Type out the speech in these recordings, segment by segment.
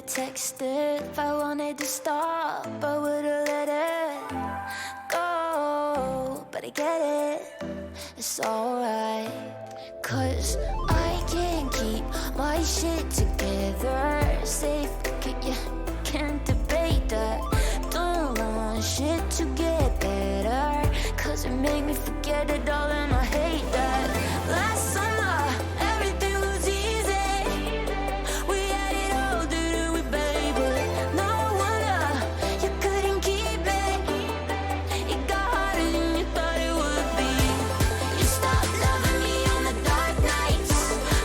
would've texted if I wanted to stop. I would've let it go, but I get it, it's alright. Cause I can't keep my shit together. Say fuck it, yeah, can't debate that. Don't want shit to get better, cause it made me forget it all and I hate that. Last summer, everything was easy. We had it all, didn't we, babe? But no wonder you couldn't keep it. It got harder than you thought it would be. You stopped loving me on the dark nights.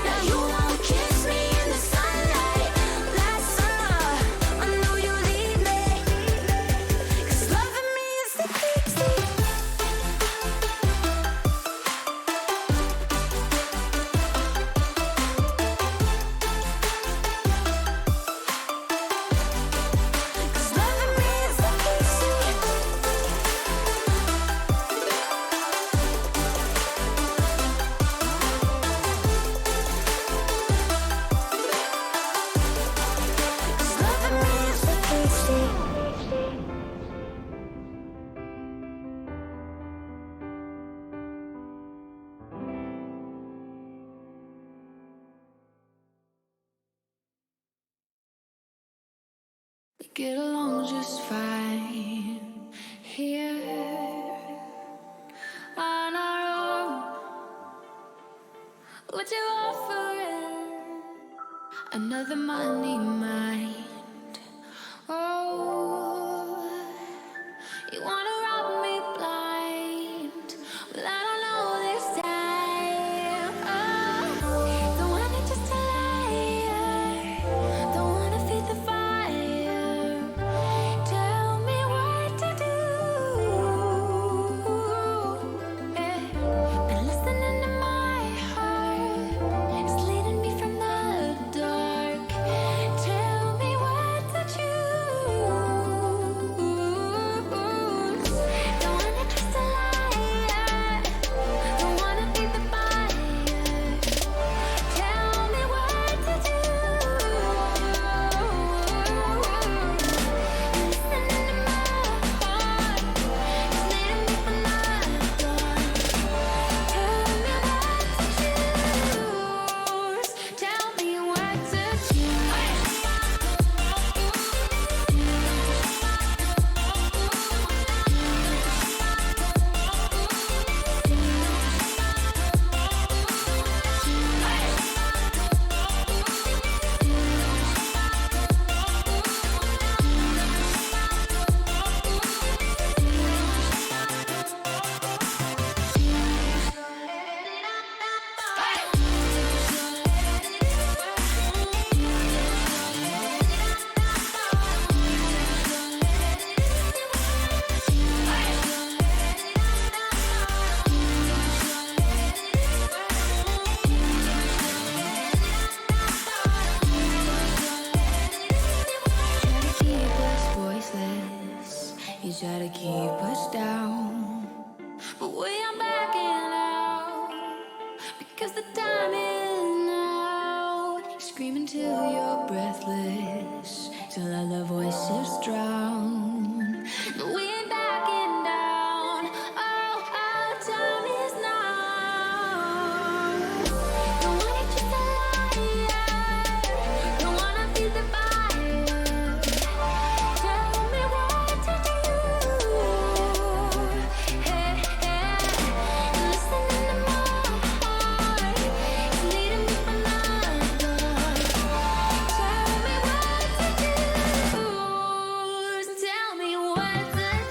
Now you won't kiss me in the sunlight. Last summer, I knew you'd leave me, cause loving me is the easy. Cause loving me is the easy. Cause loving me is the easy. We get along just fine here on our own. What you offering? Another money mind. Oh, you wanna rob me blind? Well, I don't know this time. Oh, don't want it just to lie. Don't wanna feed the fire. Tell me what to do. Been listening to my heart. It's leading me from the dark. Tell me what to choose. Don't wanna trust a liar. Don't wanna feed the fire. Tell me what to do. Listening to my heart. It's leading me from the dark. Tell me what to choose. Tell me what to you try to keep us down, but we are backing out because the time is now. You're screaming till you're breathless, till other voices drown. No, we ain't backing down. Oh, our time is now. Don't want it just a liar. Don't wanna feed the fire. Tell me what to do. Hey, hey. Listening to my heart. It's leading me from the dark. Tell me what to do. Tell me what to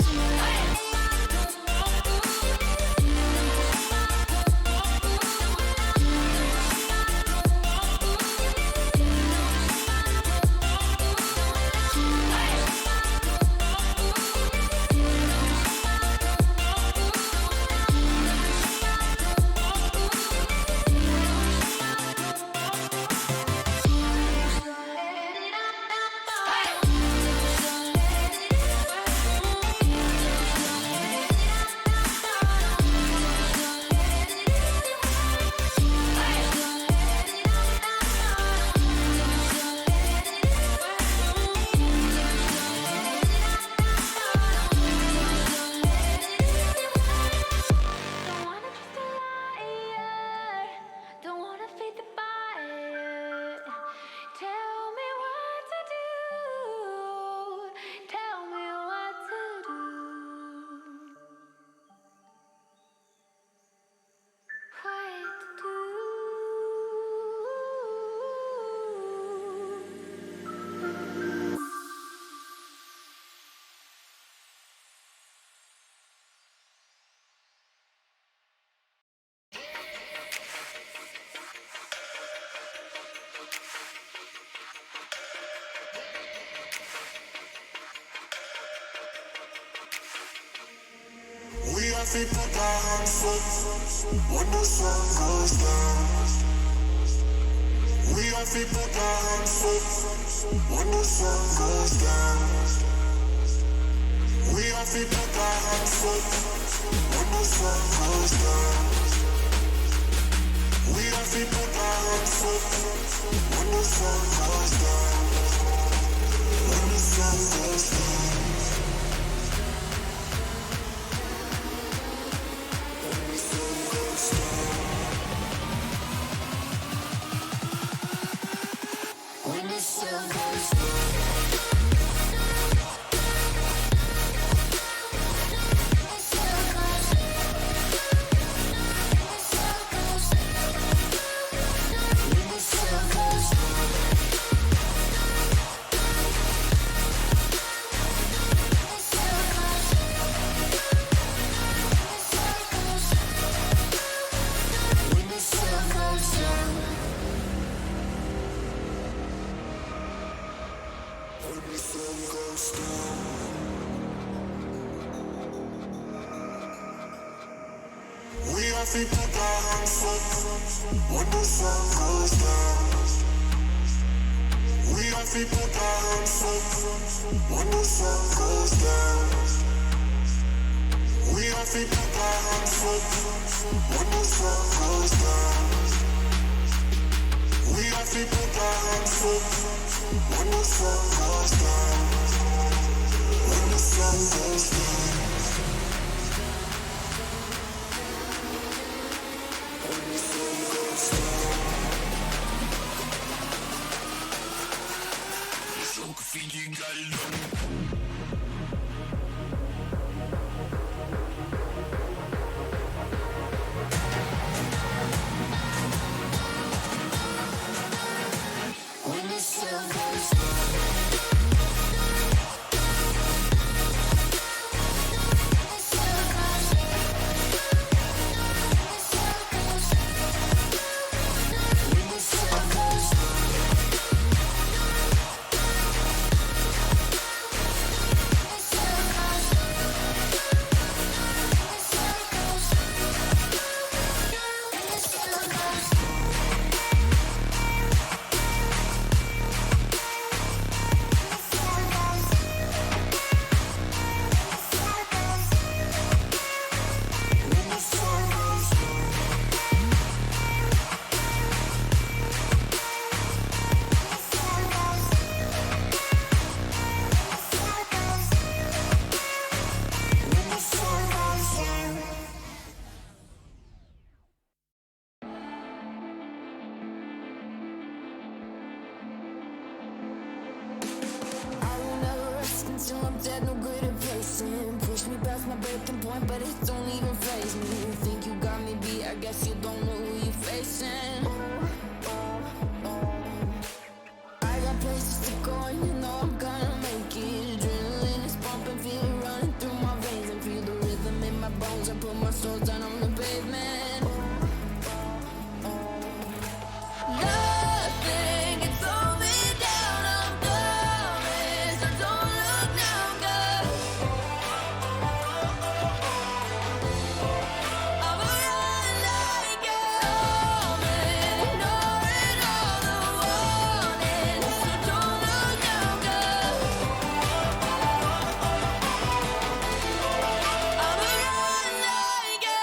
feet put our hands up when the sun goes down. We our feet put our hands up when the sun goes down. We our feet put our hands up when the sun goes down. We our feet put our hands up when the sun goes down. When the sun goes down. We our feet put our hands up when the sun goes down. We our feet put our hands up when the sun goes down. We our feet put our hands up when the sun goes down. We our feet put our hands up when the sun goes down. When the sun goes down. Feeding alone. When the sun goes down. Until I'm dead, no good at pacing. Push me past my breaking point, but it don't even faze me. You think you got me beat, I guess you don't know who you facing. I got places to go and you know I'm gonna make it. Adrenaline is pumping, feel it running through my veins. And feel the rhythm in my bones, I put my soul down on the pavement. Nothing can slow me down, I'm coming, so don't look now, girl. I'm a run like it, ignoring all the warnings, so don't look now, girl. I'm a run like it.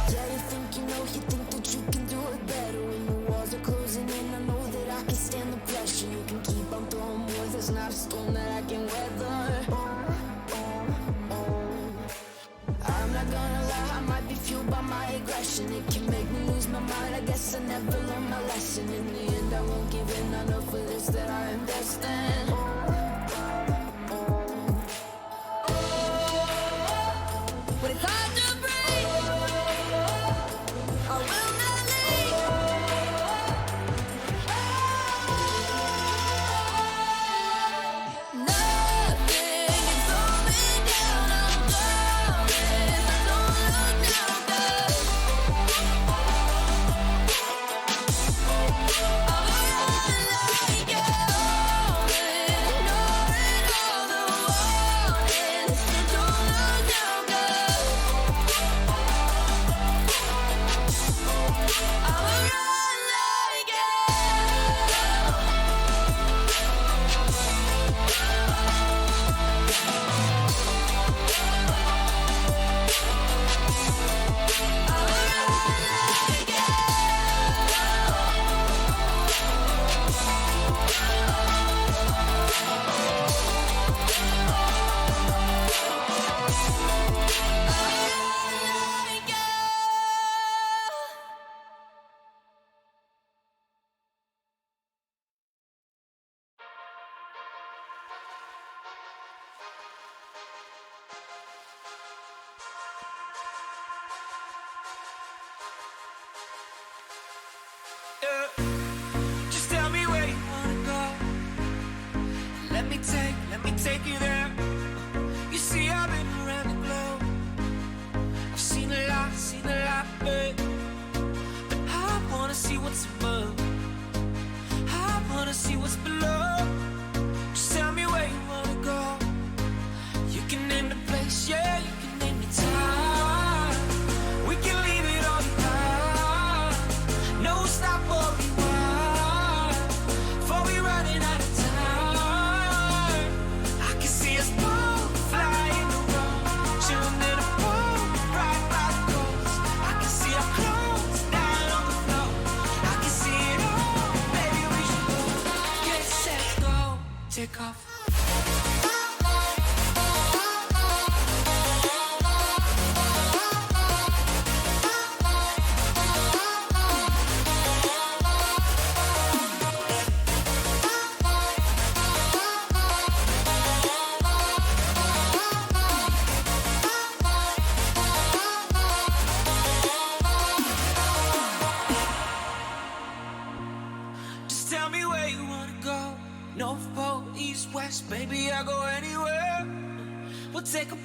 Yeah, you think you know, you think that you can do it better. When the walls are closing in, I know that I can stand the pressure. You can keep on throwing more, there's not a storm that I can weather. I'm not gonna lie, I might be fueled by my aggression. It can make me lose my mind, I guess I never learned my lesson. In the end, I won't give in, I know for this that I am destined. But it's hard to breathe, I will not leave.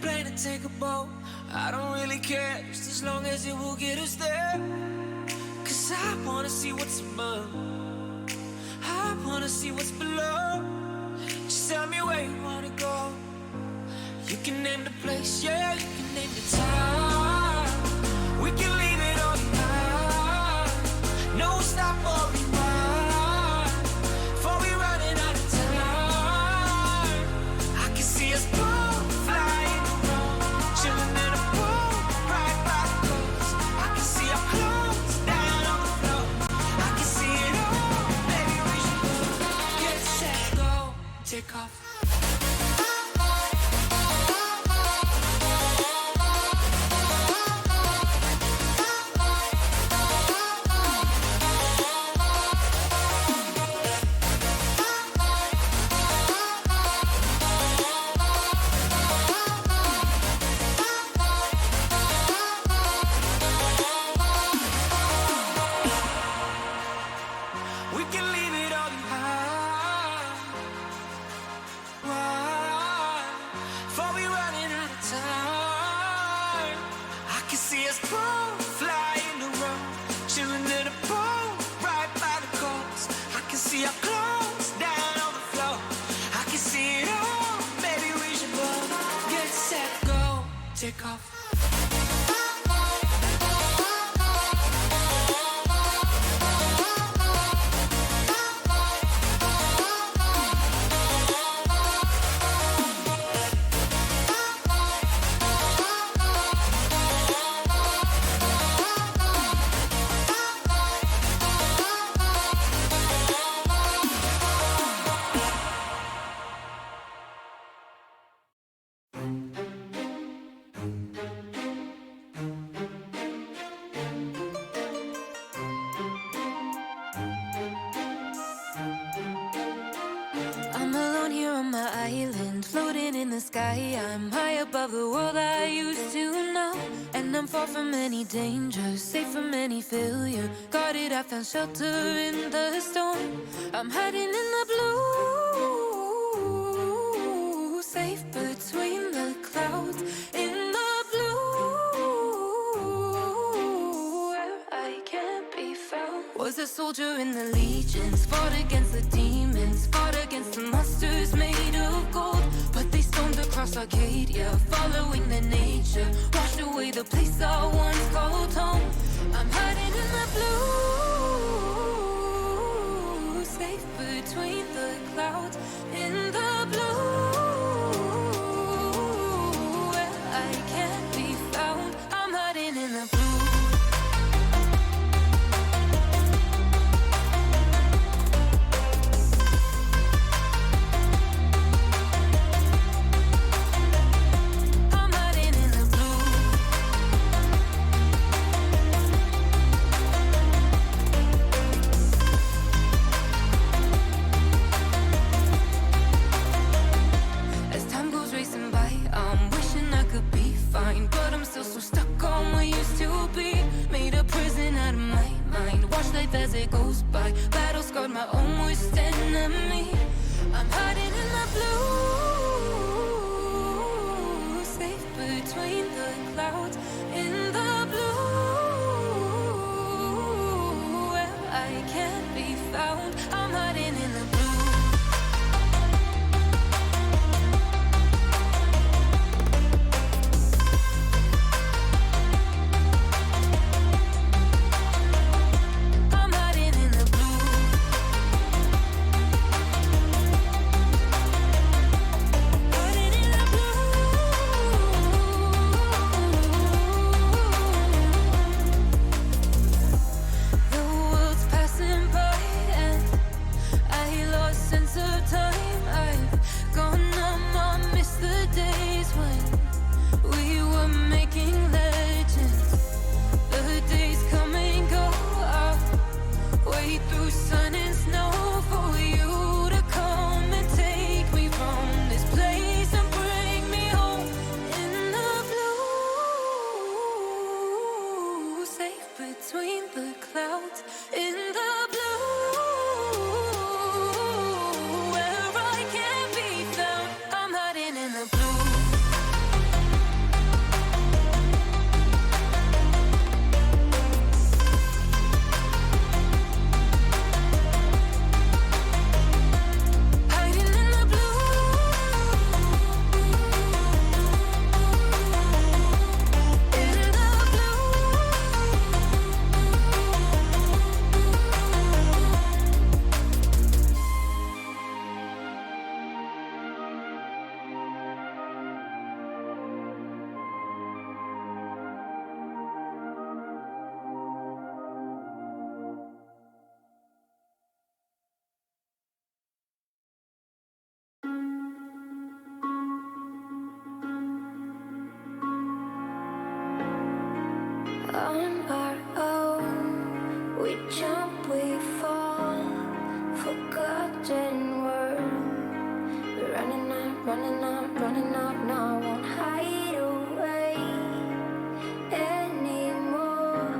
plane and take a boat. I don't really care, just as long as it will get us there. Cause I wanna see what's above, I wanna see what's below. Just tell me where you wanna go. You can name the place, yeah, you can name the time. We can leave it all behind. No stop or rewind. Before we running out of time. I can see us both flying around, chilling in a pool right by the coast. I can see our clothes down on the floor. I can see it all, baby, we should go. Get set, go, take off. We can leave it all behind. Why? Before we running out of time. I can see us both flying around, chilling in a boat right by the coast. I can see our clothes down on the floor. I can see it all, maybe we should both get set, go, take off. I'm alone here on my island, floating in the sky. I'm high above the world I used to know, and I'm far from any danger, safe from any failure. Guarded, I found shelter in the storm. I'm hiding in the blue, safe between the clouds. In the blue, where I can't be found. Was a soldier in the legions, fought against the demons, fought against the monsters made of gold. But they stormed across Arcadia, following the nature, washed away the place I once called home. I'm hiding in the blue, safe between the clouds. In the blue, where I can't be found. I'm hiding in the blue. As it goes by, battle scarred my own worst enemy. I'm hiding in the blue, safe between the clouds. In the blue, where I can't be found. I'm hiding in the blue. on our own. We jump, we fall, forgotten world. We're running out, running out, running out now. Won't hide away anymore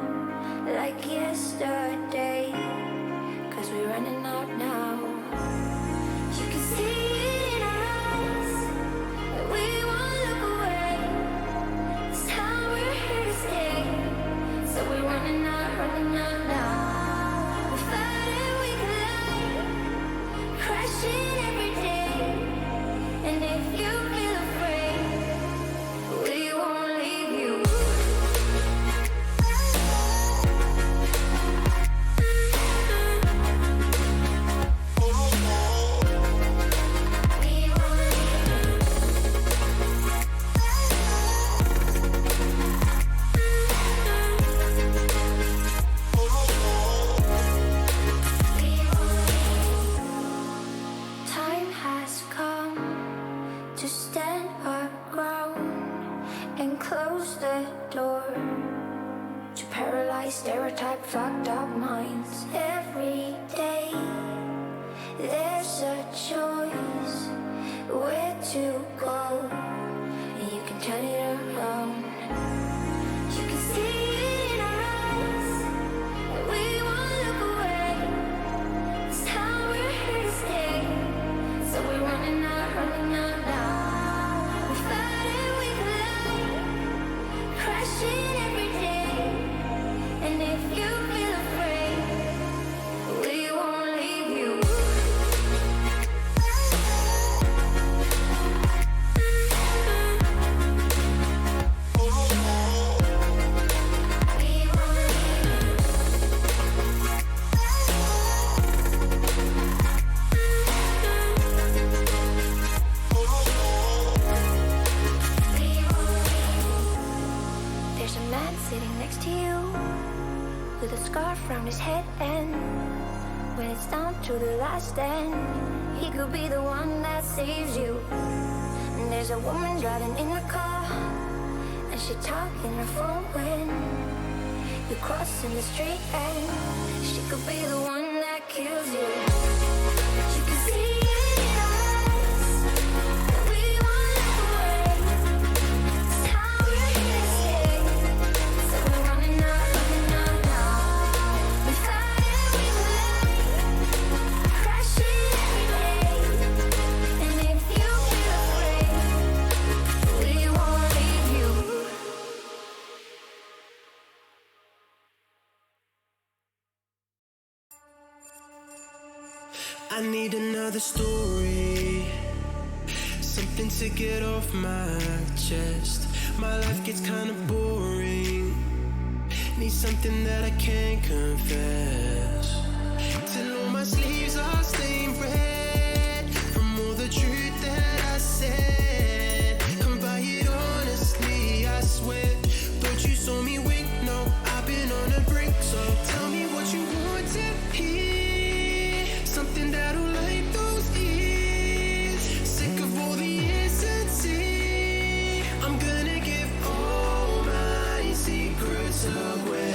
like yesterday, 'cause we're running out now. You can see it in our eyes, but we won't look away. This time we're here to stay, so we're running out now. We fight and we collide, crashing every day. And if you feel afraid, we won't leave you. Time has come to stand our ground and close the door to paralyze stereotype fucked up minds. Every day there's a choice where to go, and you can turn it around. You can see it in our eyes, and we won't look away. This time we're here to stay, so we're running out now. We fight and we collide, crashing every day. And if you feel afraid, we won't leave you. There's a man sitting next to you with a scarf around his head, and when it's down to the last end, he could be the one that saves you. And there's a woman driving in the car, and she talking her phone when you're crossing the street, and she could be the one that kills you. You can see it in our eyes, that we won't look away. It's time we're here to stay, so we're running out now. We fight and we collide, crashing every day. And if you feel afraid, we won't leave you. I need another story, something to get off my chest. My life gets kinda boring, need something that I can't confess. Till all my sleeves are stained red from all the truth that I said. Come by it honestly, I swear. But you saw me wink, no, I've been on a break. So tell me what you want to hear, something that'll light those ears. Sick of all the insincere, I'm gonna give all my secrets away.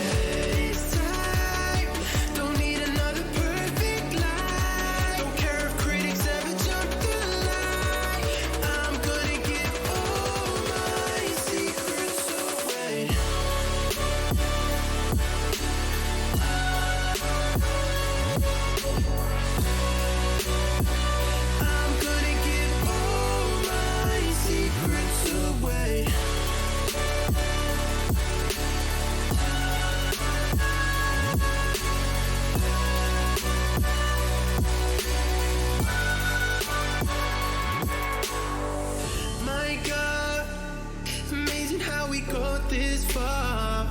This time, don't need another perfect life. Don't care if critics ever jump the line. I'm gonna give all my secrets away. I'm gonna give all my secrets away. My God, amazing how we got this far.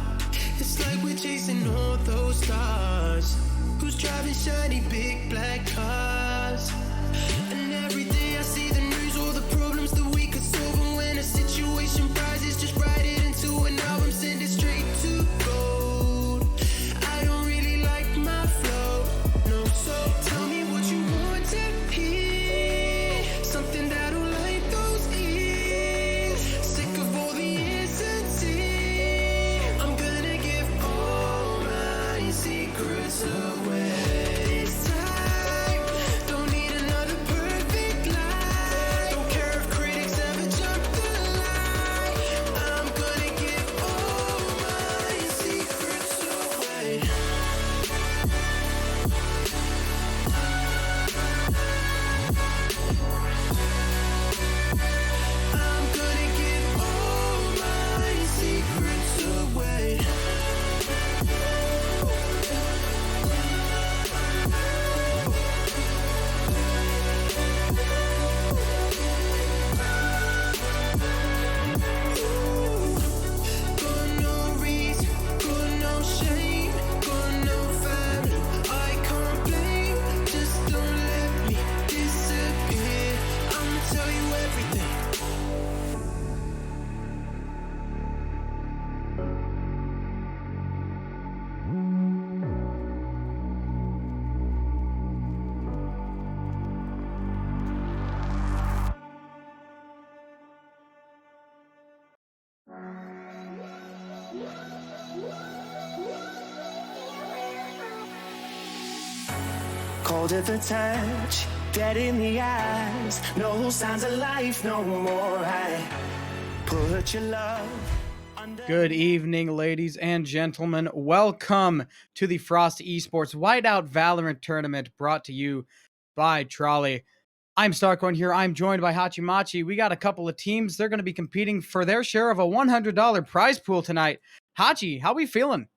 It's like we're chasing all those stars. Who's driving shiny big black cars? And every day I see the news, all the problems that we could solve. And when a situation rises, just write it into an album, send it straight to gold. I don't really like my flow, no. So tell me what you want to hear, something that'll light those ears. Sick of all the insincere, I'm gonna give Cold at the touch, dead in the eyes. No signs of life, no more. I put your love under. Good evening, ladies and gentlemen. Welcome to the Frost Esports Whiteout Valorant tournament brought to you by Trolley. I'm Starcorn here. I'm joined by Hachimachi. We got a couple of teams. They're going to be competing for their share of a $100 prize pool tonight. Hachi, how we feeling?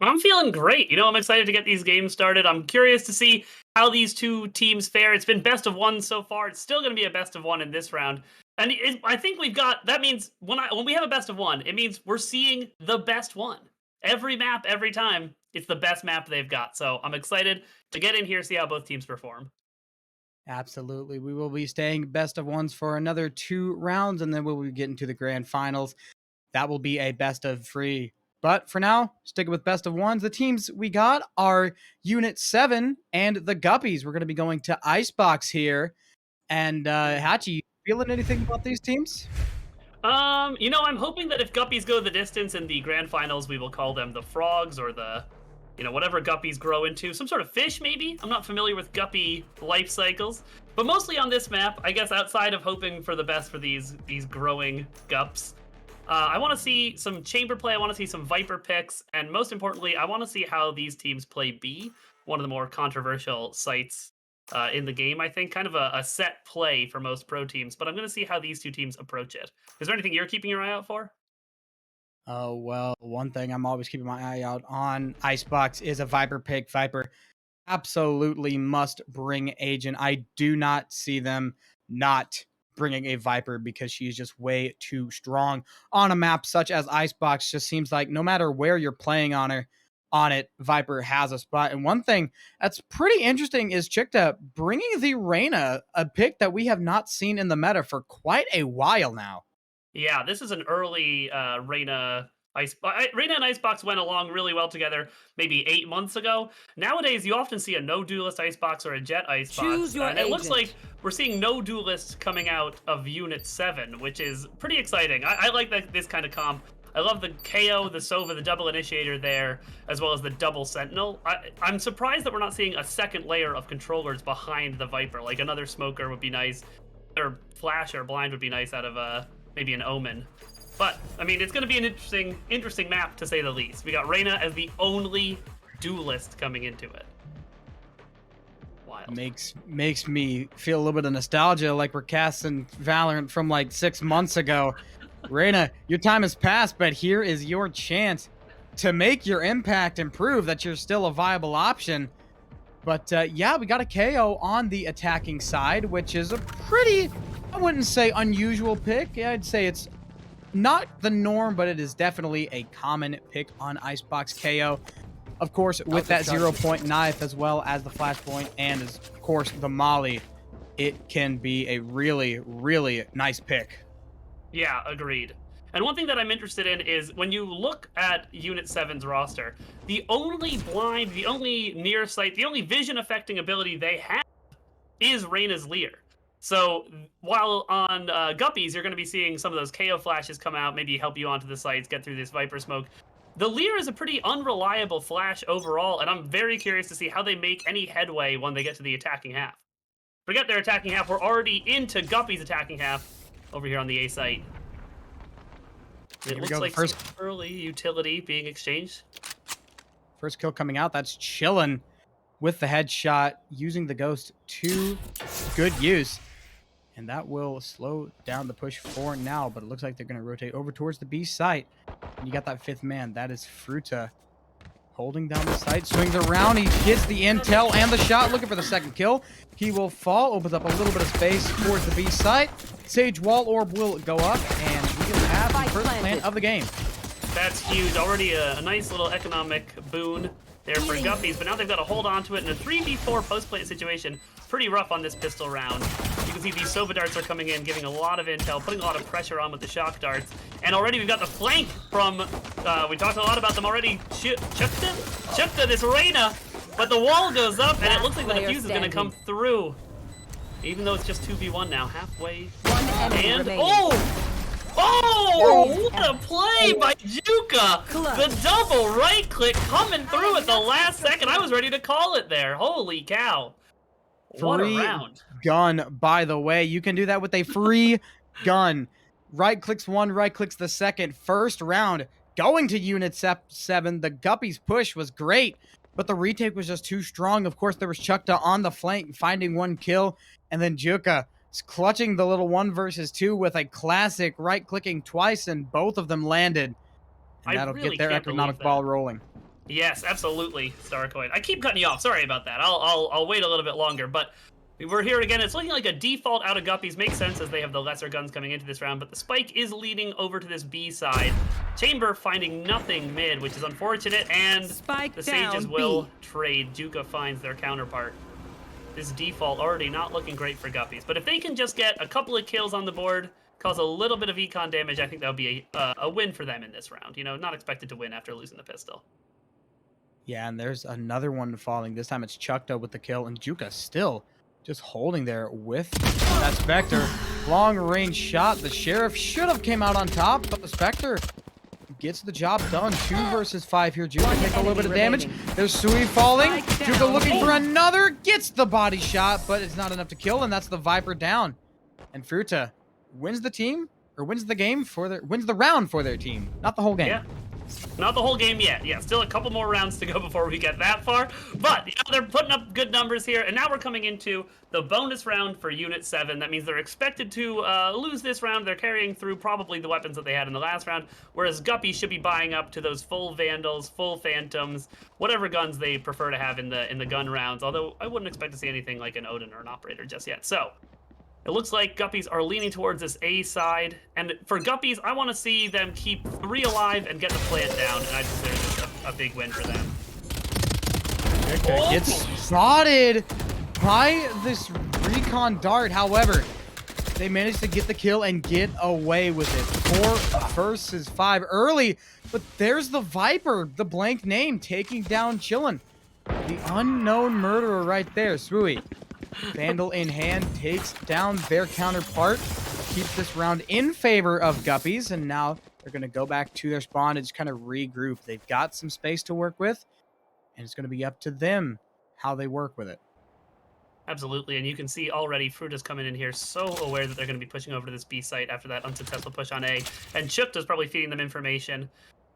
I'm feeling great. I'm excited to get these games started. I'm curious to see how these two teams fare. It's been best of one so far. It's still going to be a best of one in this round. And I think that means when we have a best of one, it means we're seeing the best one. Every map, every time, it's the best map they've got. So I'm excited to get in here, see how both teams perform. Absolutely. We will be staying best of ones for another 2 rounds, and then we'll be getting to the grand finals. That will be a best of 3. But for now, sticking with best of ones, the teams we got are Unit 7 and the Guppies. We're going to be going to Icebox here. And Hachi, you feeling anything about these teams? I'm hoping that if Guppies go the distance in the grand finals, we will call them the Frogs or the, whatever Guppies grow into. Some sort of fish, maybe? I'm not familiar with Guppy life cycles. But mostly on this map, I guess outside of hoping for the best for these growing Gups, I want to see some chamber play, I want to see some Viper picks, and most importantly, I want to see how these teams play B, one of the more controversial sites in the game, I think. Kind of a set play for most pro teams, but I'm going to see how these two teams approach it. Is there anything you're keeping your eye out for? Oh, well, one thing I'm always keeping my eye out on Icebox is a Viper pick. Viper absolutely must bring Agent. I do not see them not bringing a Viper because she's just way too strong on a map such as Icebox. Just seems like no matter where you're playing on it, Viper has a spot. And one thing that's pretty interesting is Chikta bringing the Reyna, a pick that we have not seen in the meta for quite a while now. Yeah, this is an early Reyna and Icebox went along really well together maybe 8 months ago. Nowadays, you often see a no duelist Icebox or a Jet Icebox. And it looks like we're seeing no duelists coming out of Unit 7, which is pretty exciting. I like this kind of comp. I love the KO, the Sova, the double initiator there, as well as the double sentinel. I'm surprised that we're not seeing a second layer of controllers behind the Viper. Like another smoker would be nice, or flash or blind would be nice out of maybe an Omen. But, it's going to be an interesting map, to say the least. We got Reyna as the only duelist coming into it. Wild. Makes me feel a little bit of nostalgia, like we're casting Valorant from like 6 months ago. Reyna, your time has passed, but here is your chance to make your impact and prove that you're still a viable option. But, yeah, we got a KO on the attacking side, which is a pretty, I wouldn't say unusual pick. Yeah, I'd say it's not the norm, but it is definitely a common pick on Icebox KO. Of course, with that 0-point knife as well as the flashpoint and, of course, the molly, it can be a really, really nice pick. Yeah, agreed. And one thing that I'm interested in is when you look at Unit 7's roster, the only blind, the only near sight, the only vision affecting ability they have is Reyna's Leer. So while on Guppies, you're going to be seeing some of those KO flashes come out, maybe help you onto the sites, get through this Viper smoke. The Leer is a pretty unreliable flash overall, and I'm very curious to see how they make any headway when they get to the attacking half. Forget their attacking half, we're already into Guppy's attacking half over here on the A site. It looks like some early utility being exchanged. First kill coming out, that's Chillin' with the headshot, using the Ghost to good use. And that will slow down the push for now, but it looks like they're going to rotate over towards the B site. And you got that 5th man. That is Fruta holding down the site, swings around. He gets the intel and the shot, looking for the second kill. He will fall, opens up a little bit of space towards the B site. Sage Wall Orb will go up, and we will have the first plant of the game. That's huge. Already a nice little economic boon there for Guppies, but now they've got to hold on to it in a 3v4 post-plant situation. Pretty rough on this pistol round. You can see these Sova darts are coming in, giving a lot of intel, putting a lot of pressure on with the shock darts. And already we've got the flank from, we talked a lot about them already, Chipta, this Reyna, but the wall goes up, and it looks like the defuse is going to come through. Even though it's just 2v1 now, halfway. One enemy and, remaining. oh! Oh, what a play by Juka! The double right click coming through at the last second. I was ready to call it there. Holy cow. What a Free round. gun, by the way. You can do that with a free gun. Right clicks one, right clicks the second. First round going to Unit 7. The Guppies push was great, but the retake was just too strong. Of course, there was Chukta on the flank, finding one kill, and then Juka clutching the little 1 versus 2 with a classic right-clicking twice, and both of them landed. And that'll really get their can't economic believe ball that. rolling. Yes, absolutely, Starcoin. I keep cutting you off. Sorry about that. I'll wait a little bit longer, but we're here again. It's looking like a default out of Guppies. Makes sense as they have the lesser guns coming into this round, but the Spike is leading over to this B side. Chamber finding nothing mid, which is unfortunate, and the Sages will trade. Juka finds their counterpart. This default already not looking great for Guppies, but if they can just get a couple of kills on the board, cause a little bit of econ damage, I think that would be a win for them in this round. You know, not expected to win after losing the pistol. Yeah, and there's another one falling. This time it's Chukta with the kill, and Juka still just holding there with that Spectre. Long range shot. The Sheriff should have came out on top, but the Spectre gets the job done. 2 versus 5 here. Juka take a little bit of damage. There's Sui falling. Juka looking for another. Gets the body shot, but it's not enough to kill, and that's the Viper down. And Fruta wins the team, or wins the game for their, wins the round for their team. Not the whole game. Yeah. Not the whole game yet. Yeah, still a couple more rounds to go before we get that far. But, you know, they're putting up good numbers here. And now we're coming into the bonus round for Unit 7. That means they're expected to lose this round. They're carrying through probably the weapons that they had in the last round. Whereas Guppy should be buying up to those full Vandals, full Phantoms, whatever guns they prefer to have in the gun rounds. Although I wouldn't expect to see anything like an Odin or an Operator just yet. So it looks like Guppies are leaning towards this A side. And for Guppies, I want to see them keep 3 alive and get the plant down. And I consider this a big win for them. Gets spotted by this recon dart. However, they managed to get the kill and get away with it. 4 versus 5 early. But there's the Viper, the blank name, taking down Chillin. The unknown murderer right there, Swooey. Vandal in hand takes down their counterpart, keeps this round in favor of Guppies, and now they're going to go back to their spawn and just kind of regroup. They've got some space to work with, and it's going to be up to them how they work with it. Absolutely, and you can see already Fruta's coming in here so aware that they're going to be pushing over to this B site after that unsuccessful push on A, and Chukta's probably feeding them information.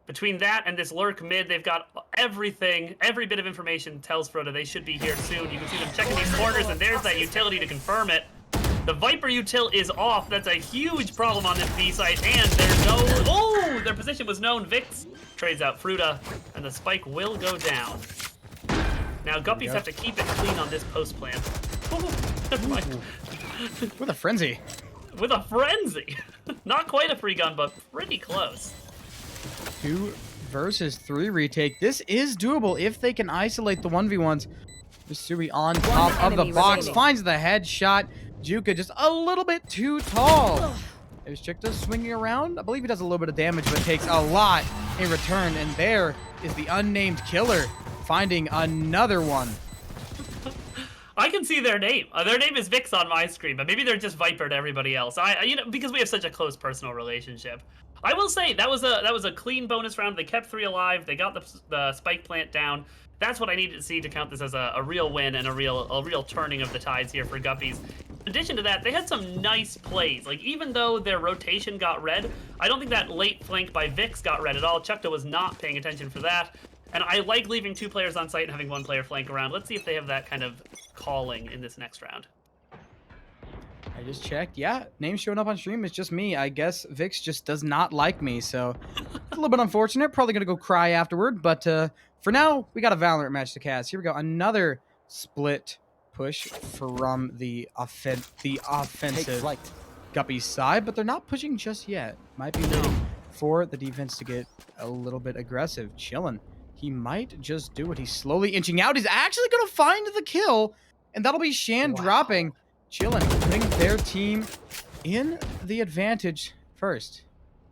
Between that and this lurk mid, they've got everything. Every bit of information tells Fruta they should be here soon. You can see them checking these corners, and there's that utility to confirm it. The Viper util is off. That's a huge problem on this B site, and there's no... Oh, their position was known. Vix trades out Fruta, and the Spike will go down. Now, Guppies have to keep it clean on this post plant. Oh, never mind. With a frenzy. With a frenzy. Not quite a free gun, but pretty close. 2 versus 3 retake. This is doable if they can isolate the 1v1s. Misui on top of the box, finds the headshot. Juka just a little bit too tall. There's Chukta swinging around. I believe he does a little bit of damage, but takes a lot in return. And there is the unnamed killer finding another one. I can see their name. Their name is Vix on my screen, but maybe they're just Viper to everybody else. You know, because we have such a close personal relationship. I will say that was a clean bonus round. They kept 3 alive. They got the spike plant down. That's what I needed to see to count this as a real win and a real turning of the tides here for Guppies. In addition to that, they had some nice plays. Like, even though their rotation got red, I don't think that late flank by Vix got red at all. Chukta was not paying attention for that. And I like leaving 2 players on site and having 1 player flank around. Let's see if they have that kind of calling in this next round. I just checked. Yeah, name showing up on stream is just me. I guess Vix just does not like me, so it's a little bit unfortunate. Probably gonna go cry afterward, but for now, we got a Valorant match to cast. Here we go. Another split push from the offensive Guppy side, but they're not pushing just yet. Might be waiting for the defense to get a little bit aggressive. Chillin'. He might just do it. He's slowly inching out. He's actually gonna find the kill, and that'll be Shan dropping. Chillin', putting their team in the advantage first.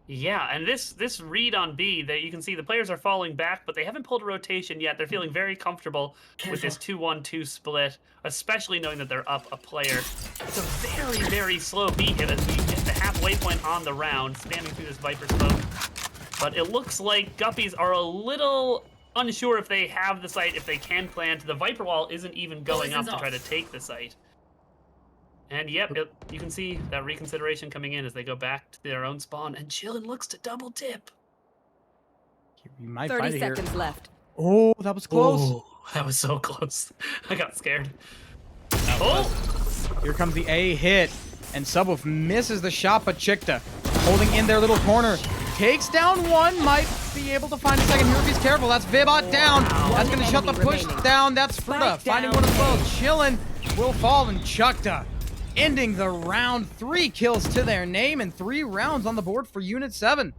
Yeah, and this read on B, that you can see the players are falling back, but they haven't pulled a rotation yet. They're feeling very comfortable with this 2-1-2 split, especially knowing that they're up a player. It's a very, very slow beat here. the halfway point on the round, spamming through this Viper smoke. But it looks like Guppies are a little unsure if they have the site, if they can plant. The Viper wall isn't even going up to try to take the site. And yep, you can see that reconsideration coming in as they go back to their own spawn. And Chillin looks to double tip. You might 30 find it here. seconds left. Oh, that was close. Oh, that was so close. I got scared. Here comes the A hit. And Subwoof misses the shot, but Chikta holding in their little corner. Takes down one, might be able to find a second here if he's careful. That's Vibot down. That's going to shut the push down. That's Fruta finding one of both. Chillin will fall, and Chukta ending the round. 3 kills to their name and 3 rounds on the board for Unit 7.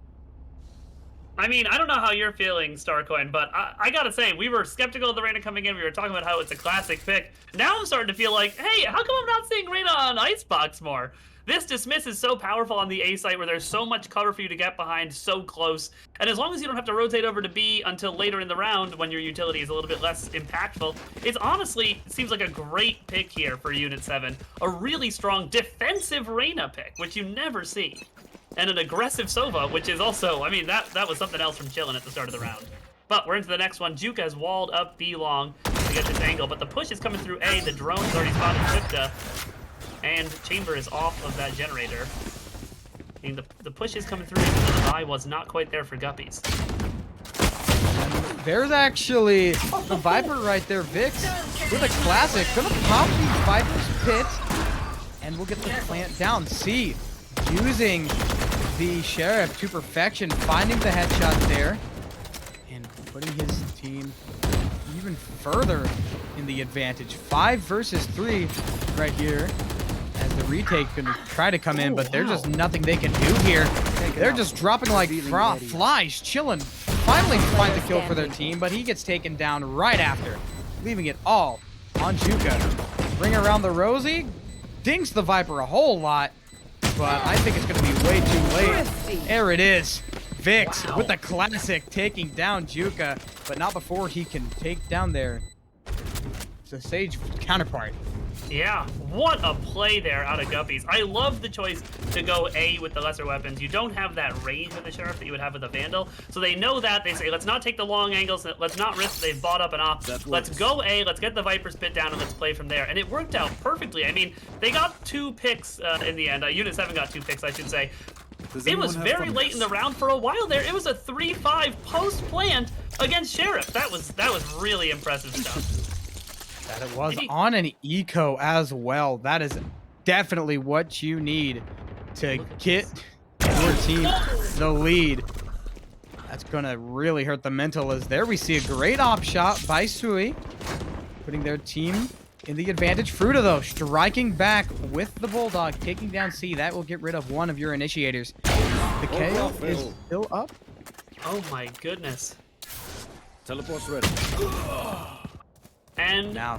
I mean, I don't know how you're feeling, Starcoin, but I gotta say, we were skeptical of the Reyna coming in. We were talking about how it's a classic pick. Now I'm starting to feel like, hey, how come I'm not seeing Reyna on Icebox more? This dismiss is so powerful on the A site where there's so much cover for you to get behind so close. And as long as you don't have to rotate over to B until later in the round when your utility is a little bit less impactful, it's honestly seems like a great pick here for Unit 7. A really strong defensive Reyna pick, which you never see. And an aggressive Sova, which is also, I mean, that was something else from Chillin at the start of the round. But we're into the next one. Juke has walled up B long to get this angle, but the push is coming through A. The drone's already spotted Chipta. And Chamber is off of that generator. I mean, the push is coming through, but the buy was not quite there for Guppies. There's actually the Viper right there, Vix, with a classic. Gonna pop the Viper's pit, and we'll get the plant down. C using the Sheriff to perfection, finding the headshot there, and putting his team even further in the advantage. 5 versus 3 right here. As the retake gonna try to come in, but there's just nothing they can do here. They're just dropping like flies. Chillin finally finds a kill for their team, but he gets taken down right after, leaving it all on Juka. Bring around the Rosie, dings the Viper a whole lot, but I think it's gonna be way too late. There it is. Vix with the classic taking down Juka, but not before he can take down their Sage counterpart. Yeah, what a play there out of Guppies. I love the choice to go A with the lesser weapons. You don't have that range with the Sheriff that you would have with the Vandal. So they know that. They say, let's not take the long angles. Let's not risk they've bought up an op. Let's go A, let's get the Viper's pit down, and let's play from there. And it worked out perfectly. I mean, they got 2 picks in the end. Unit 7 got 2 picks, I should say. It was very late in the round for a while there. It was a 3-5 post-plant against Sheriff. That was really impressive stuff. That it was on an eco as well. That is definitely what you need to get your team the lead. That's gonna really hurt the mental, as there we see a great op shot by Sui, putting their team in the advantage. Fruta though, striking back with the Bulldog, taking down C. That will get rid of one of your initiators. The KO is still up. Oh my goodness. Teleport's ready. And Now,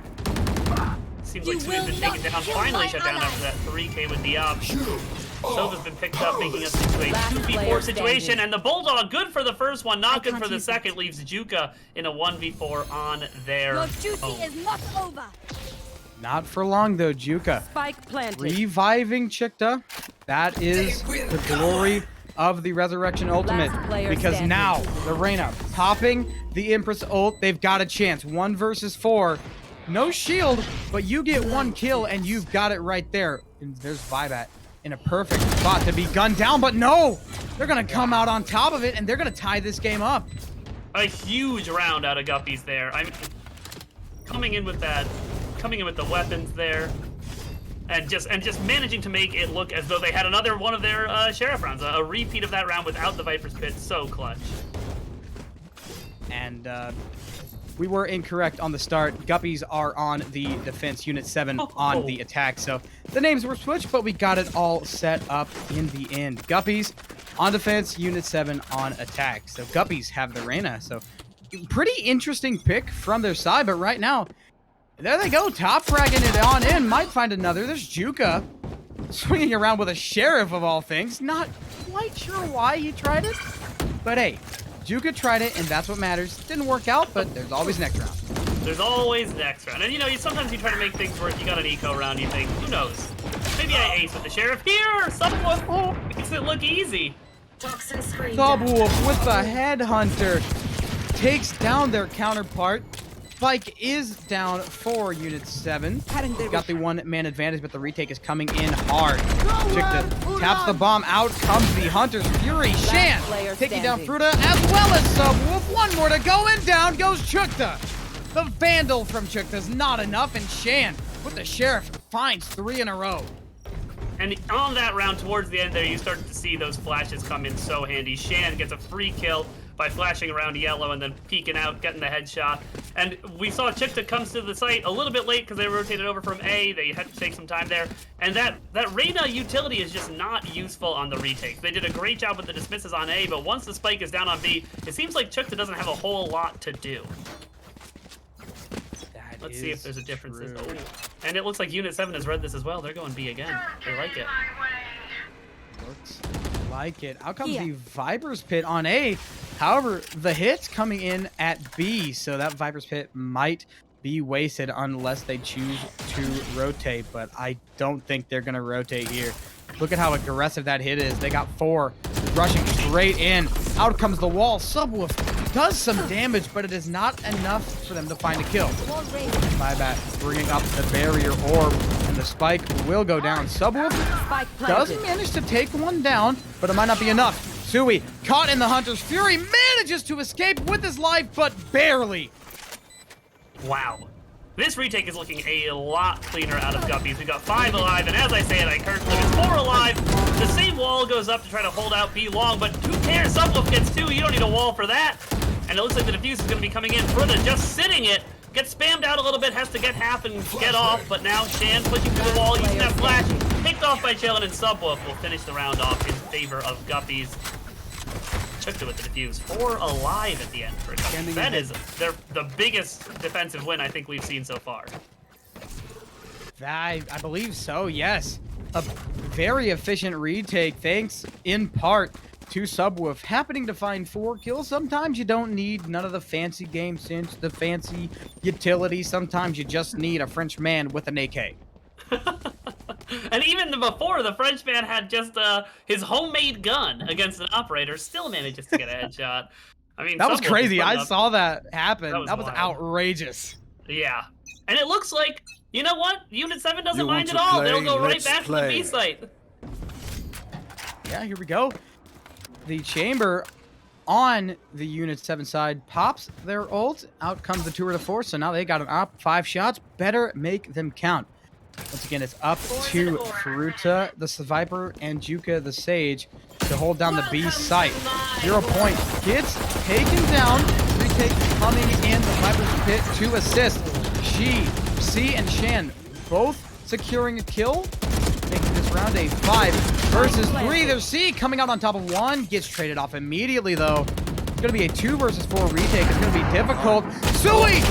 seems like Sui's been taken down, finally shut down after that 3K with the op. Sova's been picked up, making us into a 2v4 situation, and the Bulldog, good for the first one, not good for the second, leaves Juka in a 1v4 on their own. is not over. not for long though, Juka. Spike planted. Reviving Chikta. That is the glory of the Resurrection Ultimate, because now the Reyna popping the Empress ult. They've got a chance. 1 versus 4. No shield, but you get 1 kill and you've got it right there. And there's Vibat in a perfect spot to be gunned down, but no! They're gonna come out on top of it and they're gonna tie this game up. A huge round out of Guppies there. I mean, coming in with the weapons there. And just managing to make it look as though they had another one of their Sheriff rounds. A repeat of that round without the Viper's Pit. So clutch. And we were incorrect on the start. Guppies are on the defense, Unit 7 on the attack. So the names were switched, but we got it all set up in the end. Guppies on defense, Unit 7 on attack. So Guppies have the Reyna. So pretty interesting pick from their side, but right now, there they go, top fragging it on in. Might find another. There's Juka swinging around with a Sheriff of all things. Not quite sure why he tried it, but hey, Juka tried it, and that's what matters. Didn't work out, but there's always next round. There's always next round. And you know, sometimes you try to make things work. You got an eco round, you think, who knows? Maybe Yeah, ace with the sheriff here. Subwoof makes it look easy. Subwoof with the headhunter takes down their counterpart. Spike is down for Unit 7. Got the one-man advantage, but the retake is coming in hard. Chikta taps the bomb. Out comes the Hunter's Fury. Shan taking down Fruta as well as Subwoof. One more to go, and down goes Chikta. The Vandal from Chikta is not enough, and Shan with the Sheriff finds 3 in a row. And on that round, towards the end there, you start to see those flashes come in so handy. Shan gets a free kill by flashing around yellow and then peeking out, getting the headshot. And we saw Chikta comes to the site a little bit late because they rotated over from A. They had to take some time there. And that Reyna utility is just not useful on the retake. They did a great job with the dismisses on A, but once the spike is down on B, it seems like Chikta doesn't have a whole lot to do. Let's see if there's a difference. Oh. And it looks like Unit 7 has read this as well. They're going B again. They like it. Looks like it. Out comes the Viper's Pit on A. However, the hit's coming in at B, so that Viper's Pit might be wasted unless they choose to rotate, but I don't think they're going to rotate here. Look at how aggressive that hit is. They got 4 rushing straight in. Out comes the wall. Subwoof does some damage, but it is not enough for them to find a kill. Buyback bringing up the barrier orb, and the spike will go down. Subwoof does manage to take one down, but it might not be enough. Sui, caught in the Hunter's Fury, manages to escape with his life, but barely. Wow. This retake is looking a lot cleaner out of Guppies. We got 5 alive, and as I say it, I curse them. It's 4 alive. The same wall goes up to try to hold out B long, but who cares? Subwoof gets 2. You don't need a wall for that. And it looks like the defuse is going to be coming in. Fruta just sitting it. Gets spammed out a little bit, has to get half and get off, but now Shan pushing through the wall, using that flash. Picked off by Chillin, and Subwoof will finish the round off in favor of Guppies. Chikta with the defuse. 4 alive at the end for Guppies. That is the biggest defensive win I think we've seen so far. I believe so, yes. A very efficient retake, thanks in part to Subwoof happening to find 4 kills. Sometimes you don't need none of the fancy game sense, the fancy utility. Sometimes you just need a French man with an AK. And even before, the Frenchman had just his homemade gun against an operator, still manages to get a headshot. I mean, that was crazy. I saw that happen. That was outrageous. Yeah. And it looks like, you know what? Unit 7 doesn't mind at all. They'll go right back to the B site. Yeah, here we go. The chamber on the Unit 7 side pops their ult. Out comes the 2 to 4, so now they got an op. 5 shots. Better make them count. Once again, it's up to Fruta, the Viper, and Juka, the Sage, to hold down the B site. 0 point gets taken down. Retake coming in. The Viper's Pit to assist. She, C, and Shan both securing a kill, making this round a 5 versus 3. There's C coming out on top of 1. Gets traded off immediately, though. It's going to be a 2 versus 4 retake. It's going to be difficult. Sui!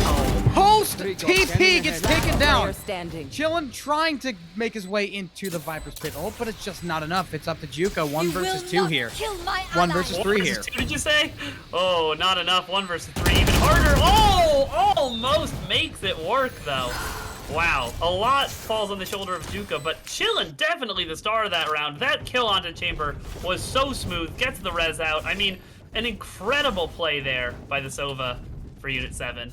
Post TP gets taken down. Chillin trying to make his way into the Viper's Pit ult, but it's just not enough. It's up to Juka. 1 versus 2 here. 1 versus 3 here. 2, did you say? Oh, not enough. 1 versus 3. Even harder. Oh, almost makes it work, though. Wow. A lot falls on the shoulder of Juka, but Chillin definitely the star of that round. That kill onto Chamber was so smooth. Gets the res out. I mean, an incredible play there by the Sova for Unit 7.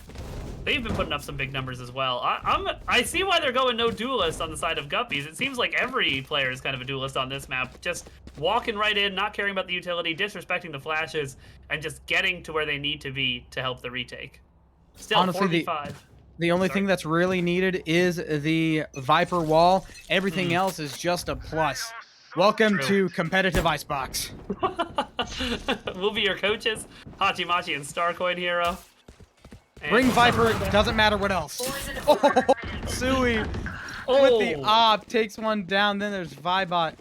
They've been putting up some big numbers as well. I see why they're going no duelist on the side of Guppies. It seems like every player is kind of a duelist on this map. Just walking right in, not caring about the utility, disrespecting the flashes, and just getting to where they need to be to help the retake. Still, honestly, 4v5. The only thing that's really needed is the Viper wall. Everything else is just a plus. Welcome to competitive Icebox. We'll be your coaches, Hachimachi and Starcoin Hero. And bring Viper, doesn't matter what else. Oh, Sui with the op takes one down. Then there's Vibot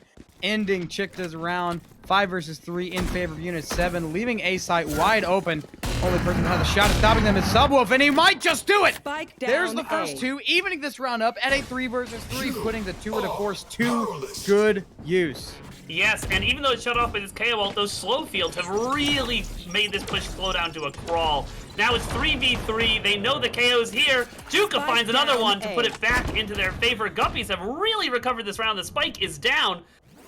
ending Chikta's round. 5 versus 3 in favor of Unit 7, leaving A site wide open. Only person that has a shot at stopping them is Subwoof, and he might just do it! There's the first 2, evening this round up at a 3 versus 3, putting the 2 to force to good use. Yes, and even though it's shut off by this KO ult, those slow fields have really made this push slow down to a crawl. Now it's 3v3. They know the KO's here. Juka finds another one to put it back into their favor. Guppies have really recovered this round. The spike is down,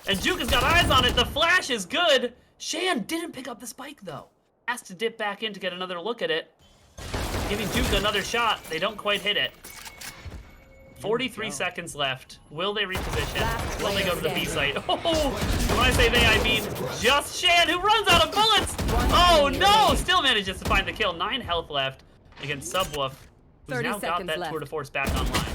and Juka's got eyes on it. The flash is good. Shan didn't pick up the spike, though. Has to dip back in to get another look at it. Giving Juka another shot. They don't quite hit it. 43 seconds left. Will they reposition? Will they go to the B site? Oh, when I say they, I mean just Shan, who runs out of bullets. Oh no! Still manages to find the kill. 9 health left against Subwoof, who's now got that tour de force back online.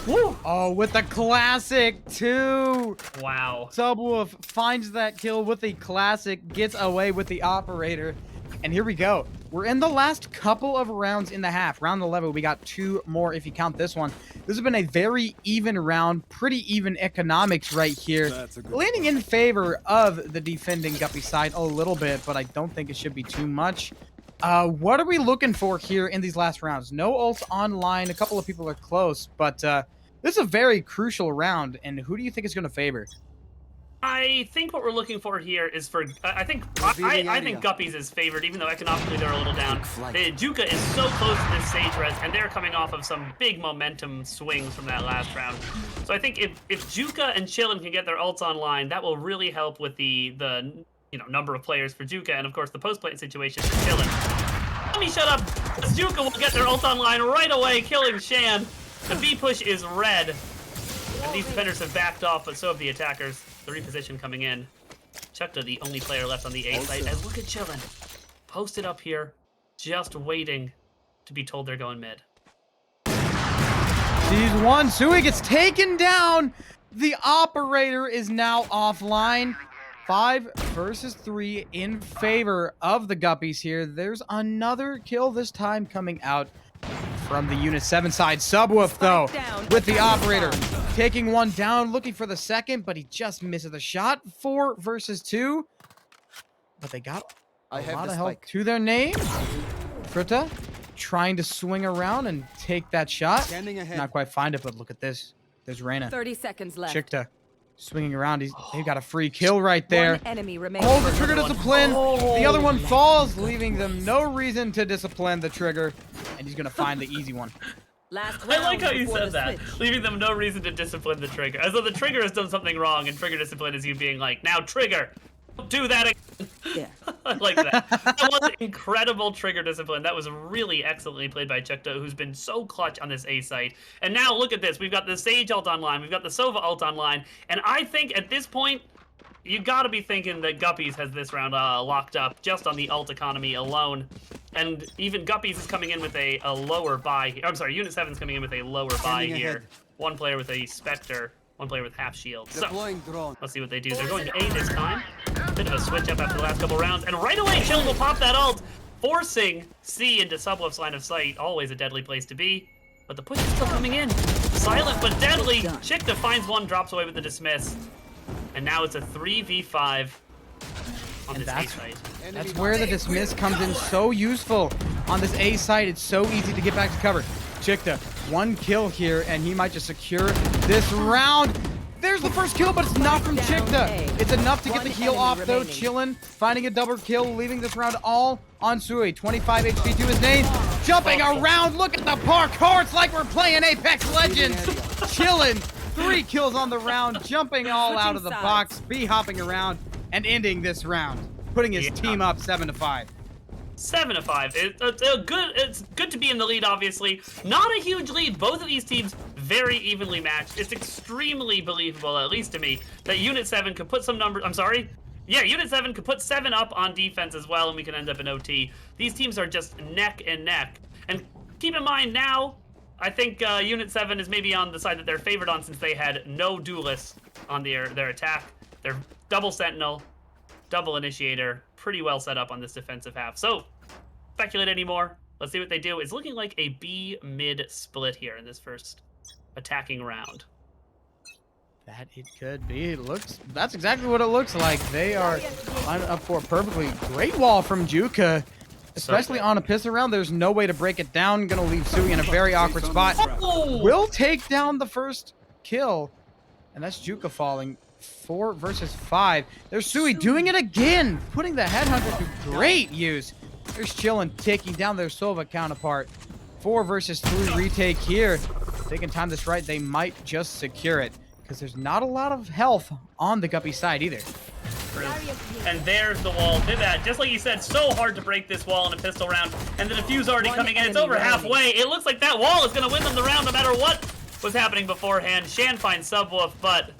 Woo! Oh, with the classic too. Wow. Subwoof finds that kill with the classic, gets away with the operator. And here we go. We're in the last couple of rounds in the half. Round 11, we got 2 more if you count this one. This has been a very even round, pretty even economics right here. Leaning in favor of the defending Guppy side a little bit, but I don't think it should be too much. What are we looking for here in these last rounds? No ults online. A couple of people are close, but this is a very crucial round. And who do you think is going to favor? I think what we're looking for here is for I think Guppies is favored, even though economically they're a little down. Juka is so close to this Sage res, and they're coming off of some big momentum swings from that last round. So I think if Juka and Chillin can get their ults online, that will really help with the number of players for Juka, and of course the post-plant situation for Chillin. Let me shut up. Juka will get their ults online right away, killing Shan. The B push is red, and these defenders have backed off, but so have the attackers. The reposition coming in. Chukta, the only player left on the A site. And look at Chillin. Posted up here, just waiting to be told they're going mid. Sees one. Sui gets taken down. The operator is now offline. 5 versus 3 in favor of the Guppies here. There's another kill this time coming out from the Unit 7 side. Subwoof, though, with the operator. Taking one down, looking for the second, but he just misses the shot. 4 versus 2. But they got a lot of help to their name. Fruta trying to swing around and take that shot. Not quite find it, but look at this. There's Reyna. 30 seconds left. Chikta swinging around. They've got a free kill right there. One enemy remains. Oh, the trigger discipline. The other one falls, leaving them no reason to discipline the trigger. And he's going to find the easy one. I like how you said that, leaving them no reason to discipline the trigger. As though the trigger has done something wrong, and trigger discipline is you being like, now trigger, don't do that again. Yeah. I like that. That was incredible trigger discipline. That was really excellently played by Chukta, who's been so clutch on this A site. And now look at this. We've got the Sage ult online. We've got the Sova ult online. And I think at this point, you gotta be thinking that Guppies has this round locked up just on the ult economy alone. And even Guppies is coming in with a lower buy. I'm sorry, Unit 7's coming in with a lower buy here. One player with a Spectre, one player with half shield. So, let's see what they do. They're going to A this time. Bit of a switch up after the last couple rounds. And right away, Chill will pop that ult, forcing C into Subwoof's line of sight. Always a deadly place to be. But the push is still coming in. Silent but deadly. Chikta finds one, drops away with the dismiss. And now it's a 3v5 on this A site. That's where the dismiss comes in so useful. On this A site, it's so easy to get back to cover. Chikta, 1 kill here, and he might just secure this round. There's the first kill, but it's not from Chikta. It's enough to get the heal off, though. Chillin, finding a double kill, leaving this round all on Sui. 25 HP to his name. Jumping around. Look at the parkour. It's like we're playing Apex Legends. Chillin, 3 kills on the round, jumping all out of the box, hopping around, and ending this round, putting his team up 7-5. 7-5. It's good to be in the lead, obviously. Not a huge lead. Both of these teams very evenly matched. It's extremely believable, at least to me, that Unit 7 could put some numbers. I'm sorry? Yeah, Unit 7 could put 7 up on defense as well, and we can end up in OT. These teams are just neck and neck. And keep in mind now, I think Unit 7 is maybe on the side that they're favored on, since they had no duelists on their attack. They're double Sentinel, double Initiator, pretty well set up on this defensive half. So, speculate anymore. Let's see what they do. It's looking like a B mid split here in this first attacking round. That it could be. That's exactly what it looks like. They are lined up for a perfectly great wall from Juka. Especially on a pistol round, there's no way to break it down. Gonna leave Sui in a very awkward spot. Will take down the first kill. And that's Juka falling 4 versus 5. There's Sui doing it again, putting the headhunter to great use. There's Chillin taking down their Sova counterpart. 4 versus 3 retake here. If they can time this right, they might just secure it, because there's not a lot of health on the Guppy side either. And there's the wall. Vivat, just like you said, so hard to break this wall in a pistol round. And the defuse already coming in. It's over halfway. It looks like that wall is going to win them the round no matter what was happening beforehand. Shan finds Subwoof, but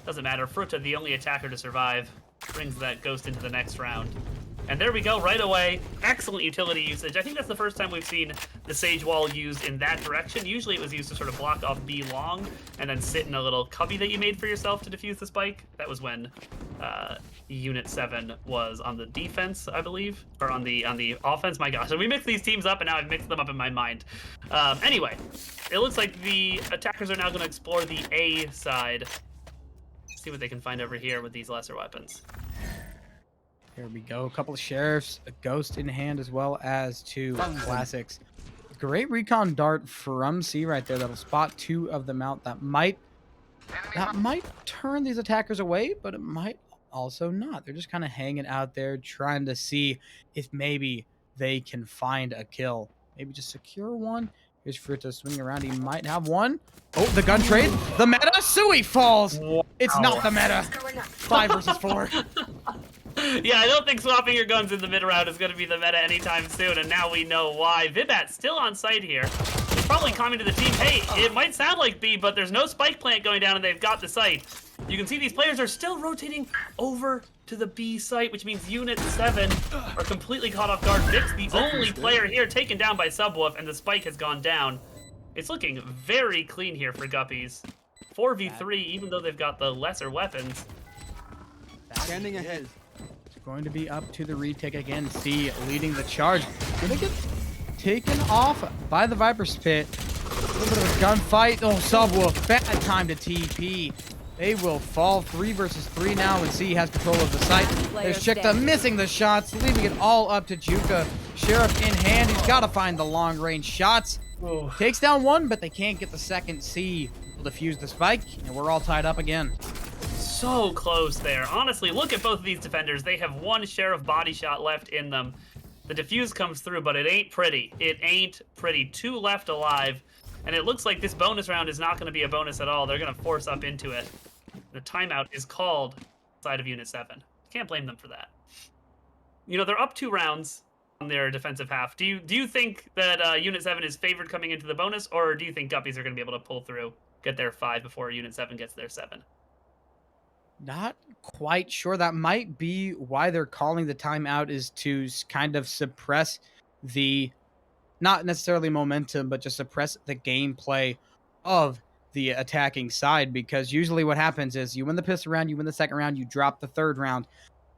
doesn't matter. Fruta, the only attacker to survive, brings that Ghost into the next round. And there we go, right away. Excellent utility usage. I think that's the first time we've seen the Sage Wall used in that direction. Usually it was used to sort of block off B long and then sit in a little cubby that you made for yourself to defuse the spike. That was when Unit 7 was on the defense, I believe, or on the offense. My gosh, so we mixed these teams up and now I've mixed them up in my mind. Anyway, it looks like the attackers are now going to explore the A side. See what they can find over here with these lesser weapons. Here we go. A couple of sheriffs, a ghost in hand, as well as 2 classics. Great recon dart from C right there. That'll spot 2 of them out. That might turn these attackers away, but it might also not. They're just kind of hanging out there, trying to see if maybe they can find a kill. Maybe just secure one. Here's Fruta swinging around. He might have one. Oh, the gun trade. The meta. Sui falls. Wow. It's not the meta. 5 versus 4. Yeah, I don't think swapping your guns in the mid round is going to be the meta anytime soon, and now we know why. Vibat still on site here. He's probably coming to the team, hey, it might sound like B, but there's no spike plant going down and they've got the site. You can see these players are still rotating over to the B site, which means Unit 7 are completely caught off guard. Vic's the only player here taken down by Subwoof, and the spike has gone down. It's looking very clean here for Guppies. 4v3, even though they've got the lesser weapons. Standing ahead. Going to be up to the retake again. C leading the charge. Gonna get taken off by the Viper's Pit. A little bit of a gunfight. Oh, Subwoof. Bad time to TP. They will fall 3 versus 3 now, and C has control of the site. There's Chikta missing the shots, leaving it all up to Juka. Sheriff in hand. He's got to find the long range shots. Ooh. Takes down 1, but they can't get the second. C will defuse the spike, and we're all tied up again. So close there. Honestly, look at both of these defenders. They have 1 Sheriff body shot left in them. The defuse comes through, but it ain't pretty. It ain't pretty. 2 left alive, and it looks like this bonus round is not going to be a bonus at all. They're going to force up into it. The timeout is called side of Unit 7. Can't blame them for that. You know, they're up 2 rounds on their defensive half. Do you think that Unit 7 is favored coming into the bonus, or do you think Guppies are going to be able to pull through, get their 5 before Unit 7 gets their 7? Not quite sure. That might be why they're calling the timeout, is to kind of suppress the, not necessarily momentum, but just suppress the gameplay of the attacking side. Because usually what happens is you win the pistol round, you win the second round, you drop the third round.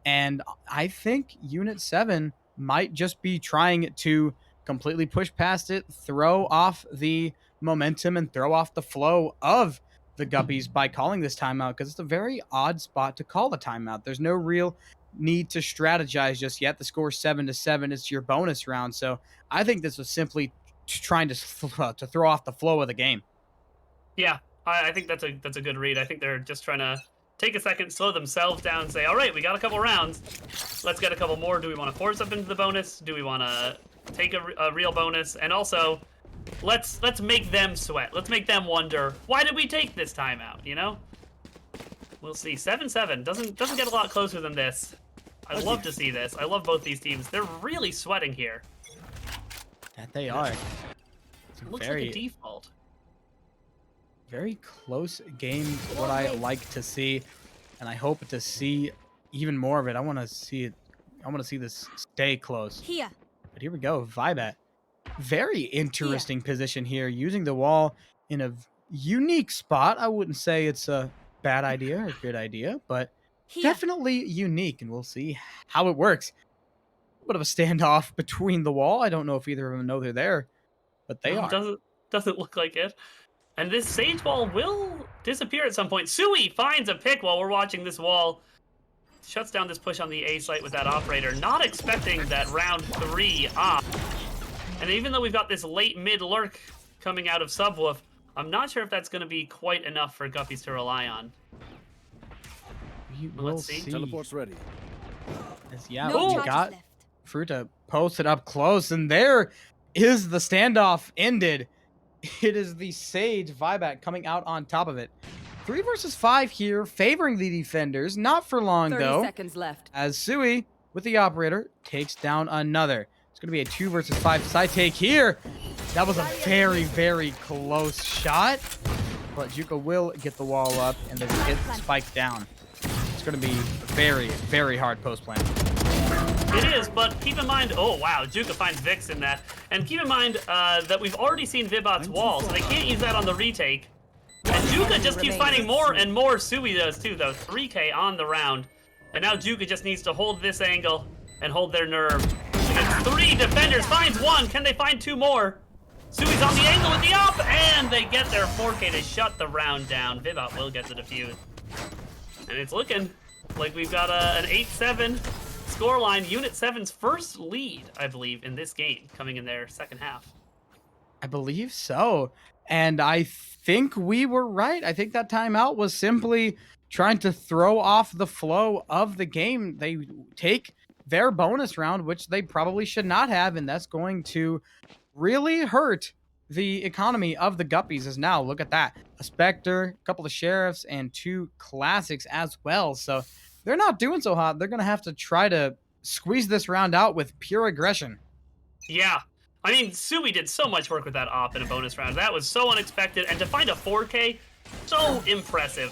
And I think Unit 7 might just be trying to completely push past it, throw off the momentum, and throw off the flow of the Guppies by calling this timeout, because it's a very odd spot to call the timeout. There's no real need to strategize just yet. The score 7-7. It's your bonus round. So I think this was simply trying to throw off the flow of the game. Yeah, I think that's a good read. I think they're just trying to take a second, slow themselves down, and say, all right, we got a couple rounds. Let's get a couple more. Do we want to force up into the bonus? Do we want to take a real bonus? And also, let's make them sweat. Let's make them wonder, why did we take this timeout, you know? We'll see. 7-7 doesn't get a lot closer than this. I love to see this. I love both these teams. They're really sweating here. That they are. Looks like a default. Very close game, what I like to see, and I hope to see even more of it. I want to see it. I want to see this stay close. Here. But here we go, Vibat. Very interesting position here, using the wall in a unique spot. I wouldn't say it's a bad idea or a good idea, but definitely unique, and we'll see how it works. A bit of a standoff between the wall. I don't know if either of them know they're there, but they are. Doesn't look like it. And this Sage Wall will disappear at some point. Sui finds a pick while we're watching this wall. Shuts down this push on the A site with that operator. Not expecting that round 3 op. And even though we've got this late mid lurk coming out of Subwoof, I'm not sure if that's going to be quite enough for Guppies to rely on. We will Let's see. see. Teleport's ready. Yeah, No we charges got left. Fruta posted up close, and there is the standoff ended. It is the Sage Vibat coming out on top of it. 3 versus 5 here, favoring the defenders. Not for long, 30 though, seconds left. as Sui, with the operator, takes down another. It's going to be a 2 versus 5 side take here. That was a very, very close shot, but Juka will get the wall up, and they hit the spike down. It's going to be very, very hard post plan. It is, but keep in mind, oh wow, Juka finds Vix in that. And keep in mind that we've already seen Vibot's wall, so they can't use that on the retake. And Juka just keeps finding more and more. Sui does too, though. 3K on the round. And now Juka just needs to hold this angle and hold their nerve. Against 3 defenders, finds 1. Can they find 2 more? Sui's on the angle with the up, and they get their 4K to shut the round down. Vibot will get the defuse. And it's looking like we've got an 8-7 scoreline. Unit 7's first lead, I believe, in this game, coming in their second half. I believe so. And I think we were right. I think that timeout was simply trying to throw off the flow of the game. They take their bonus round, which they probably should not have, and that's going to really hurt the economy of the Guppies. As now, look at that. A Spectre, a couple of Sheriffs, and 2 Classics as well. So they're not doing so hot. They're going to have to try to squeeze this round out with pure aggression. Yeah. I mean, Sui did so much work with that op in a bonus round. That was so unexpected. And to find a 4K, so impressive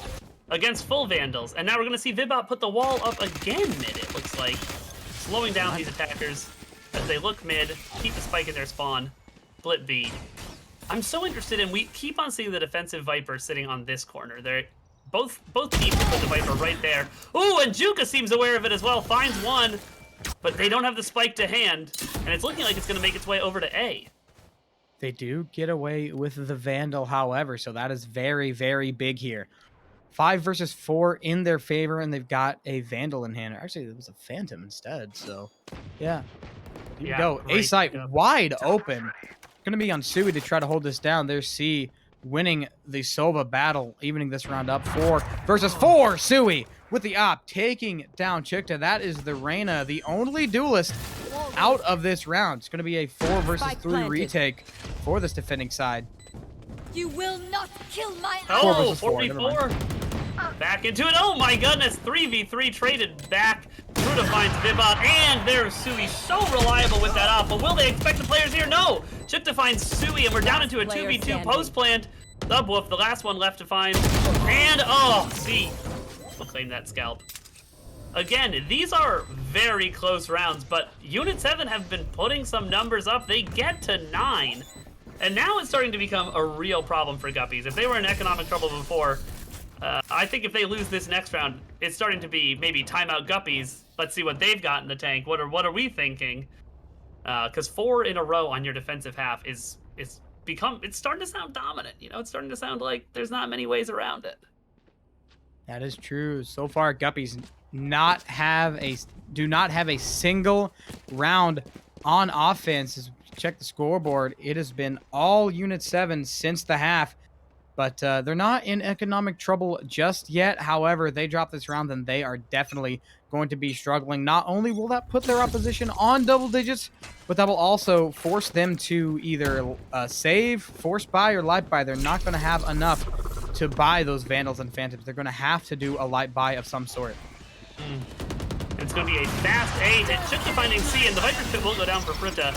against full Vandals. And now we're going to see Vibot put the wall up again mid, it looks like. Slowing down these attackers as they look mid, keep the spike in their spawn, split B. I'm so interested in, we keep on seeing the defensive Viper sitting on this corner. They're both teams put the Viper right there. Ooh, and Juka seems aware of it as well, finds 1. But they don't have the spike to hand, and it's looking like it's going to make its way over to A. They do get away with the Vandal, however, so that is very, very big here. 5 versus 4 in their favor, and they've got a Vandal in hand. Actually, it was a Phantom instead, so yeah. Here we go. A site wide open. Going to be on Sui to try to hold this down. There's C winning the Sova battle, evening this round up. 4 versus 4. Sui with the op, taking down Chikta. That is the Reyna, the only duelist out of this round. It's going to be a 4 versus 3 retake for this defending side. You will not kill my Oh, 4 versus 4. 4v4. Back into it. Oh my goodness. 3v3 traded back. Fruta finds Vibot, and there's Sui, so reliable with that op. But will they expect the players here? No. Chikta finds Sui, and we're down into a 2v2 post plant. Subwoof, the last one left to find. And, oh, C. We'll claim that scalp. Again, these are very close rounds, but Unit 7 have been putting some numbers up. They get to 9. And now it's starting to become a real problem for Guppies. If they were in economic trouble before, I think if they lose this next round, it's starting to be maybe timeout Guppies. Let's see what they've got in the tank. What are we thinking? Because 4 in a row on your defensive half it's starting to sound dominant. You know, it's starting to sound like there's not many ways around it. That is true. So far, Guppies do not have a single round on offense. As we check the scoreboard, it has been all Unit 7 since the half. But they're not in economic trouble just yet. However, they drop this round, then they are definitely going to be struggling. Not only will that put their opposition on double digits, but that will also force them to either save, force buy, or light buy. They're not going to have enough to buy those Vandals and Phantoms. They're going to have to do a light buy of some sort. It's going to be a fast A hit. Chikta finding C, and the Viper pit will go down for Fruta.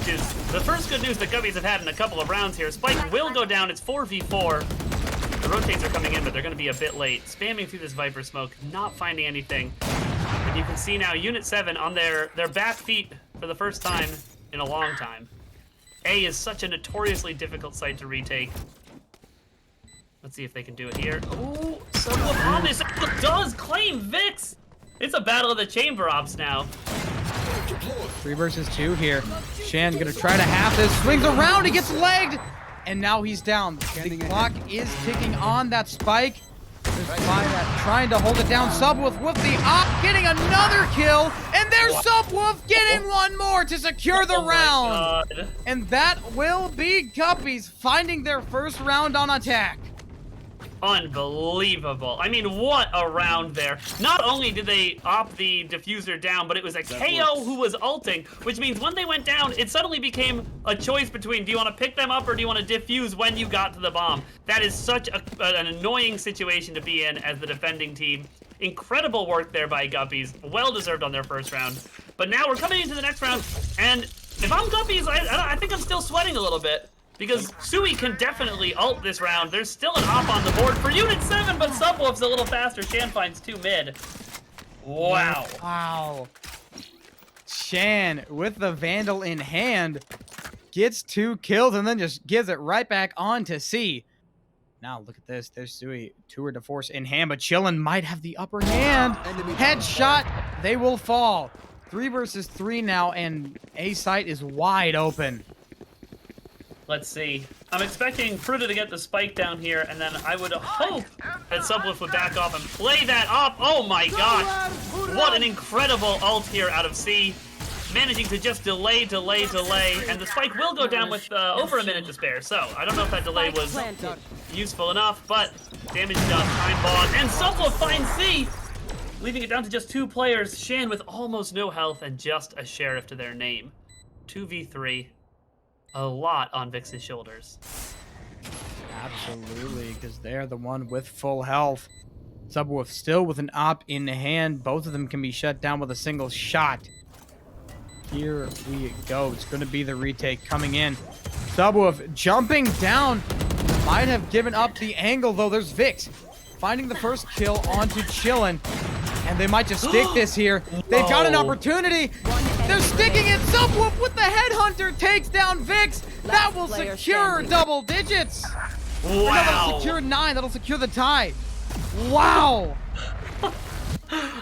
Is the first good news the Guppies have had in a couple of rounds here. Spike will go down. It's 4v4. The rotates are coming in, but they're going to be a bit late. Spamming through this Viper smoke, not finding anything. And you can see now Unit 7 on their back feet for the first time in a long time. A is such a notoriously difficult site to retake. Let's see if they can do it here. Ooh, Subwoof on this does claim Vix. It's a battle of the chamber ops now. 3 versus 2 here. Shan gonna try to half this. Swings around, he gets legged, and now he's down. The clock is ticking on that spike. There's Vibat trying to hold it down. Subwoof with the op, getting another kill, and there's Subwoof getting one more to secure the round. God. And that will be Guppies finding their first round on attack. Unbelievable. I mean, what a round there. Not only did they op the diffuser down, but it was a KO who was ulting, which means when they went down, it suddenly became a choice between do you want to pick them up or do you want to diffuse when you got to the bomb. That is such an annoying situation to be in as the defending team. Incredible work there by Guppies. Well deserved on their first round. But now we're coming into the next round, and if I'm Guppies, I think I'm still sweating a little bit. Because Sui can definitely ult this round. There's still an op on the board for Unit 7, but Subwolf's a little faster. Shan finds 2 mid. Wow. Wow. Shan, with the Vandal in hand, gets 2 kills and then just gives it right back on to C. Now, look at this. There's Sui, tour de force in hand, but Chillin might have the upper hand. Headshot. They will fall. 3 versus 3 now, and A site is wide open. Let's see. I'm expecting Fruta to get the spike down here, and then I would hope that Subwolf would back off and play that up. Oh my gosh. What an incredible ult here out of C. Managing to just delay, and the spike will go down with over a minute to spare. So I don't know if that delay was useful enough, but damage done, time bought, and Subwolf finds C, leaving it down to just 2 players. Shan with almost no health and just a sheriff to their name. 2v3. A lot on Vix's shoulders. Absolutely, because they're the one with full health. Subwolf still with an op in hand. Both of them can be shut down with a single shot. Here we go. It's going to be the retake coming in. Subwolf jumping down. Might have given up the angle, though. There's Vix finding the first kill onto Chillin. And they might just stick this here. They've got an opportunity. They're sticking it. Subwolf with the headhunter takes down Vix. That will secure double digits. Wow. That'll secure 9. That'll secure the tie. Wow.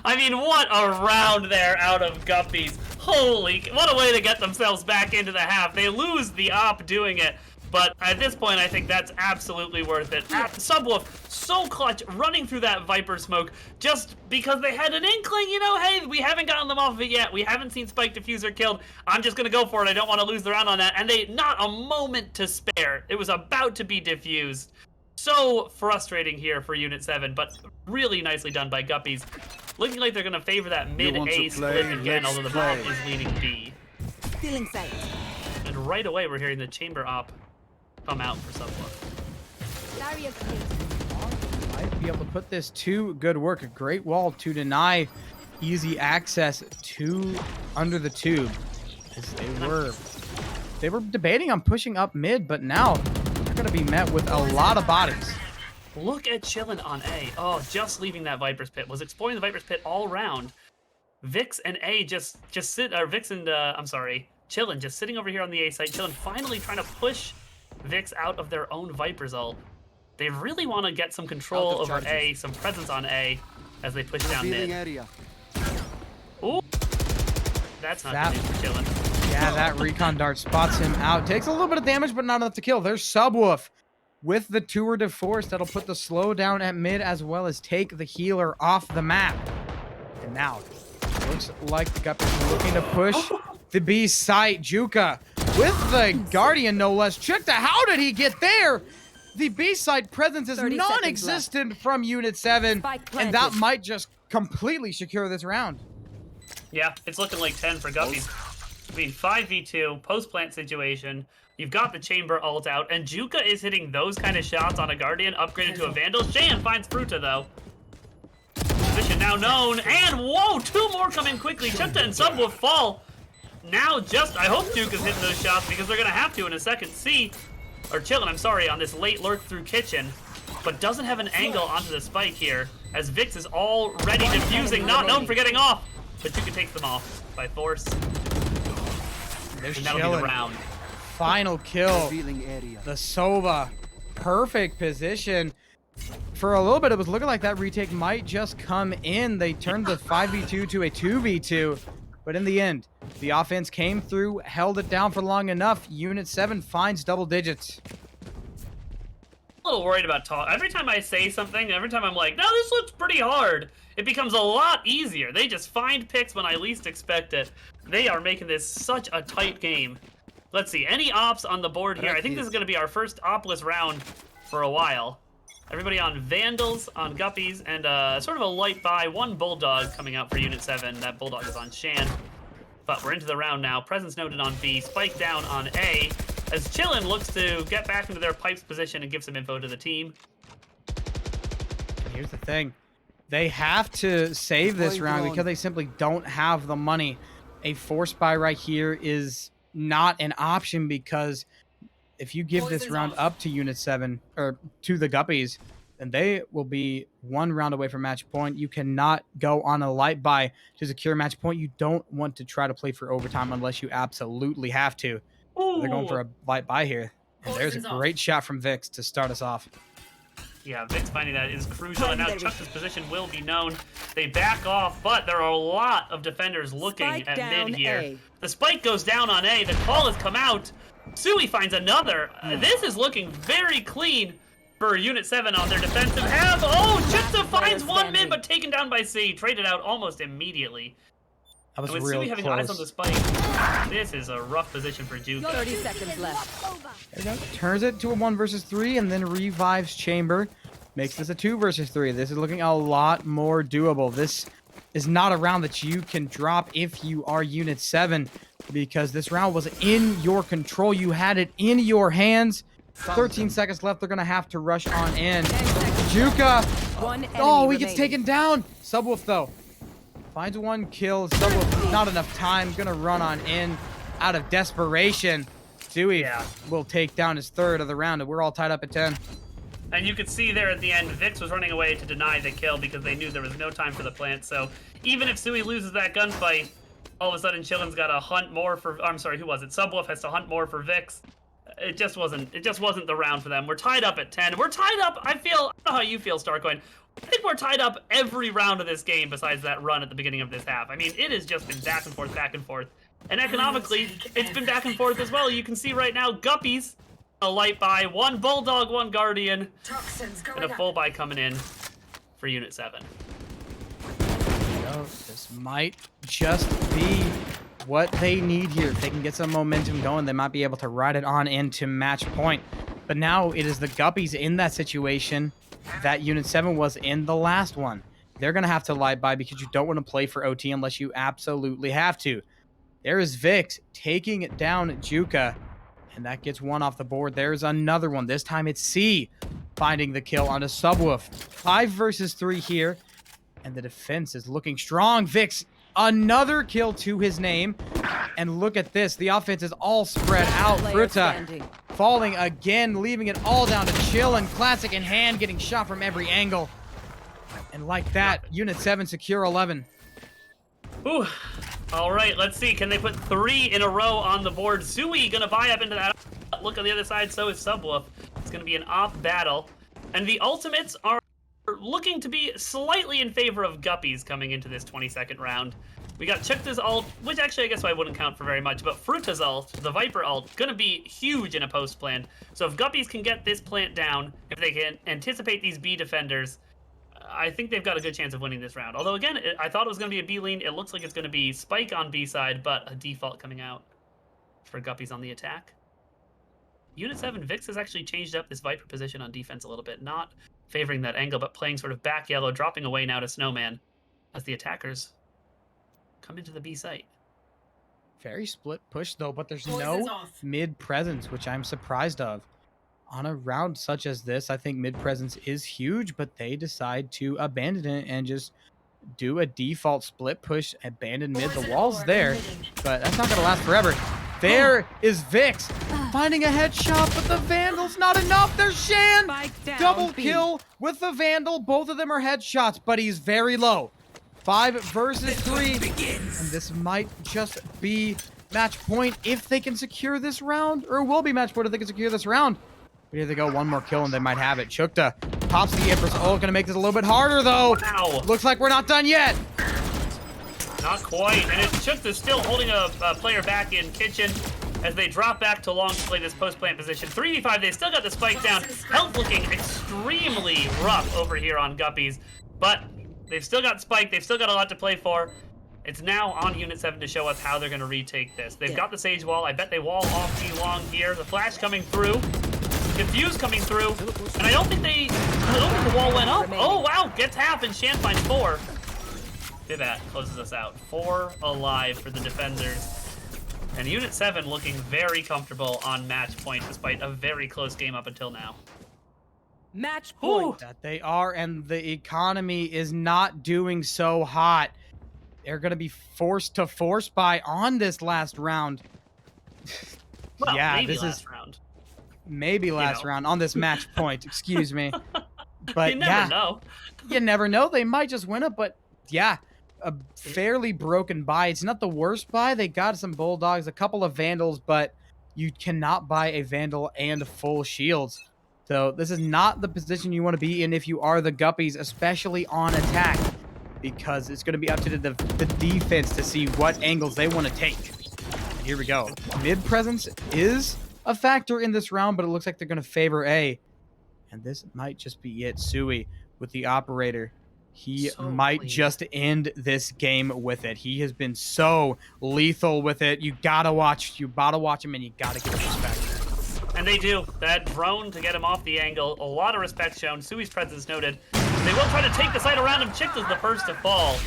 I mean, what a round there out of Guppies. Holy, what a way to get themselves back into the half. They lose the op doing it. But at this point, I think that's absolutely worth it. Subwolf, so clutch, running through that Viper smoke, just because they had an inkling, you know, hey, we haven't gotten them off of it yet. We haven't seen Spike Diffuser killed. I'm just going to go for it. I don't want to lose the round on that. And they, not a moment to spare. It was about to be diffused. So frustrating here for Unit 7, but really nicely done by Guppies. Looking like they're going to favor that mid-A split again, although the bomb is leaning B. Feeling safe. And right away, we're hearing the chamber op come out for Subwolf. Might be able to put this to good work. A great wall to deny easy access to under the tube. They were debating on pushing up mid, but now they're going to be met with a lot of bodies. Look at Chillin on A. Oh, just leaving that Viper's Pit. Was exploring the Viper's Pit all round. Vix and A just sit, or Vix and, I'm sorry, Chillin just sitting over here on the A site. Chillin finally trying to push Vix out of their own Viper's ult. They really want to get some control over A, some presence on A as they push down mid. Ooh. That's not good news for Chillin. Yeah, that recon dart spots him out. Takes a little bit of damage, but not enough to kill. There's Subwolf with the tour de force that'll put the slow down at mid as well as take the healer off the map. And now, looks like the Guppies are looking to push the B site. Juka with the Guardian, no less. Check how did he get there? The B site presence is non-existent from Unit 7, and that might just completely secure this round. Yeah, it's looking like 10 for Guppies. I mean, 5v2, post-plant situation. You've got the chamber ult out, and Juka is hitting those kind of shots on a Guardian, upgraded to a Vandal. Shan finds Fruta, though. Position now known, and whoa, 2 more come in quickly. Chukta and Subwolf fall. Now just, I hope Duke is hitting those shots because they're going to have to in a second. Chillin, I'm sorry, on this late lurk through kitchen, but doesn't have an angle onto the spike here, as Vix is already diffusing, not known for getting off, but Duke takes them off by force. There's and that'll be the round. Final kill. The Sova. Perfect position. For a little bit, it was looking like that retake might just come in. They turned the 5v2 to a 2v2. But in the end, the offense came through, held it down for long enough. Unit 7 finds double digits. A little worried about talk. Every time I say something, every time I'm like, no, this looks pretty hard, it becomes a lot easier. They just find picks when I least expect it. They are making this such a tight game. Let's see, any ops on the board here? I think this is going to be our first opless round for a while. Everybody on Vandals, on Guppies, and sort of a light buy. One Bulldog coming out for Unit 7. That Bulldog is on Shan. But we're into the round now. Presence noted on B. Spike down on A. As Chillin looks to get back into their pipes position and give some info to the team. Here's the thing. They have to save this round because they simply don't have the money. A force buy right here is not an option because if you give this round up to Unit 7 or to the Guppies, then they will be one round away from match point. You cannot go on a light buy to secure match point. You don't want to try to play for overtime unless you absolutely have to. So they're going for a light buy here. And there's a great shot from Vix to start us off. Yeah, Vix finding that is crucial, and now Chuck's position will be known. They back off, but there are a lot of defenders looking at mid here. A. The spike goes down on A. The call has come out. Sui finds another. This is looking very clean for Unit 7 on their defensive half. Oh, Chukta finds one mid, but taken down by C. Traded out almost immediately. That was with real Sui having close. eyes on the spike, this is a rough position for Juke. 30 seconds left. There you go. Turns it to a 1 versus 3 and then revives Chamber. Makes this a 2 versus 3. This is looking a lot more doable. This is not a round that you can drop if you are Unit 7 because this round was in your control. You had it in your hands. 13 seconds left. They're going to have to rush on in. Juka. Oh, he gets taken down. Subwoof, though. Finds one kill. Subwoof, not enough time. Going to run on in out of desperation. Sui will take down his 3rd of the round, and we're all tied up at 10. And you could see there at the end, Vix was running away to deny the kill because they knew there was no time for the plant. So even if Sui loses that gunfight, all of a sudden Chillin's got to hunt more for. I'm sorry, who was it? Subwoof has to hunt more for Vix. It just wasn't the round for them. We're tied up at 10. We're tied up. I don't know how you feel, Starcoin. I think we're tied up every round of this game besides that run at the beginning of this half. I mean, it has just been back and forth, back and forth. And economically, it's been back and forth as well. You can see right now, Guppies, a light buy, 1 Bulldog, 1 Guardian, and a full buy coming in for Unit 7. This might just be what they need here. If they can get some momentum going, they might be able to ride it on into match point. But now it is the Guppies in that situation that Unit 7 was in the last one. They're going to have to light buy because you don't want to play for OT unless you absolutely have to. There is Vix taking it down Juka, and that gets 1 off the board. There's another one. This time it's C finding the kill on a Subwoof. 5 versus 3 here, and the defense is looking strong. Vix, another kill to his name, and look at this. The offense is all spread out. Fruta falling again, leaving it all down to Chillin. Classic in hand, getting shot from every angle. And like that, Unit 7 secure 11. Ooh. All right, let's see. Can they put 3 in a row on the board? Sui gonna buy up into that. Look on the other side, so is Subwoof. It's gonna be an off battle. And the ultimates are looking to be slightly in favor of Guppies coming into this 22nd round. We got Chukta's ult, which actually I guess I wouldn't count for very much, but Fruta's ult, the Viper ult, gonna be huge in a post plan. So if Guppies can get this plant down, if they can anticipate these B defenders, I think they've got a good chance of winning this round. Although, again, I thought it was going to be a B lean. It looks like it's going to be Spike on B side, but a default coming out for Guppies on the attack. Unit 7, Vix has actually changed up this Viper position on defense a little bit. Not favoring that angle, but playing sort of back yellow, dropping away now to Snowman as the attackers come into the B site. Very split push, though, but there's no mid presence, which I'm surprised of. On a round such as this, I think mid presence is huge, but they decide to abandon it and just do a default split push, abandon mid. The wall's there, but that's not going to last forever. There is Vix finding a headshot, but the Vandal's not enough. There's Shan. Double kill with the Vandal. Both of them are headshots, but he's very low. 5 versus 3, and this might just be match point if they can secure this round, or it will be match point if they can secure this round. Here they go, 1 more kill and they might have it. Chukta pops the Empress ult, gonna make this a little bit harder though. Wow. Looks like we're not done yet. Not quite, and it's Chukta still holding a player back in kitchen as they drop back to long to play this post-plant position. 3v5, they still got the spike down. Health looking extremely rough over here on Guppies, but they've still got spike, they've still got a lot to play for. It's now on Unit 7 to show us how they're gonna retake this. They've got the Sage Wall, I bet they wall off G long here. The flash coming through. Diffuse coming through, and I don't think the wall went up. Oh wow, gets half, and Shan finds 4. That closes us out. 4 alive for the defenders. And Unit 7 looking very comfortable on match point, despite a very close game up until now. Match point. That they are, and the economy is not doing so hot. They're going to be forced to force buy on this last round. Well, yeah, maybe this last is round. maybe last round on this match point. Excuse me. But You never know. You never know. They might just win it, but yeah, a fairly broken buy. It's not the worst buy. They got some Bulldogs, a couple of Vandals, but you cannot buy a Vandal and full shields. So this is not the position you want to be in if you are the Guppies, especially on attack, because it's going to be up to the defense to see what angles they want to take. Here we go. Mid presence is a factor in this round, but it looks like they're going to favor A. And this might just be it. Sui with the operator. He might just end this game with it. He has been so lethal with it. You gotta watch him, and you gotta give him respect. And they do. That drone to get him off the angle. A lot of respect shown. Sui's presence noted. They will try to take the site around him. Chick is the first to fall.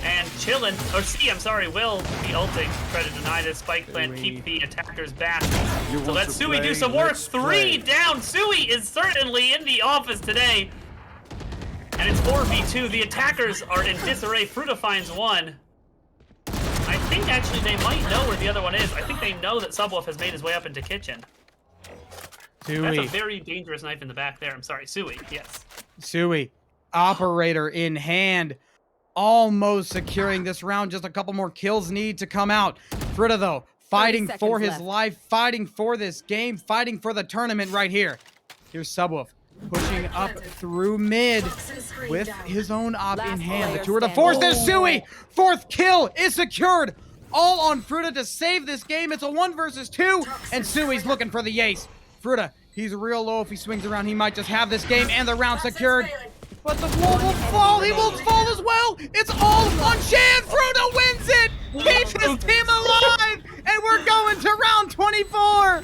And Chillin, or C, I'm sorry, will be ulting. Try to deny this spike plant, keep the attackers back. So let Sui do some work. 3 down. Sui is certainly in the office today. And it's 4v2. The attackers are in disarray. Fruta finds 1. I think actually they might know where the other one is. I think they know that Subwolf has made his way up into kitchen. Sui. That's a very dangerous knife in the back there. I'm sorry, Sui, yes. Sui, operator in hand. Almost securing this round. Just a couple more kills need to come out. Fruta, though, fighting for his life, fighting for this game, fighting for the tournament right here. Here's Subwolf pushing up through mid with his own op in hand. The tour de force. There's Sui. 4th kill is secured. All on Fruta to save this game. It's a 1 versus 2, and Sui's looking for the ace. Fruta, he's real low. If he swings around, he might just have this game and the round secured. But the wall will fall. He will fall as well. It's all on Shan. Fruta wins it. Keep his team alive. And we're going to round 24.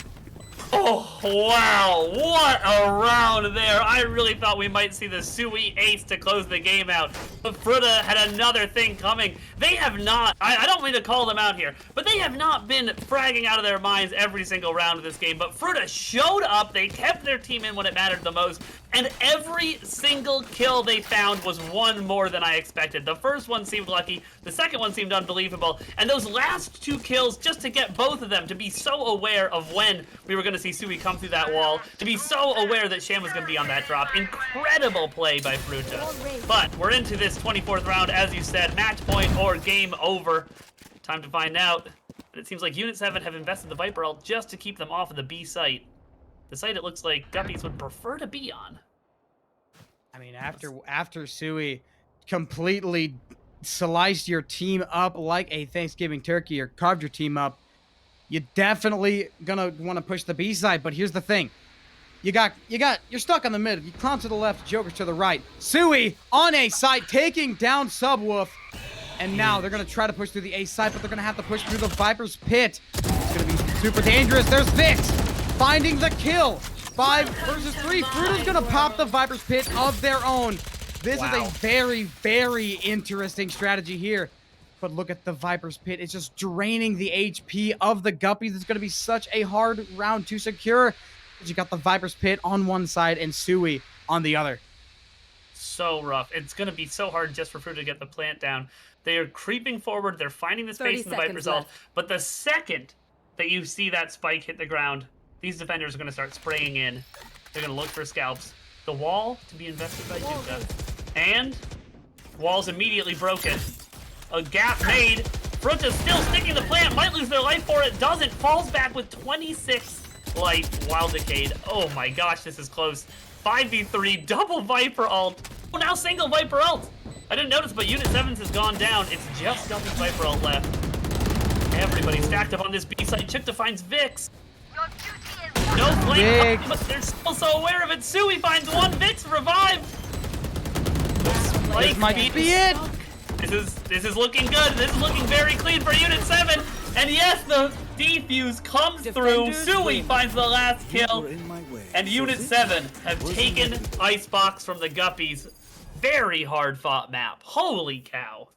Oh, wow. What a round there. I really thought we might see the Sui ace to close the game out. But Fruta had another thing coming. They have not, I don't mean to call them out here, but they have not been fragging out of their minds every single round of this game. But Fruta showed up. They kept their team in when it mattered the most. And every single kill they found was 1 more than I expected. The first one seemed lucky. The second one seemed unbelievable. And those last 2 kills, just to get both of them, to be so aware of when we were going to see Sui come through that wall, to be so aware that Shan was going to be on that drop. Incredible play by Fruta. But we're into this 24th round, as you said, match point or game over. Time to find out. But it seems like Unit 7 have invested the Viper ult just to keep them off of the B site. The site it looks like Guppies would prefer to be on. I mean, after Sui completely sliced your team up like a Thanksgiving turkey or carved your team up, you're definitely gonna want to push the B side. But here's the thing. You're stuck on the mid. You clown to the left, Joker to the right. Sui on A side, taking down Subwolf. And now they're going to try to push through the A side, but they're going to have to push through the Viper's pit. It's going to be super dangerous. There's Vix finding the kill. 5 versus 3. Fruta's going to pop the Viper's pit of their own. This is a very, very interesting strategy here. But look at the Viper's pit. It's just draining the HP of the Guppies. It's going to be such a hard round to secure. You got the Viper's pit on one side and Sui on the other. So rough. It's going to be so hard just for Fruta to get the plant down. They are creeping forward. They're finding the space in the Viper's ult. But the second that you see that spike hit the ground, these defenders are going to start spraying in. They're going to look for scalps. The wall to be invested by Juka. And wall's immediately broken. A gap made. Fruta's still sticking the plant. Might lose their life for it. Doesn't. Falls back with 26 life. Wild decayed. Oh my gosh, this is close. 5v3. Double Viper ult. Oh, now single Viper ult. I didn't notice, but Unit 7's has gone down. It's just double Viper ult left. Everybody stacked up on this B site. Chicta finds Vix. No flame, but they're still so aware of it. Sui finds 1. Vix revived. This might be it. This is looking good. This is looking very clean for Unit 7. And yes, the defuse comes Defenders through. Sui win. finds the last kill. Were in my way. And So Unit this 7 have was taken inevitable. Icebox from the Guppies. Very hard fought map. Holy cow.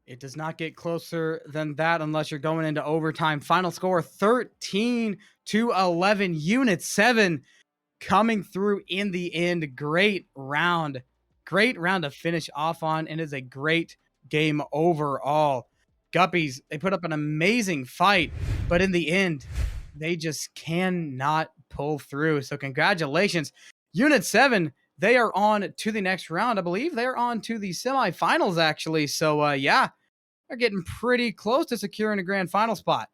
It does not get closer than that unless you're going into overtime. Final score 13-11. Unit 7 coming through in the end. Great round. Great round to finish off on. And is a great game overall. Guppies, they put up an amazing fight, but in the end, they just cannot pull through. So congratulations. Unit 7, they are on to the next round. I believe they're on to the semifinals, actually. So, yeah, they're getting pretty close to securing a grand final spot.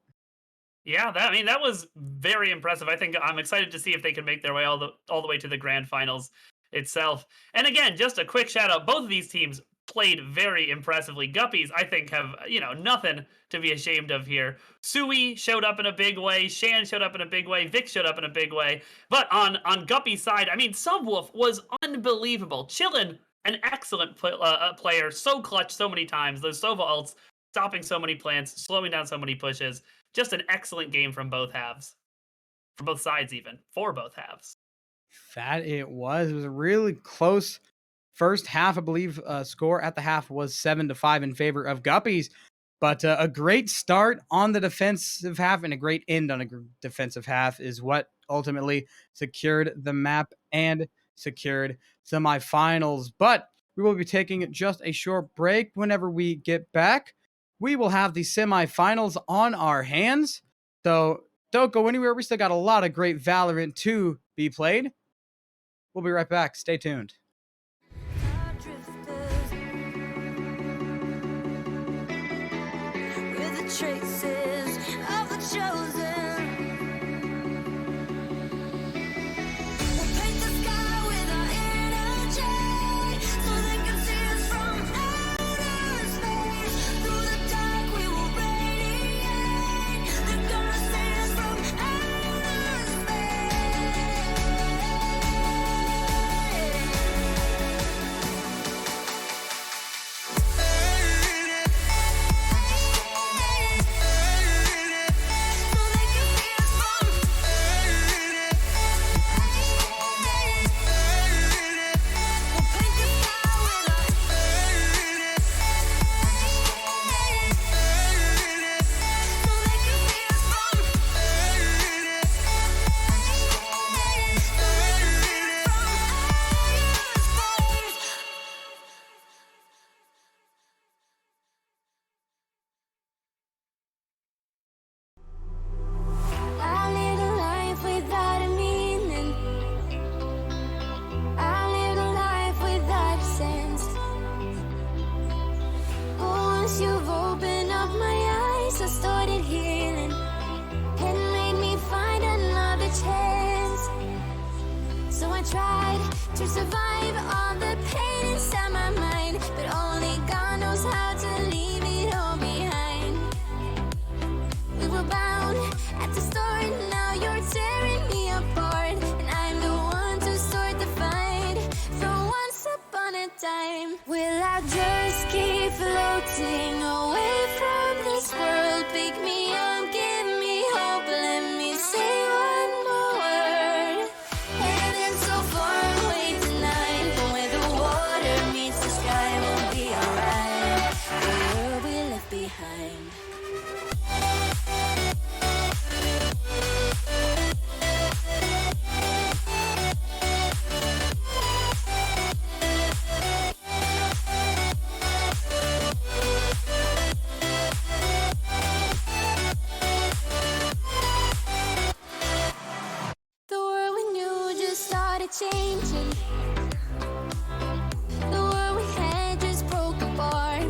Yeah, that was very impressive. I think I'm excited to see if they can make their way all the way to the grand finals itself. And again, just a quick shout out, both of these teams played very impressively. Guppies, I think, have, nothing to be ashamed of here. Sui showed up in a big way. Shan showed up in a big way. Vic showed up in a big way. But on Guppy's side, I mean, Subwolf was unbelievable. Chillin, an excellent player. So clutch so many times. Those Sova ults, stopping so many plants, slowing down so many pushes. Just an excellent game from both halves. From both sides, even. For both halves. That it was. It was a really close first half. I believe score at the half was 7-5 in favor of Guppies. But a great start on the defensive half and a great end on a defensive half is what ultimately secured the map and secured semifinals. But we will be taking just a short break. Whenever we get back, we will have the semifinals on our hands. So don't go anywhere. We still got a lot of great Valorant to be played. We'll be right back. Stay tuned. Traces of the chosen. We'll paint the sky with our energy, so they can see us from outer space. Through the dark we will radiate. They're gonna see us from outer I live a life without a meaning. I live a life without a sense. Once you've opened up my eyes, I started healing. It made me find another chance. So I tried to survive all the pain inside my mind, but only God knows how to leave it all behind. We were bound at the start, now you're tearing me apart, and I'm the one to start the fight. From once upon a time, will I just keep floating away from this world? Pick me up, give me hope, let me say one more word. Heaven's so far away tonight, but where the water meets the sky, we'll be alright. The world we left behind. The world we knew just started changing. The world we had just broke apart.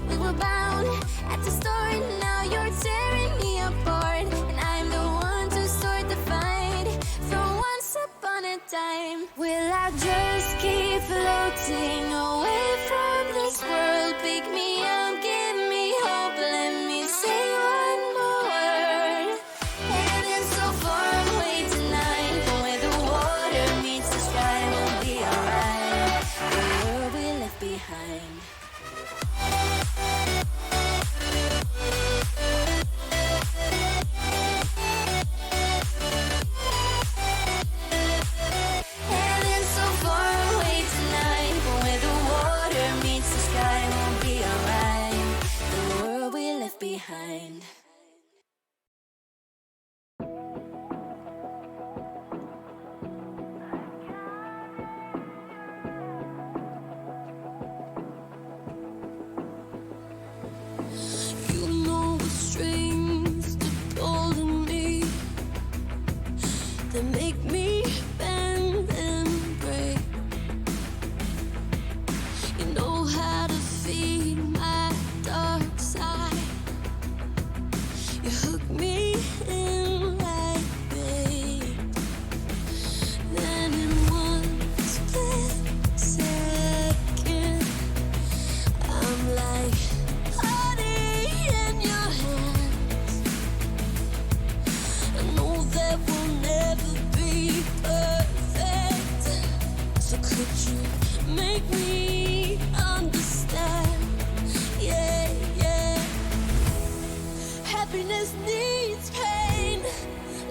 We were bound at the start, now you're tearing me apart, and I'm the one to start the fight. From once upon a time, will I just keep floating away from this world? Pick me up, give me hope, let me say one more word. Heaven's so far away tonight, but where the water meets the sky, we'll be alright. The world we left behind. hook me in like bait. Then in one split second, I'm like honey in your hands. I know that we'll never be perfect, so could you make me understand? Yeah, yeah. Happiness needs pain,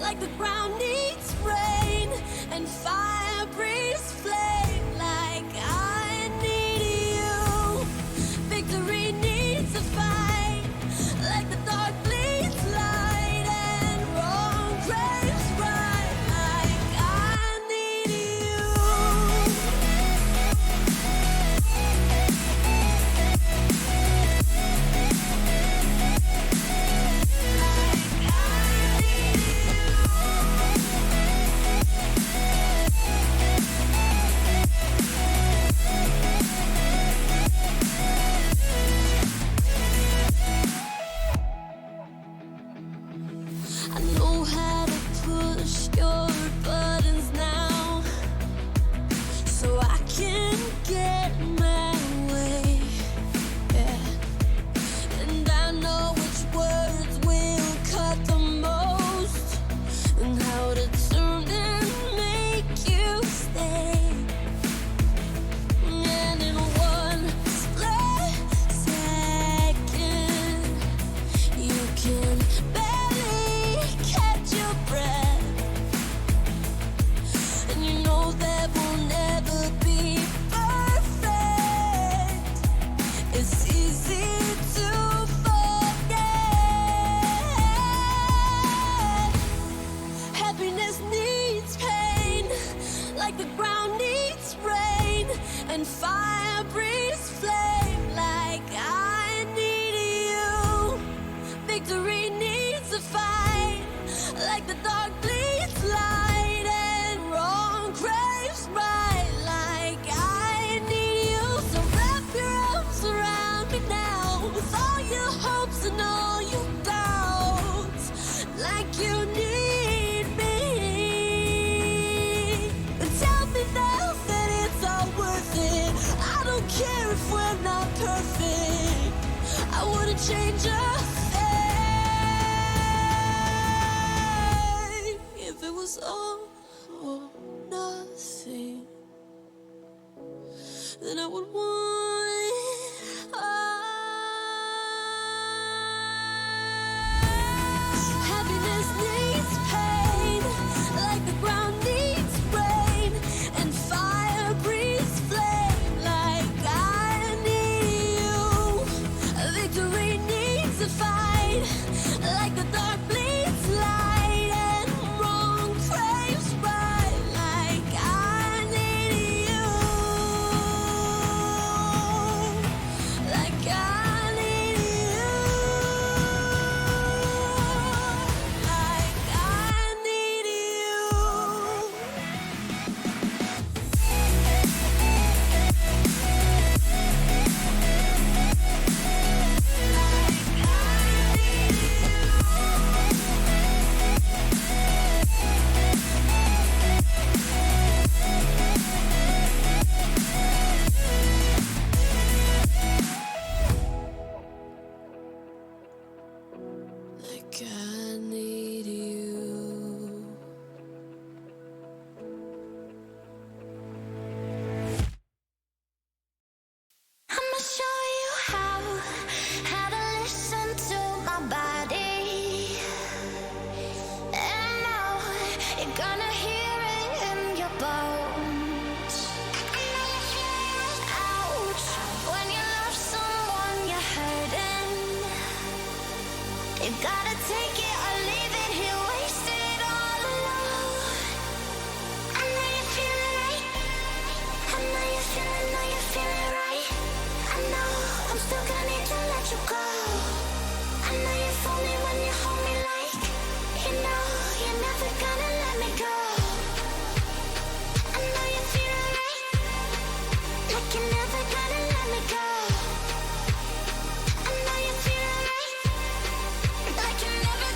like the ground needs rain, and fire breathes flame like I need you. Victory needs a fight, like the dark bleeds light, and wrong craves right like I need you. I know how to push your buttons now, so I can get my way. Yeah. And I know which words will cut the most, and how to turn and make you stay. And in one split second, you can barely catch your breath, and you know that we'll never be perfect. It's easy to forget. Happiness needs pain, like the ground needs rain, and fire breathes flame like I need you. Victory needs a fight, like the dark bleeds light, and wrong craves right like I need you. So wrap your arms around me now, with all your hopes and all your doubts, like you need me. And tell me now that it's all worth it. I don't care if we're not perfect, I wouldn't change a thing. If it was all or nothing, then I would want it all. Happiness needs pain, like the ground needs rain, and fire breathes flame like I need you. Victory needs a fight, like the dark bleeds light, and wrong craves right like I need you. Like I need you. Like I need you. Like I need you. I'ma show you how to listen to my body. And now you're gonna hear it in your bones. Ouch, when you love someone you're hurting, you gotta take it or leave it here, wasted all alone. I know you feel it right. I know you feel it right. I know I'm still gonna need to let you go. I know you fool me when you hold me like, you know you're never gonna let me go. I know you feel it right, like you're never gonna let me go. I know you feel it right, like you're never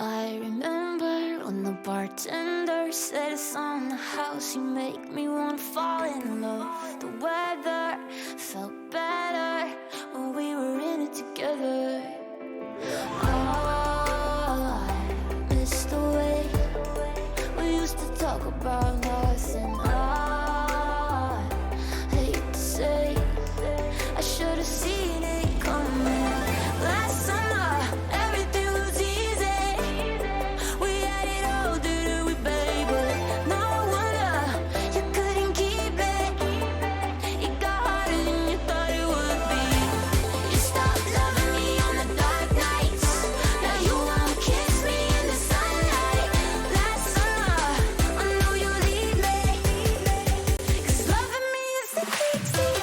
I remember when the bartender said it's on the house. You make me wanna fall in love. The weather felt better when we were in it together. Oh, I miss the way we used to talk about nothing. I hate to say I should have seen it coming. Last summer, everything was easy. We had it all, didn't we, baby? No wonder you couldn't keep it. It got harder than you thought it would be. You stopped loving me on the dark nights. Now you won't kiss me in the sunlight. Last summer, I know you leave me. 'Cause loving me is addicting.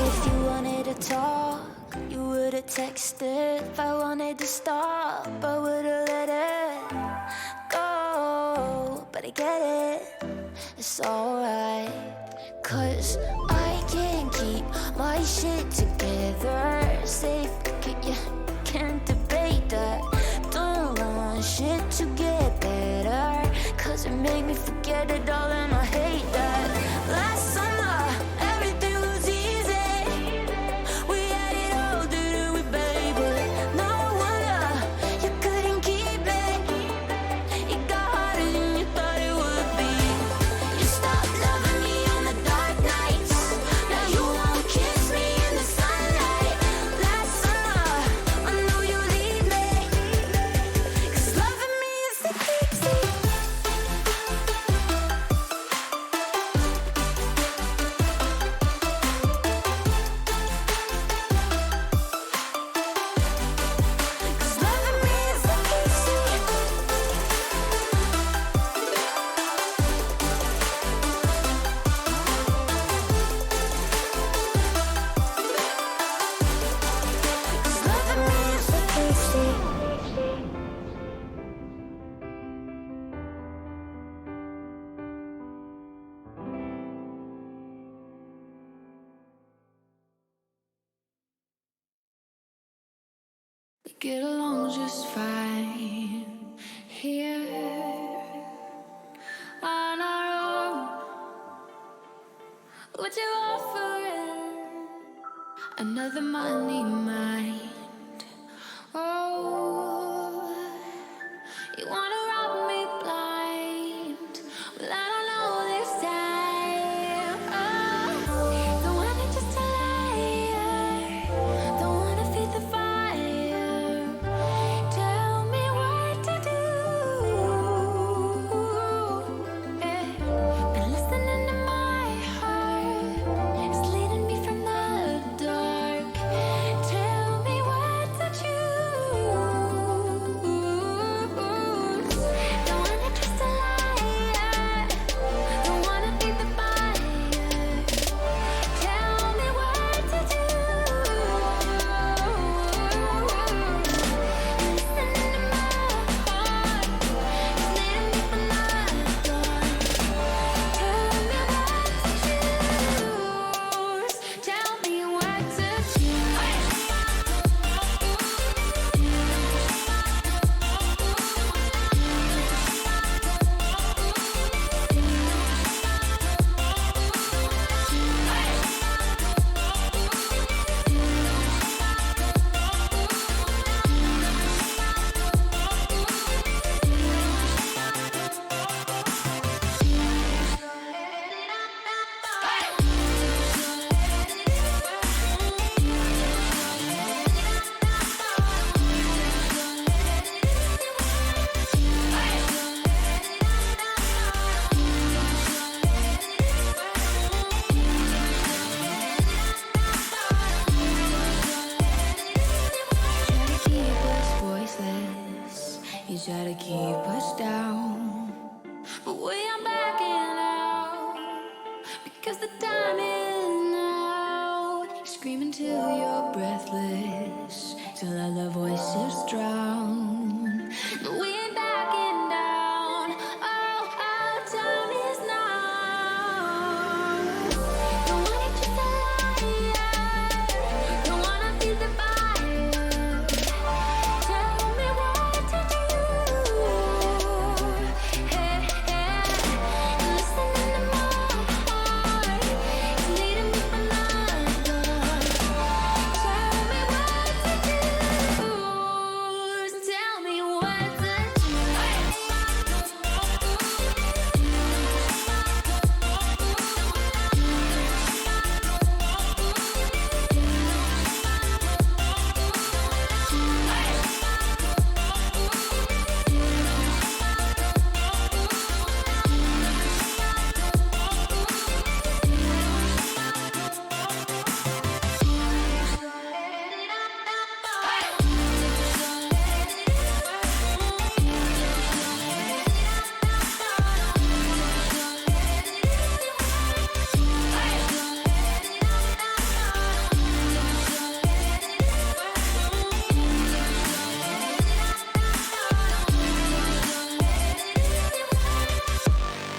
If you wanted to talk, you would've texted. If I wanted to stop, I would've let it go. But I get it, it's alright. 'Cause I can't keep my shit together. Safe, you can't debate that. Don't want shit to get better. 'Cause it made me forget it all and I hate that. Last summer, everything was easy. We had it all, didn't we, baby? No wonder you couldn't keep it. It got harder than you thought it would be. You stopped loving me on the dark nights. Now you won't kiss me in the sunlight. Last summer, I know you leave me. 'Cause loving me is addicting. Cause loving me is addicting. Cause loving me is addicting. We get along just fine here on our own. Would you offer another money mind? Oh, you wanna rob me blind? Well, I don't know this time. Oh, don't wanna just a liar. Don't wanna feed the fire. Tell me what to do. Been listening to my heart. It's leading me from the dark. Tell me what to choose. Don't wanna trust a liar. Don't wanna feed the fire. Tell me what to do. Listening to my heart. It's leading me from the dark. Tell me what to choose. Tell me what to You try to keep us down, but we are backing out. 'cause the time is now. Screaming till you're breathless, till all the voices drown. No, we ain't backing down. Oh, our time is now. Don't wanna just a liar. Don't wanna be the fire. Tell me what to do. Hey, hey. Listen in the heart. It's leading me from another. Tell me what to do. Tell me what to do.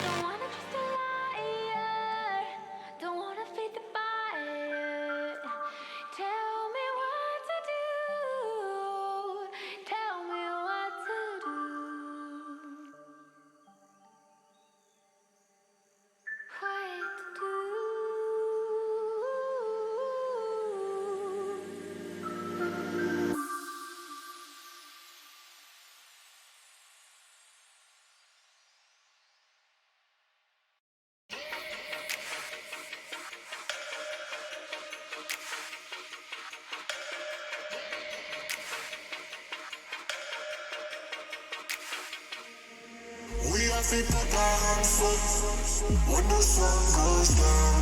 Don't wanna just a liar. Don't wanna feed the fire. Tell me what to do. Tell me what to do. What to do. We have to put our hands up when the sun goes down.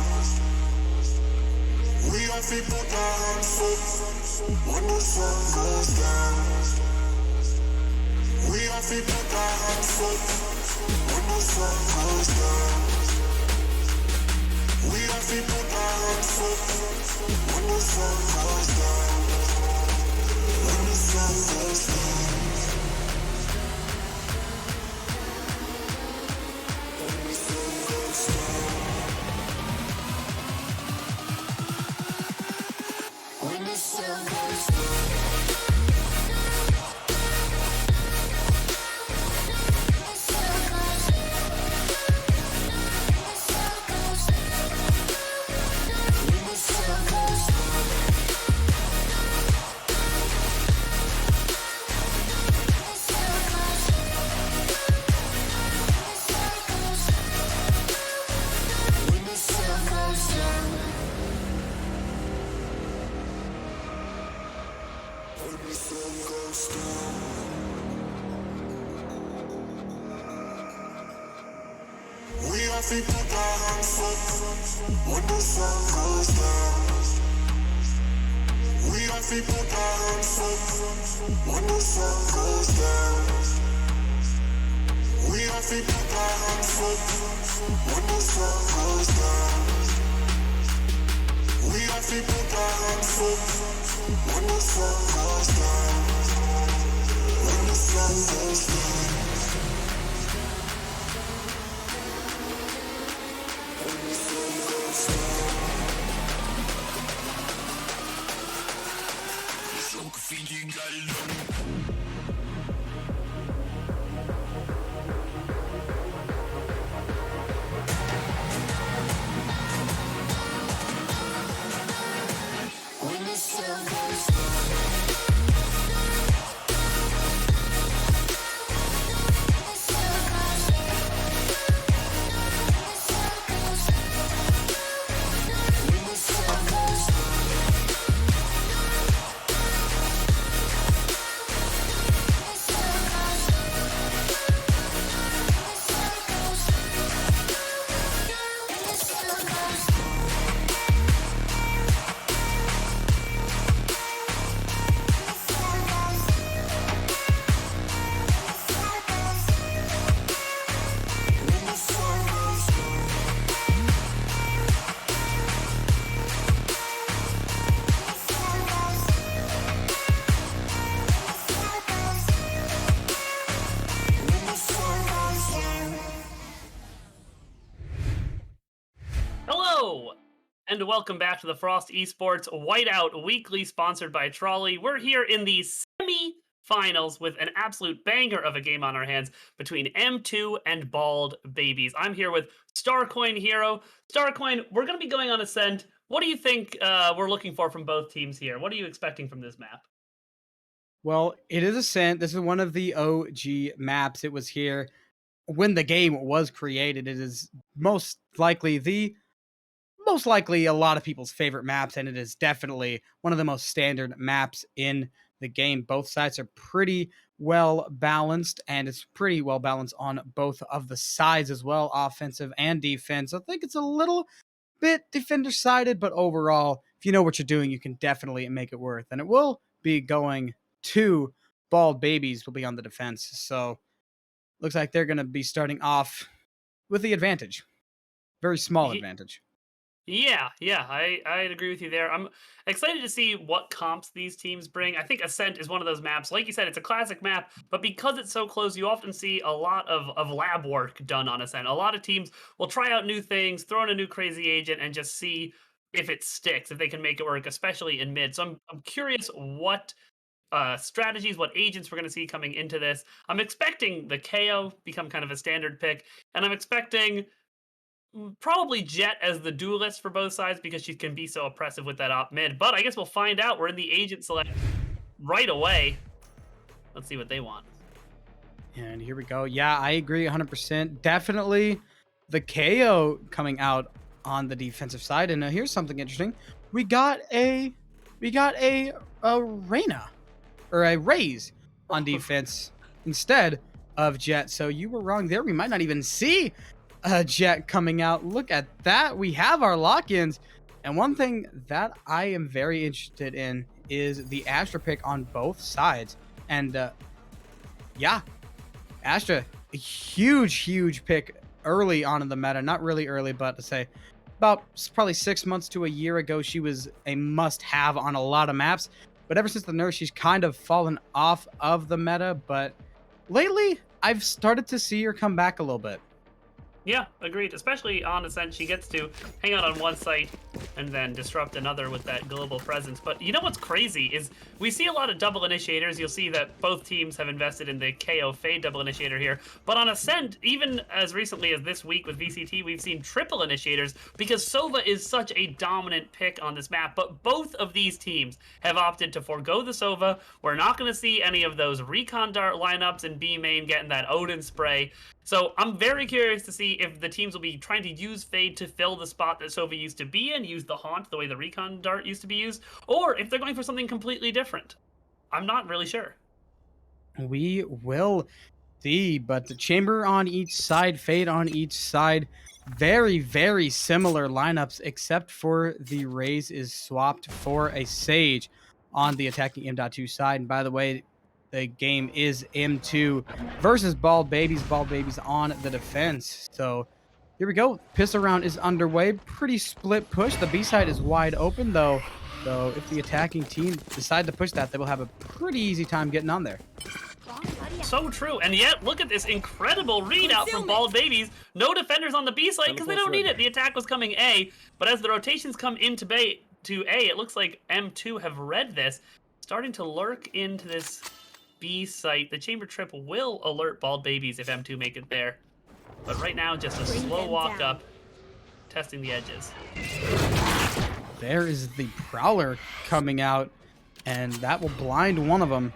We have to put our hands up when the sun goes down. We have to put our hands up when the sun goes down. We have to put our hands up when the sun goes down. When the sun goes down. When the sun goes down. We have to put our hands up when the sun goes down. We have to put our hands up when the sun goes down. We have to put our hands up when the sun goes down. We have to put our hands up when the sun goes down. When the sun goes down. When the sun goes down. And welcome back to the Frost Esports Whiteout Weekly, sponsored by Trolley. We're here in the semi-finals with an absolute banger of a game on our hands between M2 and Bald Babies. I'm here with Starcoin Hero. Starcoin, we're going to be going on Ascent. What do you think we're looking for from both teams here? What are you expecting from this map? Well, it is Ascent. This is one of the OG maps. It was here when the game was created. It is most likely a lot of people's favorite maps, and it is definitely one of the most standard maps in the game. Both sides are pretty well balanced, and it's pretty well balanced on both of the sides as well, offensive and defense. I think it's a little bit defender sided, but overall, if you know what you're doing, you can definitely make it worth. And it will be going to Bald Babies will be on the defense. So looks like they're going to be starting off with the advantage. Very small advantage. Yeah, I'd agree with you there. I'm excited to see what comps these teams bring. I think Ascent is one of those maps. Like you said, it's a classic map, but because it's so close, you often see a lot of lab work done on Ascent. A lot of teams will try out new things, throw in a new crazy agent, and just see if it sticks, if they can make it work, especially in mid. So I'm curious what strategies, what agents we're going to see coming into this. I'm expecting the KO become kind of a standard pick, and I'm expecting probably Jet as the duelist for both sides because she can be so oppressive with that op mid. But I guess we'll find out. We're in the agent select right away. Let's see what they want. And here we go. Yeah, I agree 100%. Definitely the KO coming out on the defensive side. And here's something interesting. We got a Reyna or a Raze on defense instead of Jet. So you were wrong there. We might not even see Jet coming out. Look at that. We have our lock-ins. And one thing that I am very interested in is the Astra pick on both sides. And yeah, Astra, a huge pick early on in the meta. Not really early, but to say about probably 6 months to a year ago, she was a must-have on a lot of maps. But ever since the nerf, she's kind of fallen off of the meta. But lately, I've started to see her come back a little bit. Yeah, agreed. Especially on Ascent, she gets to hang out on one site and then disrupt another with that global presence. But you know what's crazy is we see a lot of double initiators. You'll see that both teams have invested in the KO Fade double initiator here. But on Ascent, even as recently as this week with VCT, we've seen triple initiators because Sova is such a dominant pick on this map. But both of these teams have opted to forego the Sova. We're not going to see any of those recon dart lineups and B main getting that Odin spray. So I'm very curious to see if the teams will be trying to use Fade to fill the spot that Sova used to be in, use the Haunt the way the Recon Dart used to be used, or if they're going for something completely different. I'm not really sure. We will see, but the Chamber on each side, Fade on each side, very similar lineups, except for the Raze is swapped for a Sage on the attacking M.2 side. And by the way, the game is M2 versus Bald Babies. Bald Babies on the defense. So here we go. Pistol round is underway. Pretty split push. The B side is wide open though. So if the attacking team decide to push that, they will have a pretty easy time getting on there. So true. And yet, look at this incredible readout from Bald Babies. No defenders on the B side because they don't need it. The attack was coming A, but as the rotations come into A, it looks like M2 have read this, starting to lurk into this B site. The chamber trip will alert Bald Babies if M2 make it there. But right now, just a slow walk up, testing the edges. There is the Prowler coming out, and that will blind one of them.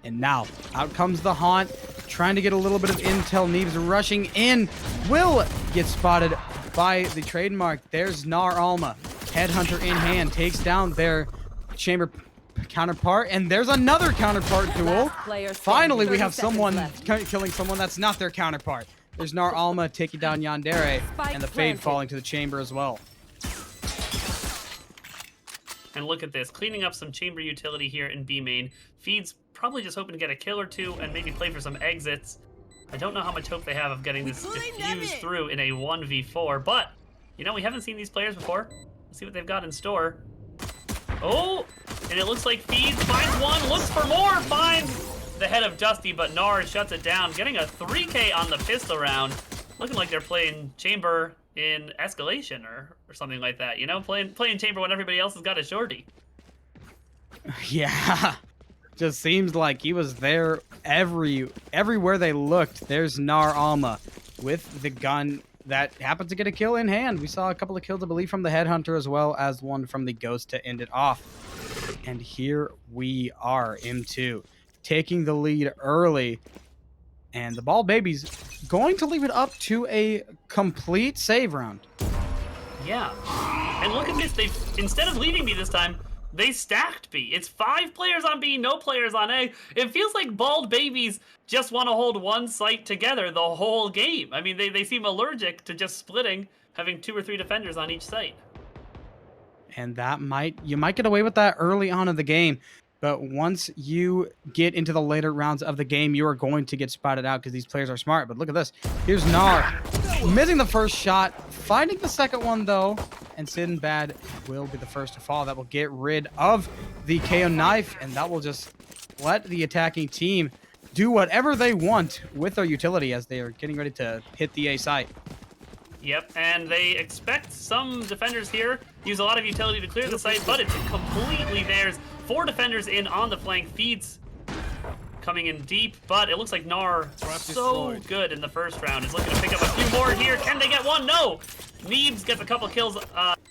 And now, out comes the Haunt, trying to get a little bit of intel. Neebs rushing in, will get spotted by the trademark. There's Nar Alma, Headhunter in hand, takes down their chamber counterpart, and there's another counterpart duel. Finally, we have someone killing someone that's not their counterpart. There's Nar Alma taking down Yandere, and the Fade falling to the chamber as well. And look at this, cleaning up some chamber utility here in B main. Feed's probably just hoping to get a kill or two and maybe play for some exits. I don't know how much hope they have of getting this diffused through in a 1v4, but, you know, we haven't seen these players before. Let's see what they've got in store. Oh, and it looks like Feed finds one, looks for more, finds the head of Dusty, but Nar shuts it down, getting a 3K on the pistol round. Looking like they're playing chamber in escalation or something like that. You know, playing chamber when everybody else has got a shorty. Yeah. Just seems like he was there everywhere they looked. There's Nar Alma with the gun that happened to get a kill in hand. We saw a couple of kills, I believe, from the Headhunter as well as one from the Ghost to end it off. And here we are, M2, taking the lead early. And the Bald Baby's going to leave it up to a complete save round. Yeah. And look at this. They instead of leaving B this time, they stacked B. It's 5 players on B, no players on A. It feels like Bald Babies just want to hold one site together the whole game. I mean, they seem allergic to just splitting, having 2 or 3 defenders on each site. And you might get away with that early on in the game. But once you get into the later rounds of the game, you are going to get spotted out because these players are smart. But look at this. Here's Nar missing the first shot, finding the second one, though. And Sinbad will be the first to fall. That will get rid of the KO knife, and that will just let the attacking team do whatever they want with their utility as they are getting ready to hit the A site. Yep, and they expect some defenders here use a lot of utility to clear the site, but it's completely theirs. 4 defenders in on the flank, feeds coming in deep, but it looks like Nar so good in the first round. Is looking to pick up a few more here. Can they get one? No! Neebs gets a couple kills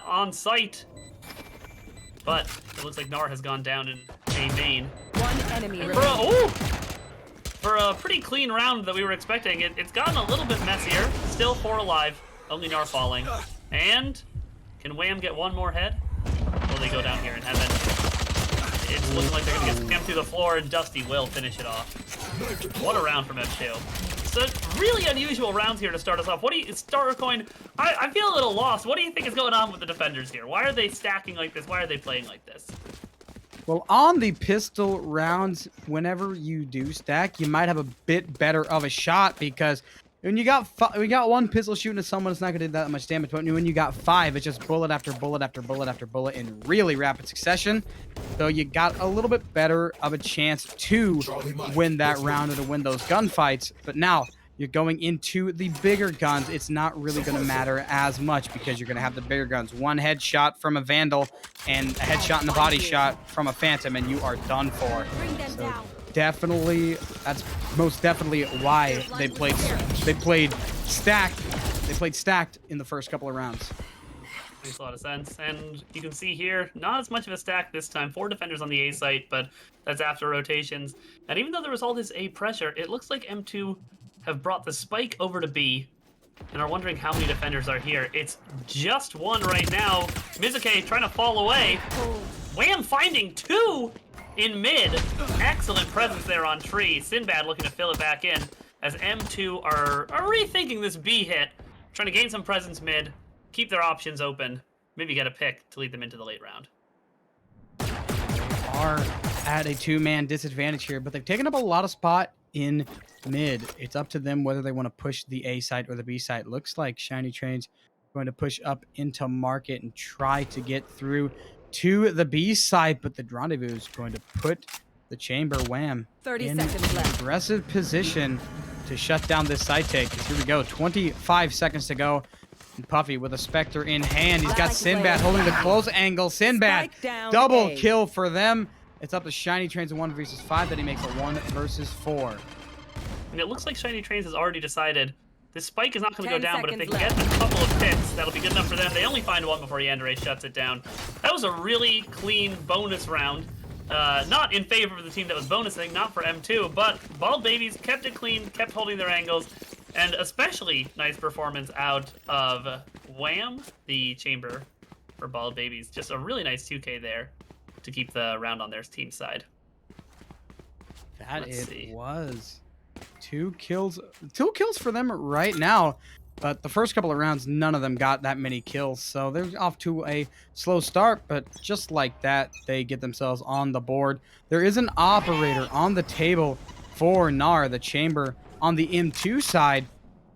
on site, but it looks like Nar has gone down in A main. One enemy And remaining. for a pretty clean round that we were expecting, it's gotten a little bit messier. Still 4 alive, only Nar falling. And can Wham get one more head? Will they go down here in heaven? It's looking like they're going to get scammed through the floor, and Dusty will finish it off. What a round from M2. So really unusual rounds here to start us off. What do you, Starter Coin, I feel a little lost. What do you think is going on with the defenders here? Why are they stacking like this? Why are they playing like this? Well, on the pistol rounds, whenever you do stack, you might have a bit better of a shot because when you got one pistol shooting at someone, it's not going to do that much damage. But when you got 5, it's just bullet after bullet after bullet after bullet in really rapid succession. So you got a little bit better of a chance to win that round or to win those gunfights. But now you're going into the bigger guns. It's not really going to matter as much because you're going to have the bigger guns. One headshot from a Vandal and a headshot in the body shot from a Phantom, and you are done for. So definitely, that's most definitely why they played stacked in the first couple of rounds. Makes a lot of sense. And you can see here, not as much of a stack this time. 4 defenders on the A site, but that's after rotations. And even though there was all this A pressure, it looks like M2 have brought the spike over to B and are wondering how many defenders are here. It's just 1 right now. Mizuke trying to fall away. Wham finding 2 in mid. Excellent presence there on tree. Sinbad looking to fill it back in as M2 are rethinking this B hit, trying to gain some presence mid, keep their options open, maybe get a pick to lead them into the late round. Are at a 2-man disadvantage here, but they've taken up a lot of spot in mid. It's up to them whether they want to push the A site or the B site. Looks like Shiny Train's going to push up into market and try to get through to the B side, but the Rendezvous is going to put the Chamber Wham 30 in seconds left. aggressive position to shut down this side take. Here we go, 25 seconds to go. And Puffy with a Spectre in hand. He's got Sinbad holding the close angle. Sinbad, Spike down double A. kill for them. It's up to Shiny Trains in 1 versus 5. Then he makes a 1 versus 4. And it looks like Shiny Trains has already decided this spike is not going to go 10 down, but if they can seconds get a couple of picks, that'll be good enough for them. They only find 1 before Yandere shuts it down. That was a really clean bonus round. Not in favor of the team that was bonusing, not for M2, but Bald Babies kept it clean, kept holding their angles, and especially nice performance out of Wham, the Chamber for Bald Babies. Just a really nice 2K there to keep the round on their team side. That Let's it see. was. 2 kills for them right now. But the first couple of rounds, none of them got that many kills. So they're off to a slow start. But just like that, they get themselves on the board. There is an operator on the table for Nar, the Chamber, on the M2 side.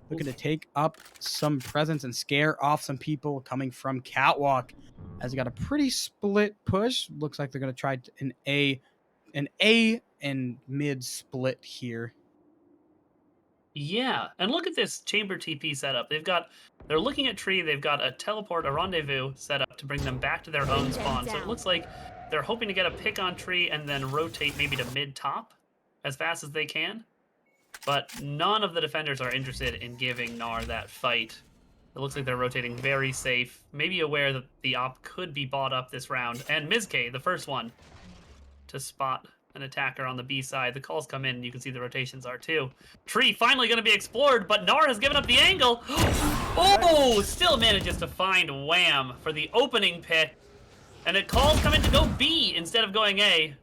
Looking to take up some presence and scare off some people coming from Catwalk. As he got a pretty split push. Looks like they're going to try an A and mid split here. Yeah, and look at this Chamber TP setup. They've got They're looking at tree. They've got a teleport, a rendezvous set up to bring them back to their own spawn. So it looks like they're hoping to get a pick on tree and then rotate maybe to mid-top as fast as they can. But none of the defenders are interested in giving Gnar that fight. It looks like they're rotating very safe, maybe aware that the op could be bought up this round. And Mizkay, the first one to spot an attacker on the B side. The calls come in, and you can see the rotations are too. Tree finally going to be explored, but Gnar has given up the angle. Oh, still manages to find Wham for the opening pick. And it calls come in to go B instead of going A.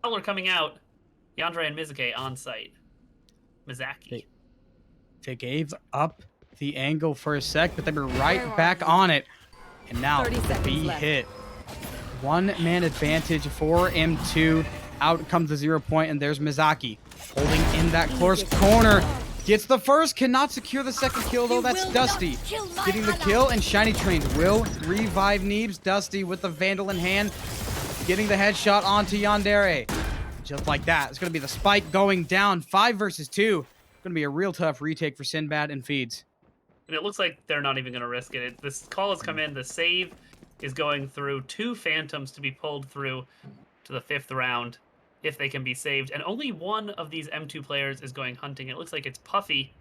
Fowler coming out. Yandere and Mizkay on site. Mizaki. They gave up the angle for a sec, but they were right back on it. And now B hit. 1 man advantage for M2. Out comes the 0 point, and there's Mizaki holding in that close corner. Gets the first, cannot secure the second kill though. That's Dusty getting the kill, and Shiny Trains will revive Neebs. Dusty with the Vandal in hand, getting the headshot onto Yandere. Just like that, it's going to be the spike going down. 5 versus 2. Going to be a real tough retake for Sinbad and Feeds. And it looks like they're not even going to risk it. This call has come in. The save is going through. 2 Phantoms to be pulled through to the 5th round if they can be saved. And only one of these M2 players is going hunting. It looks like it's Puffy,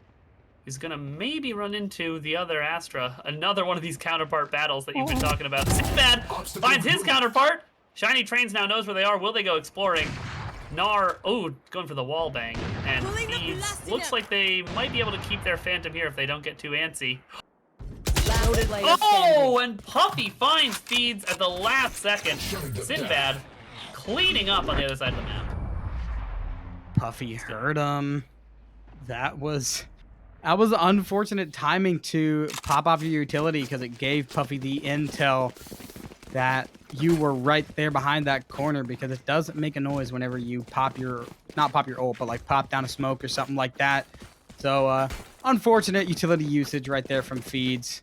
who's going to maybe run into the other Astra. Another one of these counterpart battles that you've been talking about. Sinbad finds his counterpart. Shiny Trains now knows where they are. Will they go exploring? Gnar, going for the wall bang. And Feeds looks like they might be able to keep their Phantom here if they don't get too antsy. Oh, and Puffy finds Feeds at the last second. Sinbad cleaning up on the other side of the map. Puffy heard him. That was unfortunate timing to pop off your utility, because it gave Puffy the intel that you were right there behind that corner, because it doesn't make a noise whenever you not pop your ult, but like pop down a smoke or something like that. So unfortunate utility usage right there from Feeds.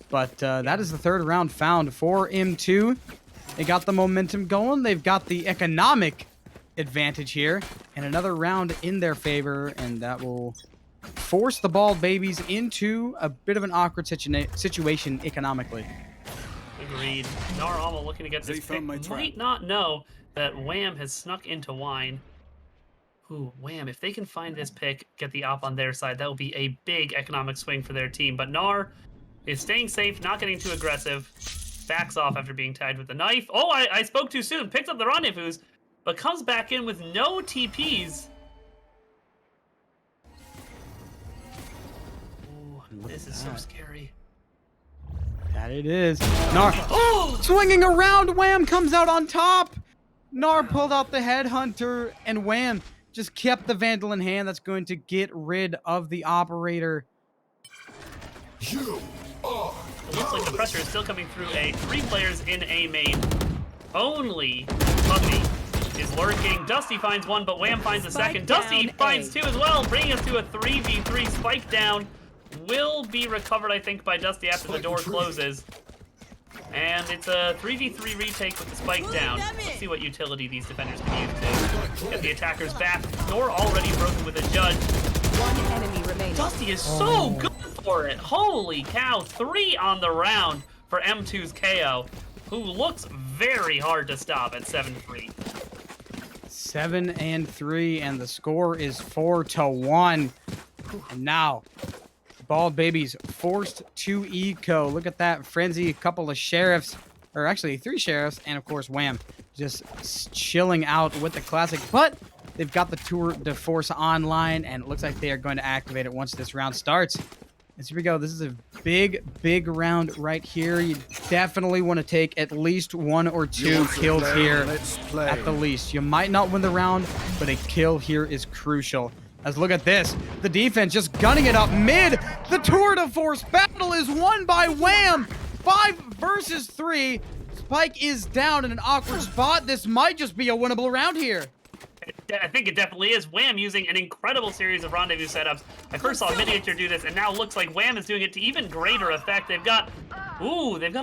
But that is the 3rd round found for M2. They got the momentum going. They've got the economic advantage here, and another round in their favor, and that will force the Bald Babies into a bit of an awkward situation economically. Agreed. Gnar almost looking to get this pick. Might not know that Wham has snuck into Wine. Ooh, Wham, if they can find this pick, get the op on their side, that will be a big economic swing for their team. But Gnar is staying safe, not getting too aggressive. Backs off after being tagged with the knife. Oh, I spoke too soon. Picks up the rendezvous, but comes back in with no TPs. Ooh, this is so scary. That it is. Gnar swinging around. Wham comes out on top. Gnar pulled out the headhunter, and Wham just kept the Vandal in hand. That's going to get rid of the operator. It looks like the pressure is still coming through A. 3 players in A main. Only Puffy is lurking. Dusty finds one, but Wham finds a second. Dusty finds 2 as well, bringing us to a 3v3. Spike down will be recovered, I think, by Dusty after the door closes. And it's a 3v3 retake with the spike down. Let's see what utility these defenders can use to get the attackers back. Door already broken with a judge. 1 enemy remaining. Dusty is so good for it. Holy cow. 3 on the round for M2's KO, who looks very hard to stop at 7-3. 7-3, and the score is 4-1. And now, Bald Babies forced to eco. Look at that frenzy. A couple of sheriffs, or actually 3 sheriffs, and of course Wham just chilling out with the classic. But they've got the Tour de Force online, and it looks like they are going to activate it once this round starts. And here we go. This is a big round right here. You definitely want to take at least 1 or 2 kills here at the least. You might not win the round, but a kill here is crucial. Let's look at this. The defense just gunning it up mid. The Tour de Force battle is won by Wham. 5 versus 3. Spike is down in an awkward spot. This might just be a winnable round here. I think it definitely is. Wham using an incredible series of rendezvous setups. I first saw Miniature do this, and now looks like Wham is doing it to even greater effect. They've got a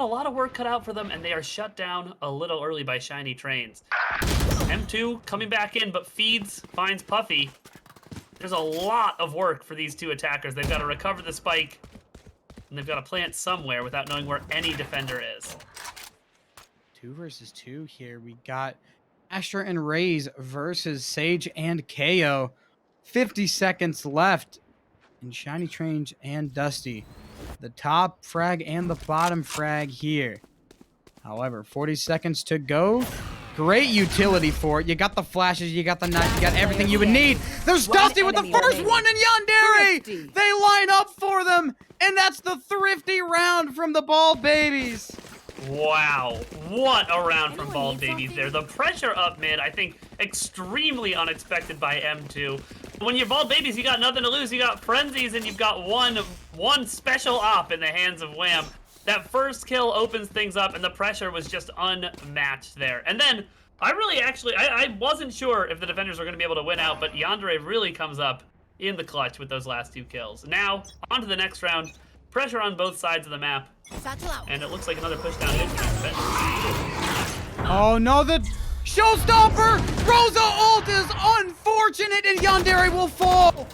lot of work cut out for them, and they are shut down a little early by Shiny Trains. M2 coming back in, but Feeds finds Puffy. There's a lot of work for these 2 attackers. They've got to recover the spike. and they've got to plant somewhere without knowing where any defender is. 2 versus 2 here. We got Astra and Raze versus Sage and KO. 50 seconds left. And Shiny Trange and Dusty. The top frag and the bottom frag here. However, 40 seconds to go. Great utility for it. You got the flashes, you got the knife, you got everything you would need. There's Dusty with the first one in Yandere! They line up for them, and that's the thrifty round from the Bald Babies. Wow, what a round from Bald Babies there. The pressure up mid, I think, extremely unexpected by M2. When you're Bald Babies, you got nothing to lose. You got frenzies, and you've got one special op in the hands of Wham. That first kill opens things up, and the pressure was just unmatched there. And then, I wasn't sure if the defenders were going to be able to win out, but Yandere really comes up in the clutch with those last 2 kills. Now, on to the next round. Pressure on both sides of the map. And it looks like another push down mid. Oh no, the showstopper! Rosa ult is unfortunate, and Yandere will fall.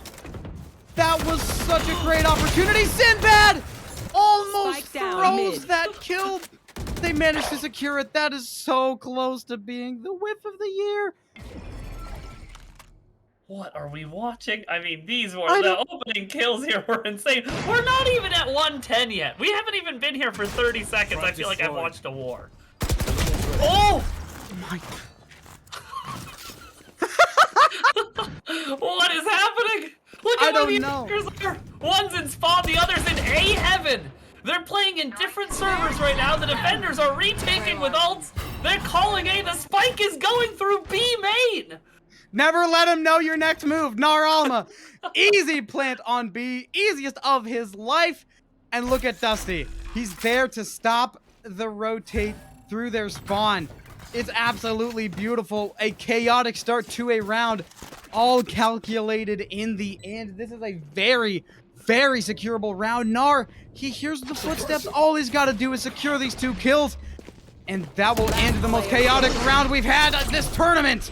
That was such a great opportunity. Sinbad almost throws that kill. They managed to secure it. That is so close to being the whiff of the year. What are we watching? I mean, the opening kills here were insane. We're not even at 110 yet. We haven't even been here for 30 seconds. I feel like I've watched a war. Oh! My What is happening? Look at where the attackers are. One's in spawn, the other's in A heaven. They're playing in different servers right now. The defenders are retaking with ults. They're calling A. The spike is going through B main. Never let him know your next move. Nar Alma. Easy plant on B. Easiest of his life. And look at Dusty. He's there to stop the rotate through their spawn. It's absolutely beautiful. A chaotic start to a round. All calculated in the end. This is a very, very secureable round. Nar, he hears the footsteps. All he's got to do is secure these 2 kills. And that will end the most chaotic round we've had at this tournament.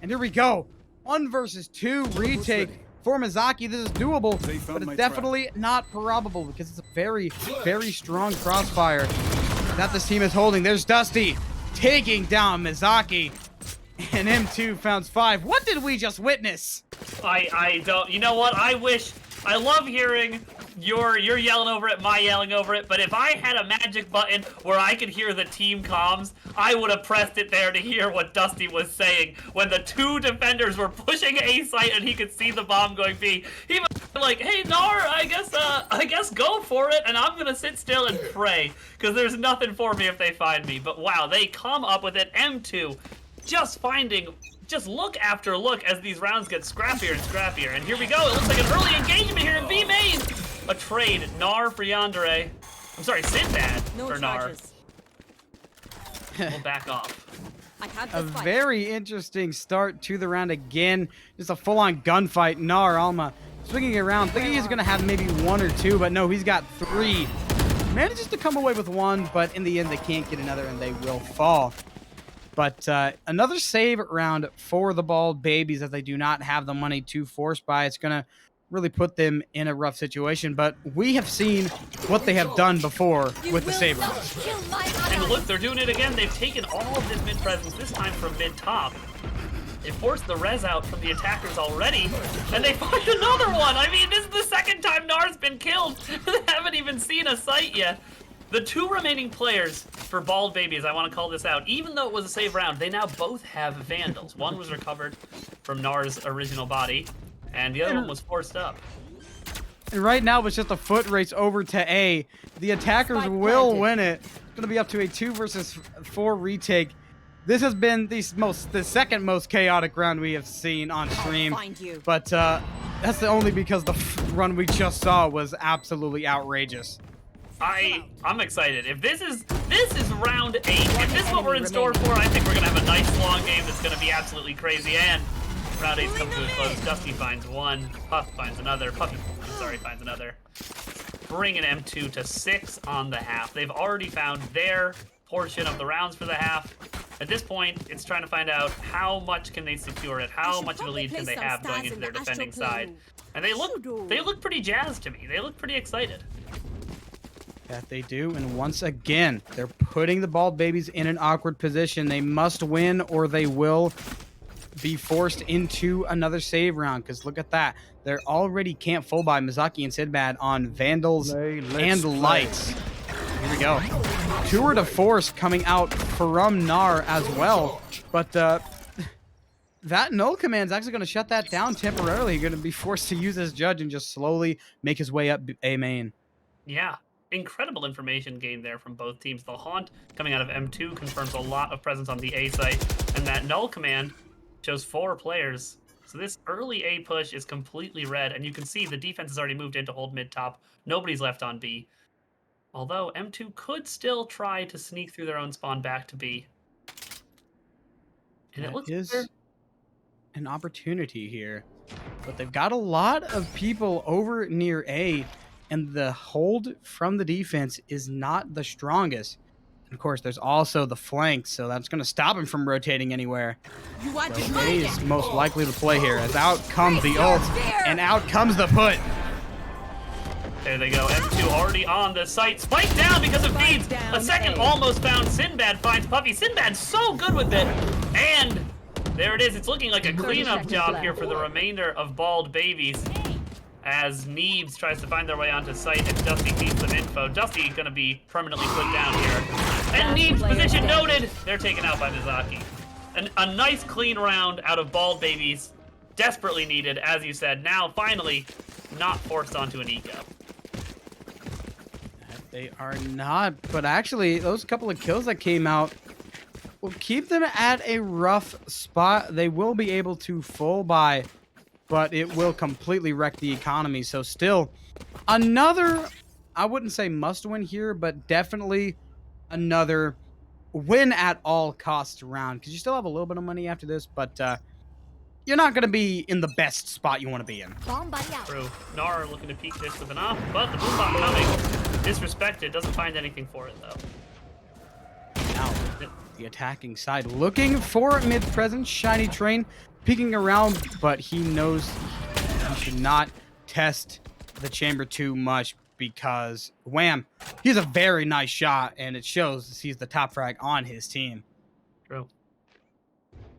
And here we go. 1 versus 2 retake for Mizaki. This is doable, but it's definitely not probable because it's a very, very strong crossfire that this team is holding. There's Dusty taking down Mizaki. And M2 found 5. What did we just witness? I don't. You know what? I love hearing you're yelling over it, my yelling over it, but if I had a magic button where I could hear the team comms, I would have pressed it there to hear what Dusty was saying when the 2 defenders were pushing A site and he could see the bomb going B. He was like, hey, Nar, I guess go for it, and I'm gonna sit still and pray, because there's nothing for me if they find me. But wow, they come up with it. M2 just look after look as these rounds get scrappier and scrappier. And here we go. It looks like an early engagement here in B main. A trade. Nar for Yandere. I'm sorry, Sinbad for Nar. We'll back off. A very interesting start to the round again. Just a full-on gunfight. Nar Alma swinging around, thinking he's going to have maybe 1 or 2, but no, he's got 3. Manages to come away with 1, but in the end, they can't get another, and they will fall. But another save round for the Bald Babies as they do not have the money to force buy. It's going to really put them in a rough situation. But we have seen what they have done before with the save rounds. And look, they're doing it again. They've taken all of this mid presence, this time from mid-top. They forced the res out from the attackers already, and they find another one. I mean, this is the second time Nar's been killed. They haven't even seen a sight yet. The 2 remaining players for Bald Babies, I want to call this out, even though it was a save round, they now both have Vandals. One was recovered from Nar's original body, and the other one was forced up. And right now, it's just a foot race over to A. The attackers will win it. It's going to be up to a 2 versus 4 retake. This has been the second most chaotic round we have seen on stream. But that's only because the run we just saw was absolutely outrageous. I'm excited. If this is round 8, if this is what we're in store for, I think we're gonna have a nice long game that's gonna be absolutely crazy. And round 8's come to a close. Dusty finds 1, Puff finds another, Puffy, finds another. Bringing M2 to 6 on the half. They've already found their portion of the rounds for the half. At this point, it's trying to find out how much can they secure it, how much of a lead can they have going into their defending side. And they look pretty jazzed to me. They look pretty excited. That they do, and once again, they're putting the Bald Babies in an awkward position. They must win or they will be forced into another save round, because look at that. They're already can't full by Mizaki and Sinbad on Vandals and Lights. Here we go. Tour de Force coming out from Gnar as well, but that null command is actually going to shut that down temporarily. You're going to be forced to use his judge and just slowly make his way up A main. Yeah. Incredible information gained there from both teams. The Haunt coming out of M2 confirms a lot of presence on the A site, and that null command shows 4 players. So this early A push is completely red, and you can see the defense has already moved in to hold mid top. Nobody's left on B. Although M2 could still try to sneak through their own spawn back to B. And That it looks is like an opportunity here, but they've got a lot of people over near A, and the hold from the defense is not the strongest. And of course, there's also the flank, so that's going to stop him from rotating anywhere. You want to So A is most likely to play here, as out comes the ult, and out comes the put. there they go. M2 already on the site. Spike down because of feeds. A second almost found. Sinbad finds Puffy. Sinbad's so good with it. And there it is. It's looking like a cleanup job here for the remainder of Bald Babies, as Neebs tries to find their way onto site and Dusty feeds them info. Dusty gonna be permanently put down here. And Neebs position noted. They're taken out by Mizaki. A nice clean round out of Bald Babies. Desperately needed, as you said. Now, finally, not forced onto an eco. They are not, but actually, those couple of kills that came out will keep them at a rough spot. They will be able to full buy, but it will completely wreck the economy. So still, another, I wouldn't say must win here, but definitely another win at all costs round, because you still have a little bit of money after this, but you're not going to be in the best spot you want to be in. Bomb buddy out. True. Gnar looking to peek this with an off, but the boom bomb coming. Disrespected. Doesn't find anything for it, though. Now, the attacking side looking for mid-presence. Shiny Train peeking around, but he knows he should not test the chamber too much, because wham, he's a very nice shot, and it shows he's the top frag on his team. True.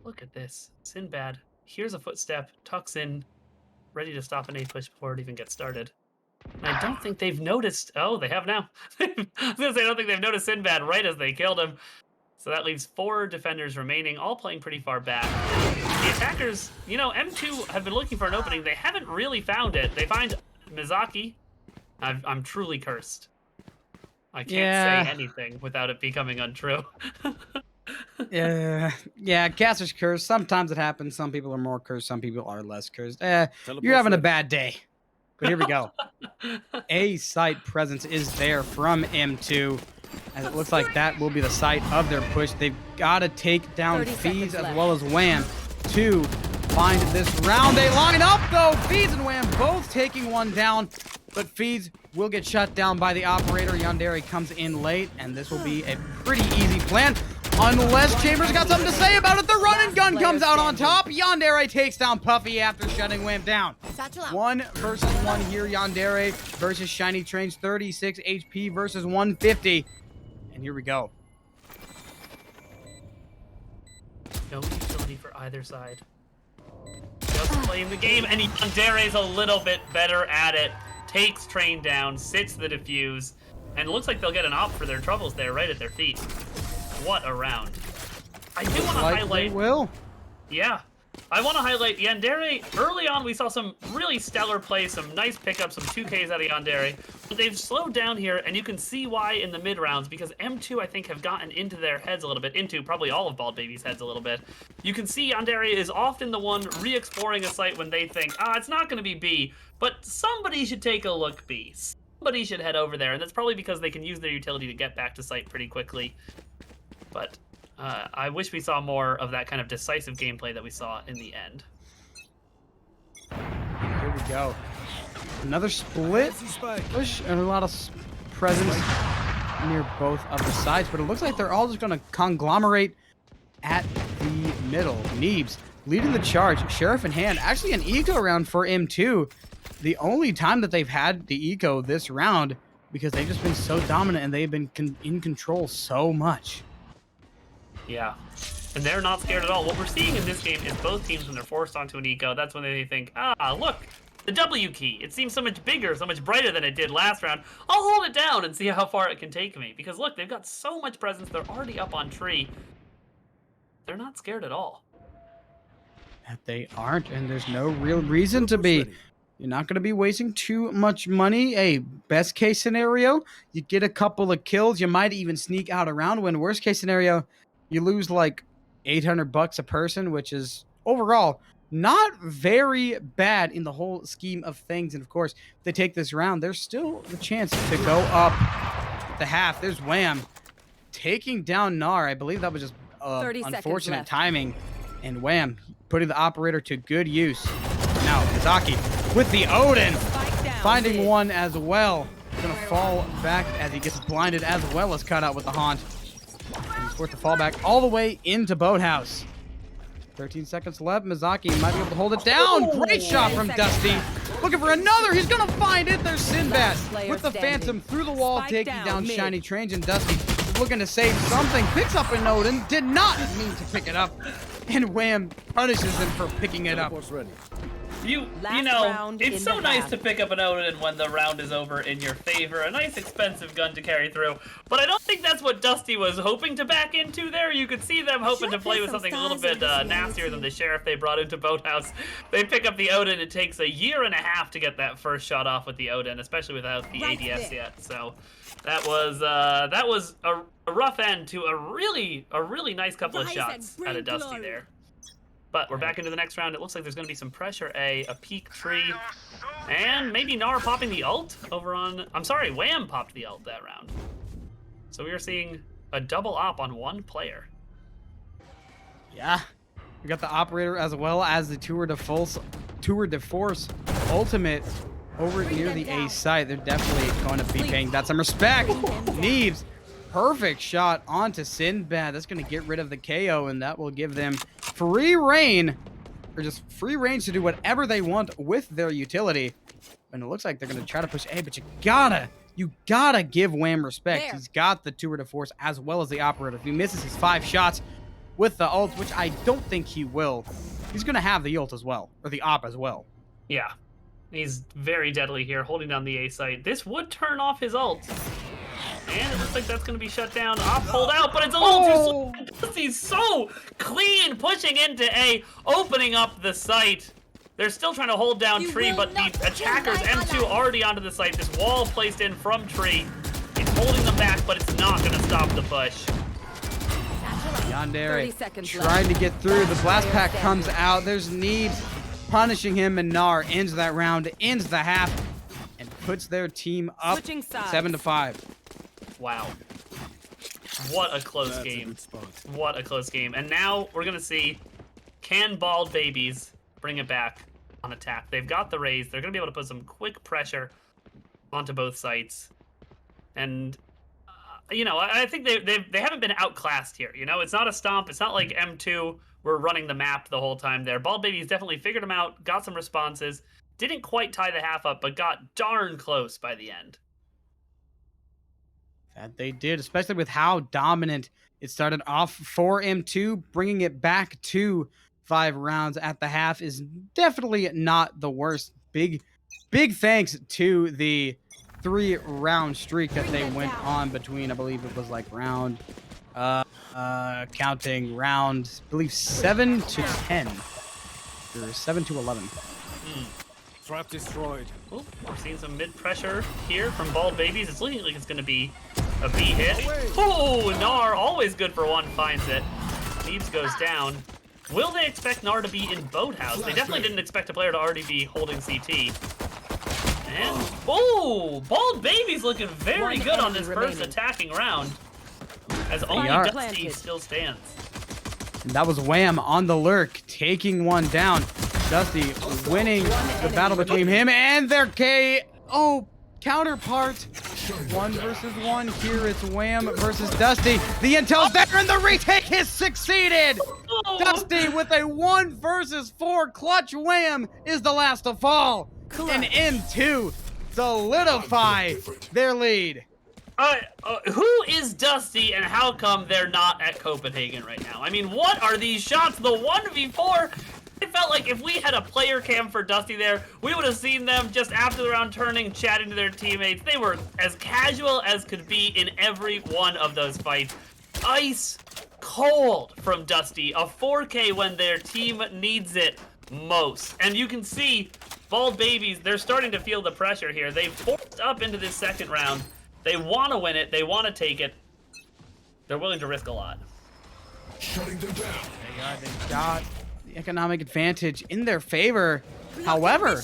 Look at this. Sinbad hears a footstep, tucks in, ready to stop an A push before it even gets started. And I don't think they've noticed. Oh, they have now. I was gonna say I don't think they've noticed Sinbad right as they killed him. So that leaves 4 defenders remaining, all playing pretty far back. The attackers, you know, M2 have been looking for an opening. They haven't really found it. They find Mizaki. I'm truly cursed. I can't say anything without it becoming untrue. Yeah, caster's cursed. Sometimes it happens. Some people are more cursed. Some people are less cursed. You're having a bad day. But here we go. A site presence is there from M2. And it looks like that will be the site of their push. They've got to take down Feeds as well as Wham to find this round. They line up, though. Feeds and Wham both taking one down. But Feeds will get shut down by the operator. Yandere comes in late, and this will be a pretty easy plan. Unless Chambers got something to say about it. The run and gun comes out on top. Yandere takes down Puffy after shutting Wham down. 1 versus 1 here. Yandere versus Shiny Train's 36 HP versus 150. And here we go. No utility for either side. Just playing the game, and Yandere's a little bit better at it. Takes Train down, sits the defuse, and it looks like they'll get an op for their troubles there right at their feet. What a round. I do want to highlight... Will. Yeah. I want to highlight Yandere. Early on, we saw some really stellar play, some nice pickups, some 2Ks out of Yandere. But they've slowed down here, and you can see why in the mid rounds, because M2, I think, have gotten into their heads a little bit, into probably all of Bald Baby's heads a little bit. You can see Yandere is often the one re-exploring a site when they think, it's not going to be B, but somebody should take a look B. Somebody should head over there, and that's probably because they can use their utility to get back to site pretty quickly. But I wish we saw more of that kind of decisive gameplay that we saw in the end. Here we go. Another split push and a lot of presence near both of the sides, but it looks like they're all just going to conglomerate at the middle. Neebs leading the charge, Sheriff in hand. Actually an eco round for M2. The only time that they've had the eco this round, because they've just been so dominant and they've been in control so much. Yeah. And they're not scared at all. What we're seeing in this game is both teams, when they're forced onto an eco, that's when they think, ah, look, the W key. It seems so much bigger, so much brighter than it did last round. I'll hold it down and see how far it can take me. Because look, they've got so much presence. They're already up on tree. They're not scared at all. That they aren't, and there's no real reason to be. You're not going to be wasting too much money. Hey, best case scenario, you get a couple of kills. You might even sneak out a round win. Worst case scenario, you lose like $800 a person, which is overall not very bad in the whole scheme of things. And of course, if they take this round, there's still the chance to go up the half. There's Wham taking down Gnar. I believe that was just 30 seconds unfortunate left. timing. And Wham putting the operator to good use. Now, Mizaki with the Odin, finding one as well. He's going to fall back as he gets blinded, as well as cut out with the Haunt. And he's forced to fall back all the way into Boathouse. 13 seconds left. Mizaki might be able to hold it down. Great shot from Dusty. Looking for another. He's going to find it. There's Sinbad with the Phantom through the wall, taking down Shiny Trains. And Dusty is looking to save something. Picks up an Odin. Did not mean to pick it up. And Wham punishes him for picking it up. You know, it's so nice to pick up an Odin when the round is over in your favor. A nice expensive gun to carry through. But I don't think that's what Dusty was hoping to back into there. You could see them hoping to play with something a little bit nastier than the Sheriff they brought into Boathouse. They pick up the Odin. It takes 1.5 years to get that first shot off with the Odin, especially without the ADS yet. So that was a rough end to a really nice couple of shots out of Dusty there. But we're back into the next round. It looks like there's going to be some pressure. A peak tree. And maybe Gnar popping the ult over on... I'm sorry, Wham popped the ult that round. So we are seeing a double op on one player. Yeah. We got the operator as well as the Tour de Force ultimate over near the A site. They're definitely going to be paying that some respect. Neebs. Perfect shot onto Sinbad. That's going to get rid of the KO, and that will give them free reign, or just free range to do whatever they want with their utility. And it looks like they're going to try to push A, but you gotta give Wham respect. There. He's got the Tour de Force as well as the operator. If he misses his 5 shots with the ult, which I don't think he will, he's going to have the ult as well, or the op as well. Yeah. He's very deadly here, holding down the A site. This would turn off his ult. And it looks like that's going to be shut down. Op pulled out, but it's a little too slow. He's so clean, pushing into A, opening up the site. They're still trying to hold down Tree, but the attackers, M2, already onto the site. This wall placed in from Tree. It's holding them back, but it's not going to stop the push. Yandere trying to get through. The blast pack comes out. There's Neebs punishing him, and Gnar ends that round, ends the half, and puts their team up 7-5. Wow. What a close game. What a close game. And now we're going to see, can Bald Babies bring it back on attack? They've got the raise. They're going to be able to put some quick pressure onto both sites. And, you know, I think they haven't been outclassed here. You know, it's not a stomp. It's not like M2 were running the map the whole time there. Bald Babies definitely figured them out, got some responses, didn't quite tie the half up, but got darn close by the end. That they did, especially with how dominant it started off for M2. Bringing it back to 5 rounds at the half is definitely not the worst. Big thanks to the 3-round streak that they went on between, I believe it was like round, counting round, I believe 7 to 10, or 7 to 11. Trap destroyed. Oh, we're seeing some mid pressure here from Bald Babies. It's looking like it's going to be a B hit. Oh, Gnar, always good for one, finds it. Neebs goes down. Will they expect Gnar to be in Boathouse? They definitely didn't expect a player to already be holding CT. And, oh, Bald Babies looking very good on this first attacking round. As only Dusty still stands. And that was Wham on the lurk, taking one down. Dusty winning the battle between him and their KO counterpart. 1 versus 1. Here it's Wham versus Dusty. The intel's there and the retake has succeeded. Dusty with a 1 versus 4 clutch. Wham is the last to fall. And M2 solidify their lead. Who is Dusty and how come they're not at Copenhagen right now? I mean, what are these shots? The 1v4? It felt like if we had a player cam for Dusty there, we would have seen them just after the round turning, chatting to their teammates. They were as casual as could be in every one of those fights. Ice cold from Dusty, a 4K when their team needs it most. And you can see Bald Babies, they're starting to feel the pressure here. They've forced up into this second round. They want to win it. They want to take it. They're willing to risk a lot. Shutting them down. They got the economic advantage in their favor. However,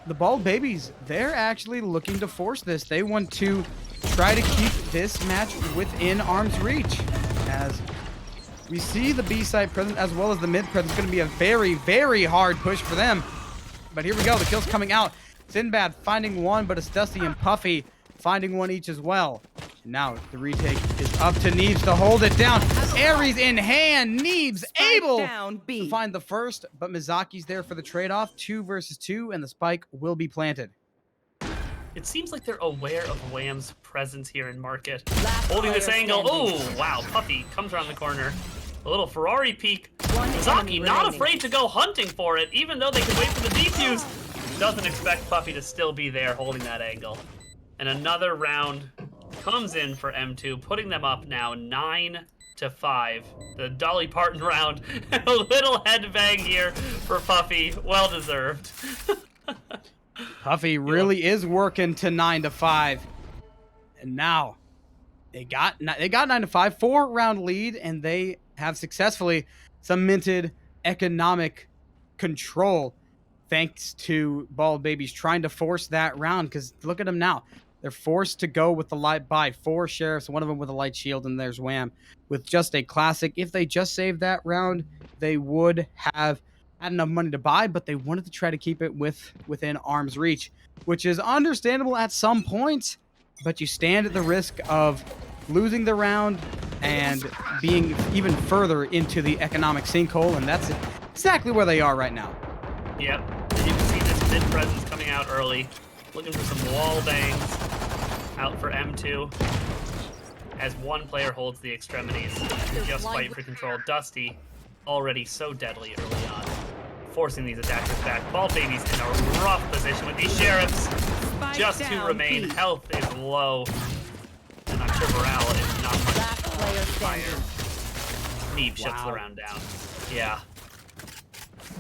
the Bald Babies, they're actually looking to force this. They want to try to keep this match within arm's reach. As we see the B side present as well as the mid present, it's going to be a very, very hard push for them. But here we go. The kill's coming out. Sinbad finding one, but it's Dusty and Puffy finding one each as well. And now the retake is up to Neebs to hold it down. Ares in hand. Neebs able to find the first, but Mizaki's there for the trade-off. 2 versus 2, and the spike will be planted. It seems like they're aware of Wham's presence here in Market. Holding this angle. Oh, wow. Puffy comes around the corner. A little Ferrari peek. Mizaki not afraid to go hunting for it, even though they can wait for the defuse. Doesn't expect Puffy to still be there holding that angle. And another round comes in for M2, putting them up now 9-5. The Dolly Parton round. A little headbang here for Puffy. Well deserved. Puffy really is working to 9-5. And now they got 9-5, 4-round lead, and they have successfully cemented economic control thanks to Bald Babies trying to force that round. Because look at them now. They're forced to go with the light buy. 4 sheriffs, one of them with a light shield, and there's Wham with just a classic. If they just saved that round, they would have had enough money to buy, but they wanted to try to keep it within arm's reach, which is understandable at some points, but you stand at the risk of losing the round and being even further into the economic sinkhole, and that's exactly where they are right now. Yep, you can see this mid presence coming out early. Looking for some wall bangs out for M2 as one player holds the extremities. Just fight for control. Dusty already so deadly early on, forcing these attackers back. Bald Babies in a rough position with these sheriffs. Just 2 remain. Health is low, and I'm sure morale is not much higher. Neeb shuts the round down. Yeah.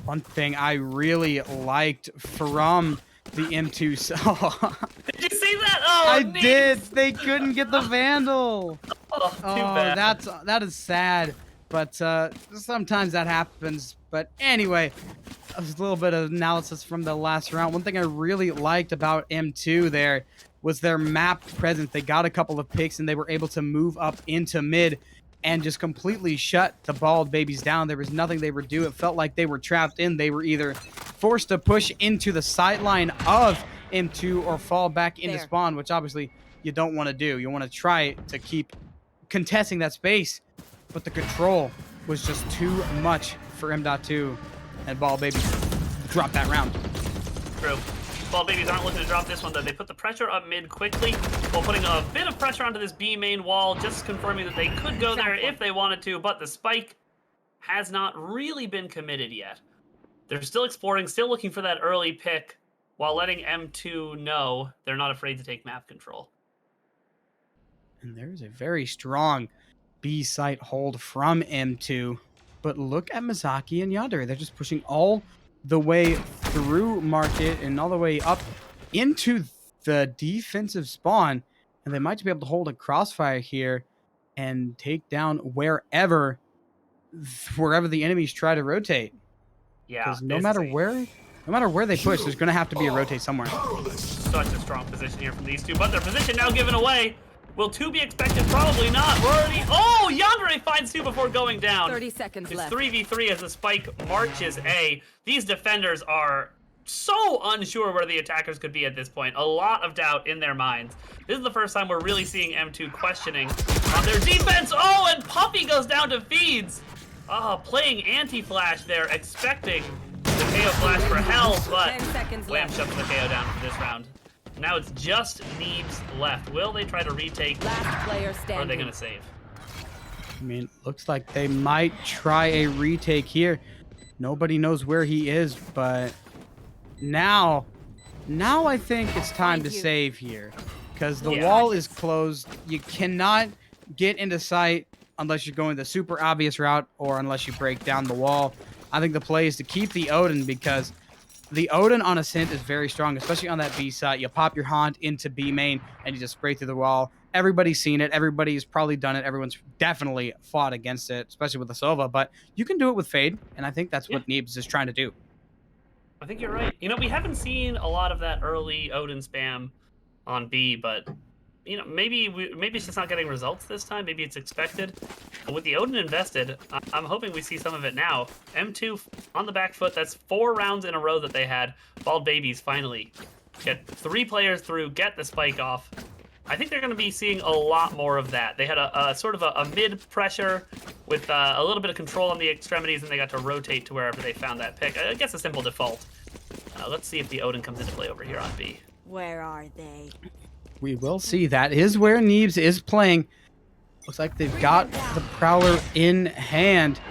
One thing I really liked from the M2. Did you see that? Oh, I did. They couldn't get the Vandal. Oh, too bad. That is sad. But sometimes that happens. But anyway, a little bit of analysis from the last round. One thing I really liked about M2 there was their map presence. They got a couple of picks and they were able to move up into mid and just completely shut the Bald Babies down. There was nothing they would do. It felt like they were trapped in. They were either forced to push into the sideline of M2 or fall back into spawn, which obviously you don't want to do. You want to try to keep contesting that space, but the control was just too much for M.2, and Bald Babies dropped that round. True. Bald Babies aren't looking to drop this one, though. They put the pressure up mid quickly while putting a bit of pressure onto this B main wall, just confirming that they could go there if they wanted to, but the spike has not really been committed yet. They're still exploring, still looking for that early pick, while letting M2 know they're not afraid to take map control. And there's a very strong B site hold from M2, but look at Mizaki and Yandere. They're just pushing all the way through Market and all the way up into the defensive spawn, and they might be able to hold a crossfire here and take down wherever the enemies try to rotate. Yeah, because no matter where they push, there's going to have to be a rotate somewhere. Such a strong position here from these two, but their position now given away. Will 2 be expected? Probably not. We're already... Oh, Yandere finds 2 before going down. 30 seconds left. It's 3v3 as the spike marches A. These defenders are so unsure where the attackers could be at this point. A lot of doubt in their minds. This is the first time we're really seeing M2 questioning on their defense. Oh, and Puffy goes down to feeds. Oh, playing anti-flash there, expecting the KO flash for hell, but Wham shuts the KO down for this round. Now it's just Neebs left. Will they try to retake? Last player Or are they standing. going to save? I mean, looks like they might try a retake here. Nobody knows where he is, but now I think it's time to save here. Because the wall is closed. You cannot get into sight unless you're going the super obvious route or unless you break down the wall. I think the play is to keep the Odin because the Odin on Ascent is very strong, especially on that B side. You pop your Haunt into B main and you just spray through the wall. Everybody's seen it. Everybody's probably done it. Everyone's definitely fought against it, especially with the Sova. But you can do it with Fade, and I think that's what Neebs is trying to do. I think you're right. You know, we haven't seen a lot of that early Odin spam on B, but you know, maybe it's just not getting results this time. Maybe it's expected. But with the Odin invested, I'm hoping we see some of it now. M2 on the back foot. That's 4 rounds in a row that they had. Bald Babies finally get 3 players through, get the spike off. I think they're going to be seeing a lot more of that. They had a sort of a mid pressure with a little bit of control on the extremities, and they got to rotate to wherever they found that pick. I guess a simple default. Let's see if the Odin comes into play over here on B. Where are they? We will see. That is where Neebs is playing. Looks like they've got the Prowler in hand.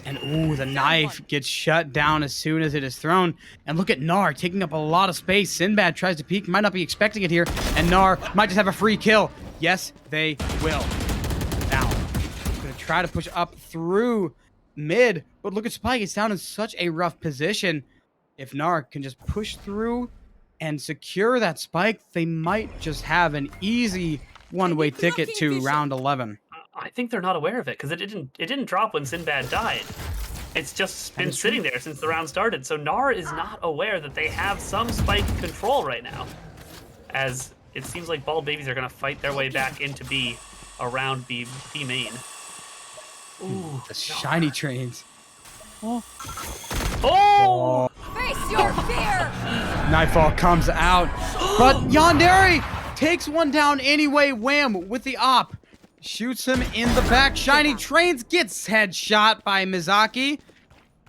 And, ooh, the knife gets shut down as soon as it is thrown. And look at Gnar taking up a lot of space. Sinbad tries to peek. Might not be expecting it here. And Gnar might just have a free kill. Yes, they will. Now, going to try to push up through mid. But look at Spike. It's down in such a rough position. If Gnar can just push through and secure that Spike, they might just have an easy one-way ticket to round 11. I think they're not aware of it because it didn't drop when Sinbad died. It's just been sitting there since the round started. So Gnar is not aware that they have some spike control right now, as it seems like Bald Babies are going to fight their way back into B around B main. Ooh, the shiny trains. Oh! Face your fear! Nightfall comes out, but Yandere takes one down anyway. Wham with the op. Shoots him in the back. Shiny Trains gets headshot by Mizaki.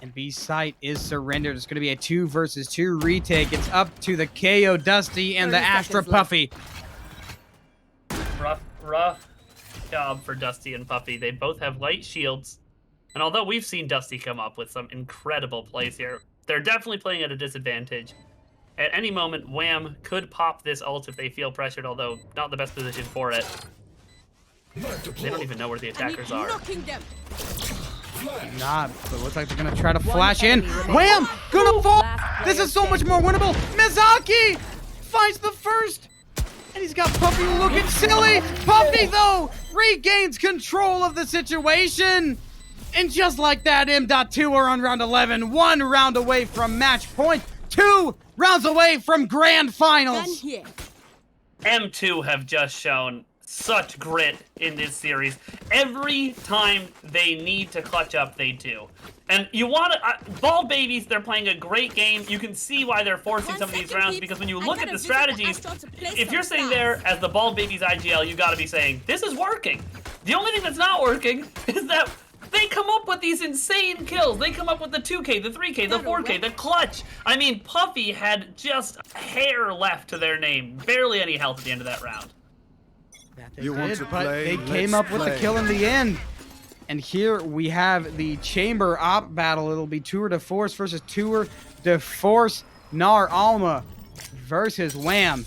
And B site is surrendered. It's going to be a 2 versus 2 retake. It's up to the KO Dusty and the Astra Puffy. Rough job for Dusty and Puffy. They both have light shields. And although we've seen Dusty come up with some incredible plays here, they're definitely playing at a disadvantage. At any moment, Wham could pop this ult if they feel pressured, although not the best position for it. They don't even know where the attackers are. Not, but it looks like they're gonna try to flash in. Wham! Gonna fall! This is so much more winnable! Mizaki finds the first! And he's got Puffy looking silly! Puffy, though, regains control of the situation! And just like that, M.2 are on round 11. 1 round away from match point. 2 rounds away from grand finals! M2 have just shown such grit in this series. Every time they need to clutch up, they do. And you want to... Bald Babies, they're playing a great game. You can see why they're forcing some of these rounds, because when you look at the strategies, if you're sitting there as the Bald Babies IGL, you got to be saying, this is working. The only thing that's not working is that they come up with these insane kills. They come up with the 2K, the 3K, the 4K, the clutch. I mean, Puffy had just a hair left to their name. Barely any health at the end of that round. You want to play? They came up with the kill in the end. And here we have the chamber op battle. It'll be Tour de Force versus Tour de Force. Gnar Alma versus Wham.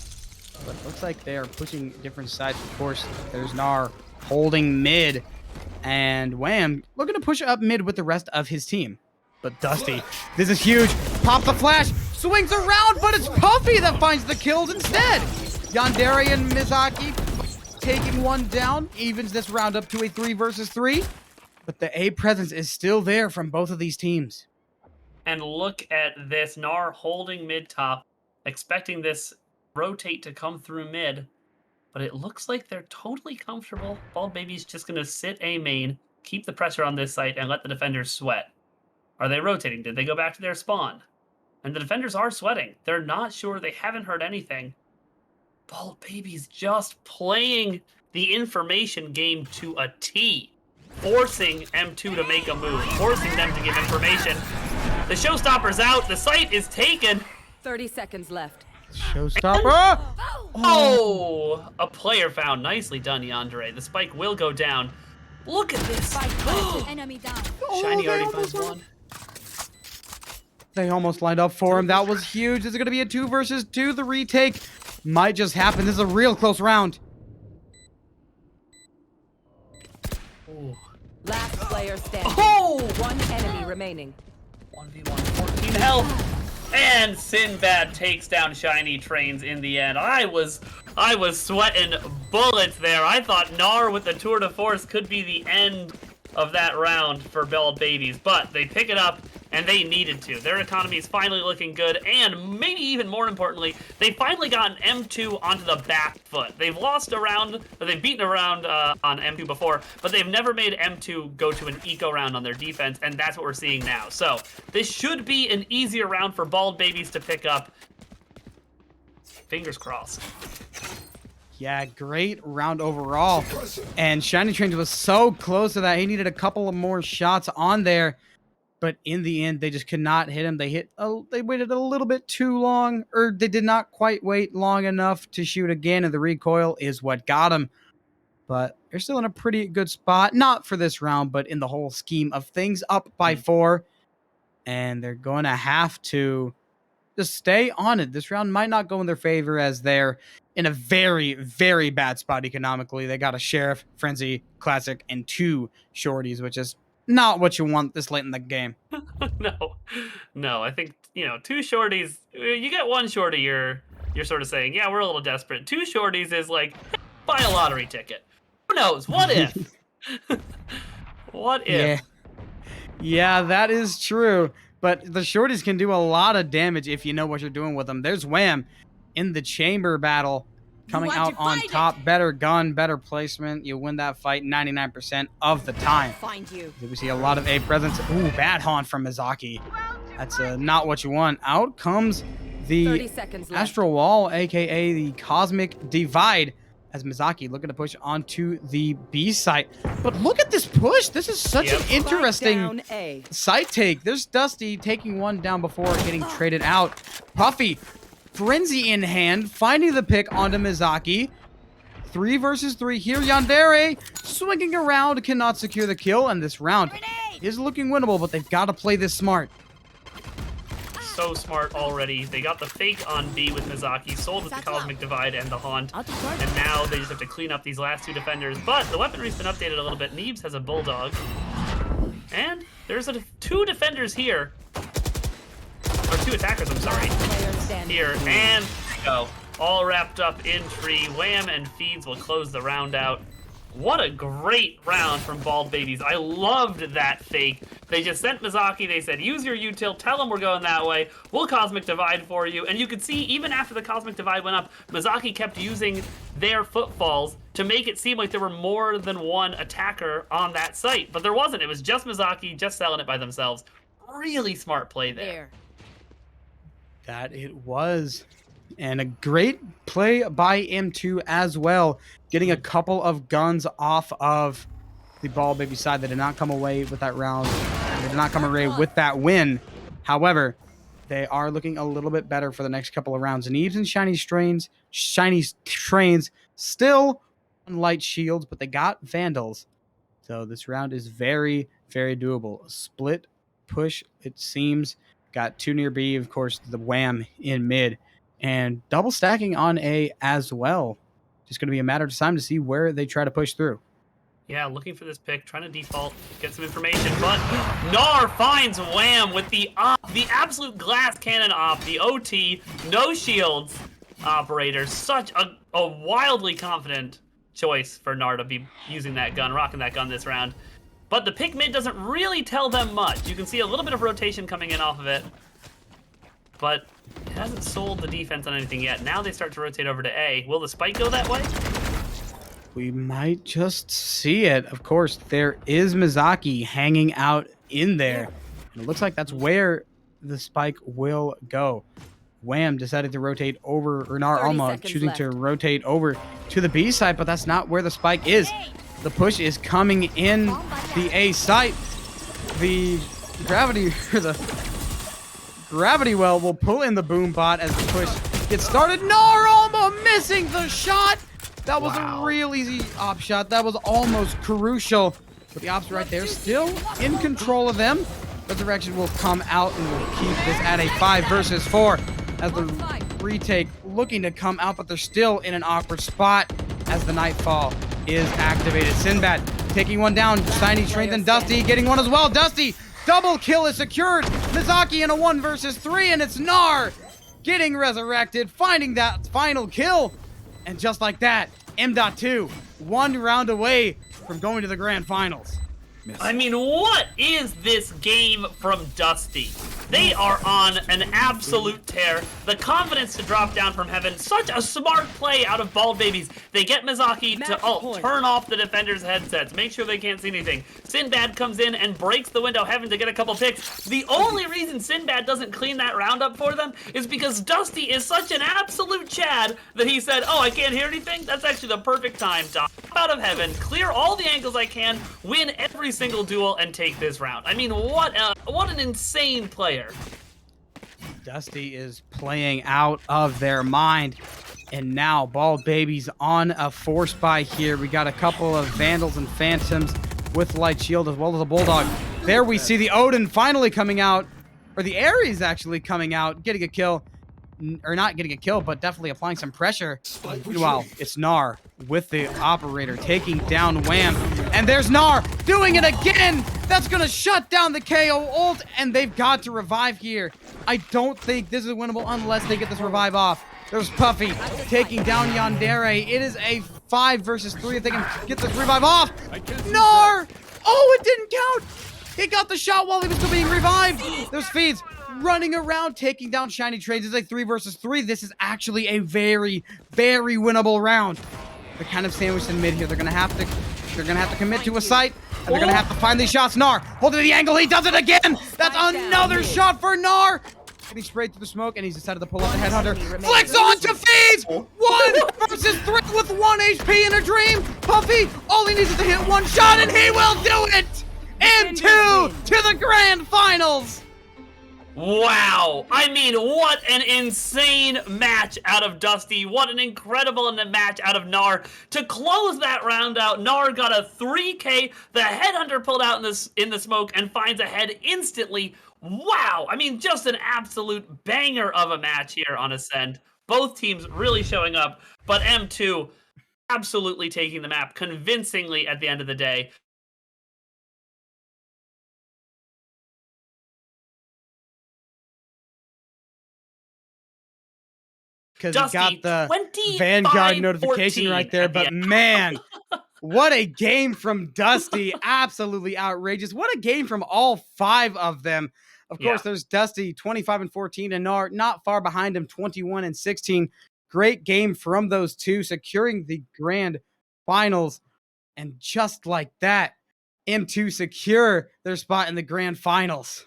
But it looks like they are pushing different sides. Of course, there's Gnar holding mid. And Wham looking to push up mid with the rest of his team. But Dusty, this is huge. Pop the flash. Swings around, but it's Puffy that finds the kills instead. Yandere and Mizaki taking one down, evens this round up to a 3 versus 3. But the A presence is still there from both of these teams. And look at this. Gnar holding mid top, expecting this rotate to come through mid. But it looks like they're totally comfortable. Bald Baby's just going to sit A main, keep the pressure on this site, and let the defenders sweat. Are they rotating? Did they go back to their spawn? And the defenders are sweating. They're not sure. They haven't heard anything. Bald Baby's just playing the information game to a T, forcing M2 to make a move, forcing them to give information. The showstopper's out. The site is taken. 30 seconds left. Showstopper. Oh, a player found. Nicely done, Yandere. The spike will go down. Look at this. Enemy down. Shiny they already almost finds were- one. They almost lined up for him. That was huge. This is going to be a 2 versus 2. The retake might just happen. This is a real close round. Ooh. Last player standing. Oh! One enemy remaining. 1v1, 14 health. And Sinbad takes down Shiny Trains in the end. I was sweating bullets there. I thought Gnar with the tour de force could be the end of that round for Bald Babies, but they pick it up, and they needed to. Their economy is finally looking good, and maybe even more importantly, they finally got an M2 onto the back foot. They've lost a round, or they've beaten a round on M2 before, but they've never made M2 go to an eco round on their defense, and that's what we're seeing now. So this should be an easier round for Bald Babies to pick up. Fingers crossed. Yeah, great round overall. And Shiny Trains was so close to that. He needed a couple of more shots on there. But in the end, they just could not hit him. They waited a little bit too long, or they did not quite wait long enough to shoot again, and the recoil is what got him. But they're still in a pretty good spot. Not for this round, but in the whole scheme of things, up by 4. And they're going to have to just stay on it. This round might not go in their favor as they're in a very, very bad spot economically. They got a Sheriff, Frenzy, Classic, and 2 Shorties, which is not what you want this late in the game. No, I think, 2 Shorties, you get 1 Shorty, you're sort of saying, yeah, we're a little desperate. 2 Shorties is like, buy a lottery ticket. Who knows? What if? What if? Yeah, that is true. But the Shorties can do a lot of damage if you know what you're doing with them. There's Wham in the chamber battle, coming out on top. Better gun, better placement. You win that fight 99% of the time. Find you. We see a lot of A presence. Ooh, bad haunt from Mizaki. That's not what you want. Out comes 30 the seconds left. Astral Wall, aka the Cosmic Divide, as Mizaki looking to push onto the B site. But look at this push. This is such an interesting Down A. site take. There's Dusty taking one down before getting traded out. Puffy, Frenzy in hand, finding the pick onto Mizaki. 3 versus 3 here. Yandere swinging around, cannot secure the kill, and this round is looking winnable, but they've got to play this smart. So smart already. They got the fake on B with Mizaki, sold with the Cosmic Divide and the Haunt, and now they just have to clean up these last 2 defenders. But the weaponry's been updated a little bit. Neebs has a Bulldog, and there's 2 defenders here, or 2 attackers, I'm sorry, here, and there you go. All wrapped up in tree. Wham and Feeds will close the round out. What a great round from Bald Babies. I loved that fake. They just sent Mizaki. They said, use your util. Tell them we're going that way. We'll Cosmic Divide for you. And you could see, even after the Cosmic Divide went up, Mizaki kept using their footfalls to make it seem like there were more than 1 attacker on that site. But there wasn't. It was just Mizaki, just selling it by themselves. Really smart play there. That it was. And a great play by M2 as well. Getting a couple of guns off of the Bald Baby side. They did not come away with that round. They did not come away with that win. However, they are looking a little bit better for the next couple of rounds. And even Shiny Trains still on light shields, but they got Vandals. So this round is very, very doable. A split push, it seems. Got 2 near B, of course, the Wham in mid. And double stacking on A as well. Just going to be a matter of time to see where they try to push through. Yeah, looking for this pick, trying to default, get some information, but Gnar finds Wham with the absolute glass cannon op, the OT, no shields operator. Such a wildly confident choice for Gnar to be using that gun, rocking that gun this round. But the pick mid doesn't really tell them much. You can see a little bit of rotation coming in off of it, but it hasn't sold the defense on anything yet. Now they start to rotate over to A. Will the spike go that way? We might just see it. Of course, there is Mizaki hanging out in there. And it looks like that's where the spike will go. Wham decided to rotate over, or Gnar Alma choosing to rotate over to the B side, but that's not where the spike is. The push is coming in the A site. The gravity well will pull in the boom bot as the push get started. Naroma missing the shot. That was a real easy op shot. That was almost crucial. But the ops right there still in control of them. Resurrection will come out and will keep this at a 5 versus 4 as the retake looking to come out, but they're still in an awkward spot as the Nightfall is activated. Sinbad taking one down. Shiny Strength and Dusty getting one as well. Dusty, double kill is secured. Mizaki in a 1 versus 3, and it's Gnar getting resurrected, finding that final kill. And just like that, M.2, 1 round away from going to the grand finals. I mean, what is this game from Dusty? They are on an absolute tear. The confidence to drop down from heaven. Such a smart play out of Bald Babies. They get Mizaki to turn off the defenders' headsets. Make sure they can't see anything. Sinbad comes in and breaks the window heaven to get a couple picks. The only reason Sinbad doesn't clean that round up for them is because Dusty is such an absolute Chad that he said, oh, I can't hear anything? That's actually the perfect time to hop out of heaven, clear all the angles I can, win every single duel, and take this round. I mean, what an insane player. Dusty is playing out of their mind. And now Bald Baby's on a force buy here. We got a couple of Vandals and Phantoms with Light Shield as well as a Bulldog. There we see the Odin finally coming out, or the Ares actually coming out, getting a kill. Or not getting a kill, but definitely applying some pressure. Meanwhile, it's Gnar with the operator taking down Wham. And there's Gnar doing it again. That's going to shut down the KO ult, and they've got to revive here. I don't think this is winnable unless they get this revive off. There's Puffy taking down Yandere. It is a 5 versus 3 if they can get this revive off. Gnar! Oh, it didn't count. He got the shot while he was still being revived. There's Feeds running around, taking down Shiny Trades. It's a 3 versus 3. This is actually a very, very winnable round. They're kind of sandwiched in mid here. They're gonna have to commit to a site, and they're gonna have to find these shots. Gnar holding the angle. He does it again. That's another shot for Gnar. Getting sprayed through the smoke, and he's decided to pull up the headhunter. Flicks on to Feeds. 1 versus 3 with 1 HP in a dream. Puffy, all he needs is to hit 1 shot, and he will do it. And 2 to the grand finals. Wow. I mean, what an insane match out of Dusty. What an incredible match out of Gnar. To close that round out, Gnar got a 3K. The headhunter pulled out in the smoke and finds a head instantly. Wow. I mean, just an absolute banger of a match here on Ascend. Both teams really showing up, but M2 absolutely taking the map convincingly at the end of the day. Because he got the Vanguard notification right there. But man, what a game from Dusty. Absolutely outrageous. What a game from all 5 of them. Of course, there's Dusty, 25 and 14, and Gnar not far behind him, 21 and 16. Great game from those two, securing the grand finals. And just like that, M2 secure their spot in the grand finals.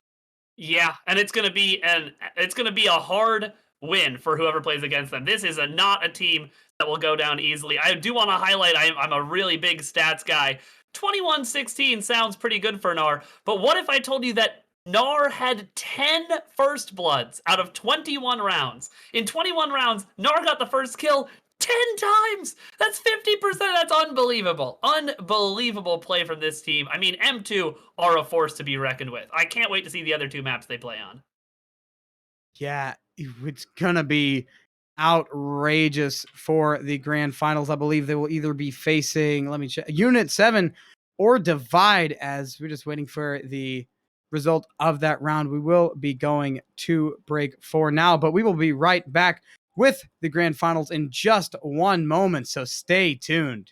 Yeah, and it's gonna be a hard win for whoever plays against them. This is not a team that will go down easily. I do want to highlight, I'm a really big stats guy. 21-16 sounds pretty good for Gnar, but what if I told you that Gnar had 10 first bloods out of 21 rounds? In 21 rounds, Gnar got the first kill 10 times! That's 50%! That's unbelievable. Unbelievable play from this team. I mean, M2 are a force to be reckoned with. I can't wait to see the other 2 maps they play on. Yeah, it's gonna be outrageous for the grand finals. I believe they will either be facing, let me check, Unit 7 or Divide, as we're just waiting for the result of that round. We will be going to break for now, but we will be right back with the grand finals in just one moment, so stay tuned.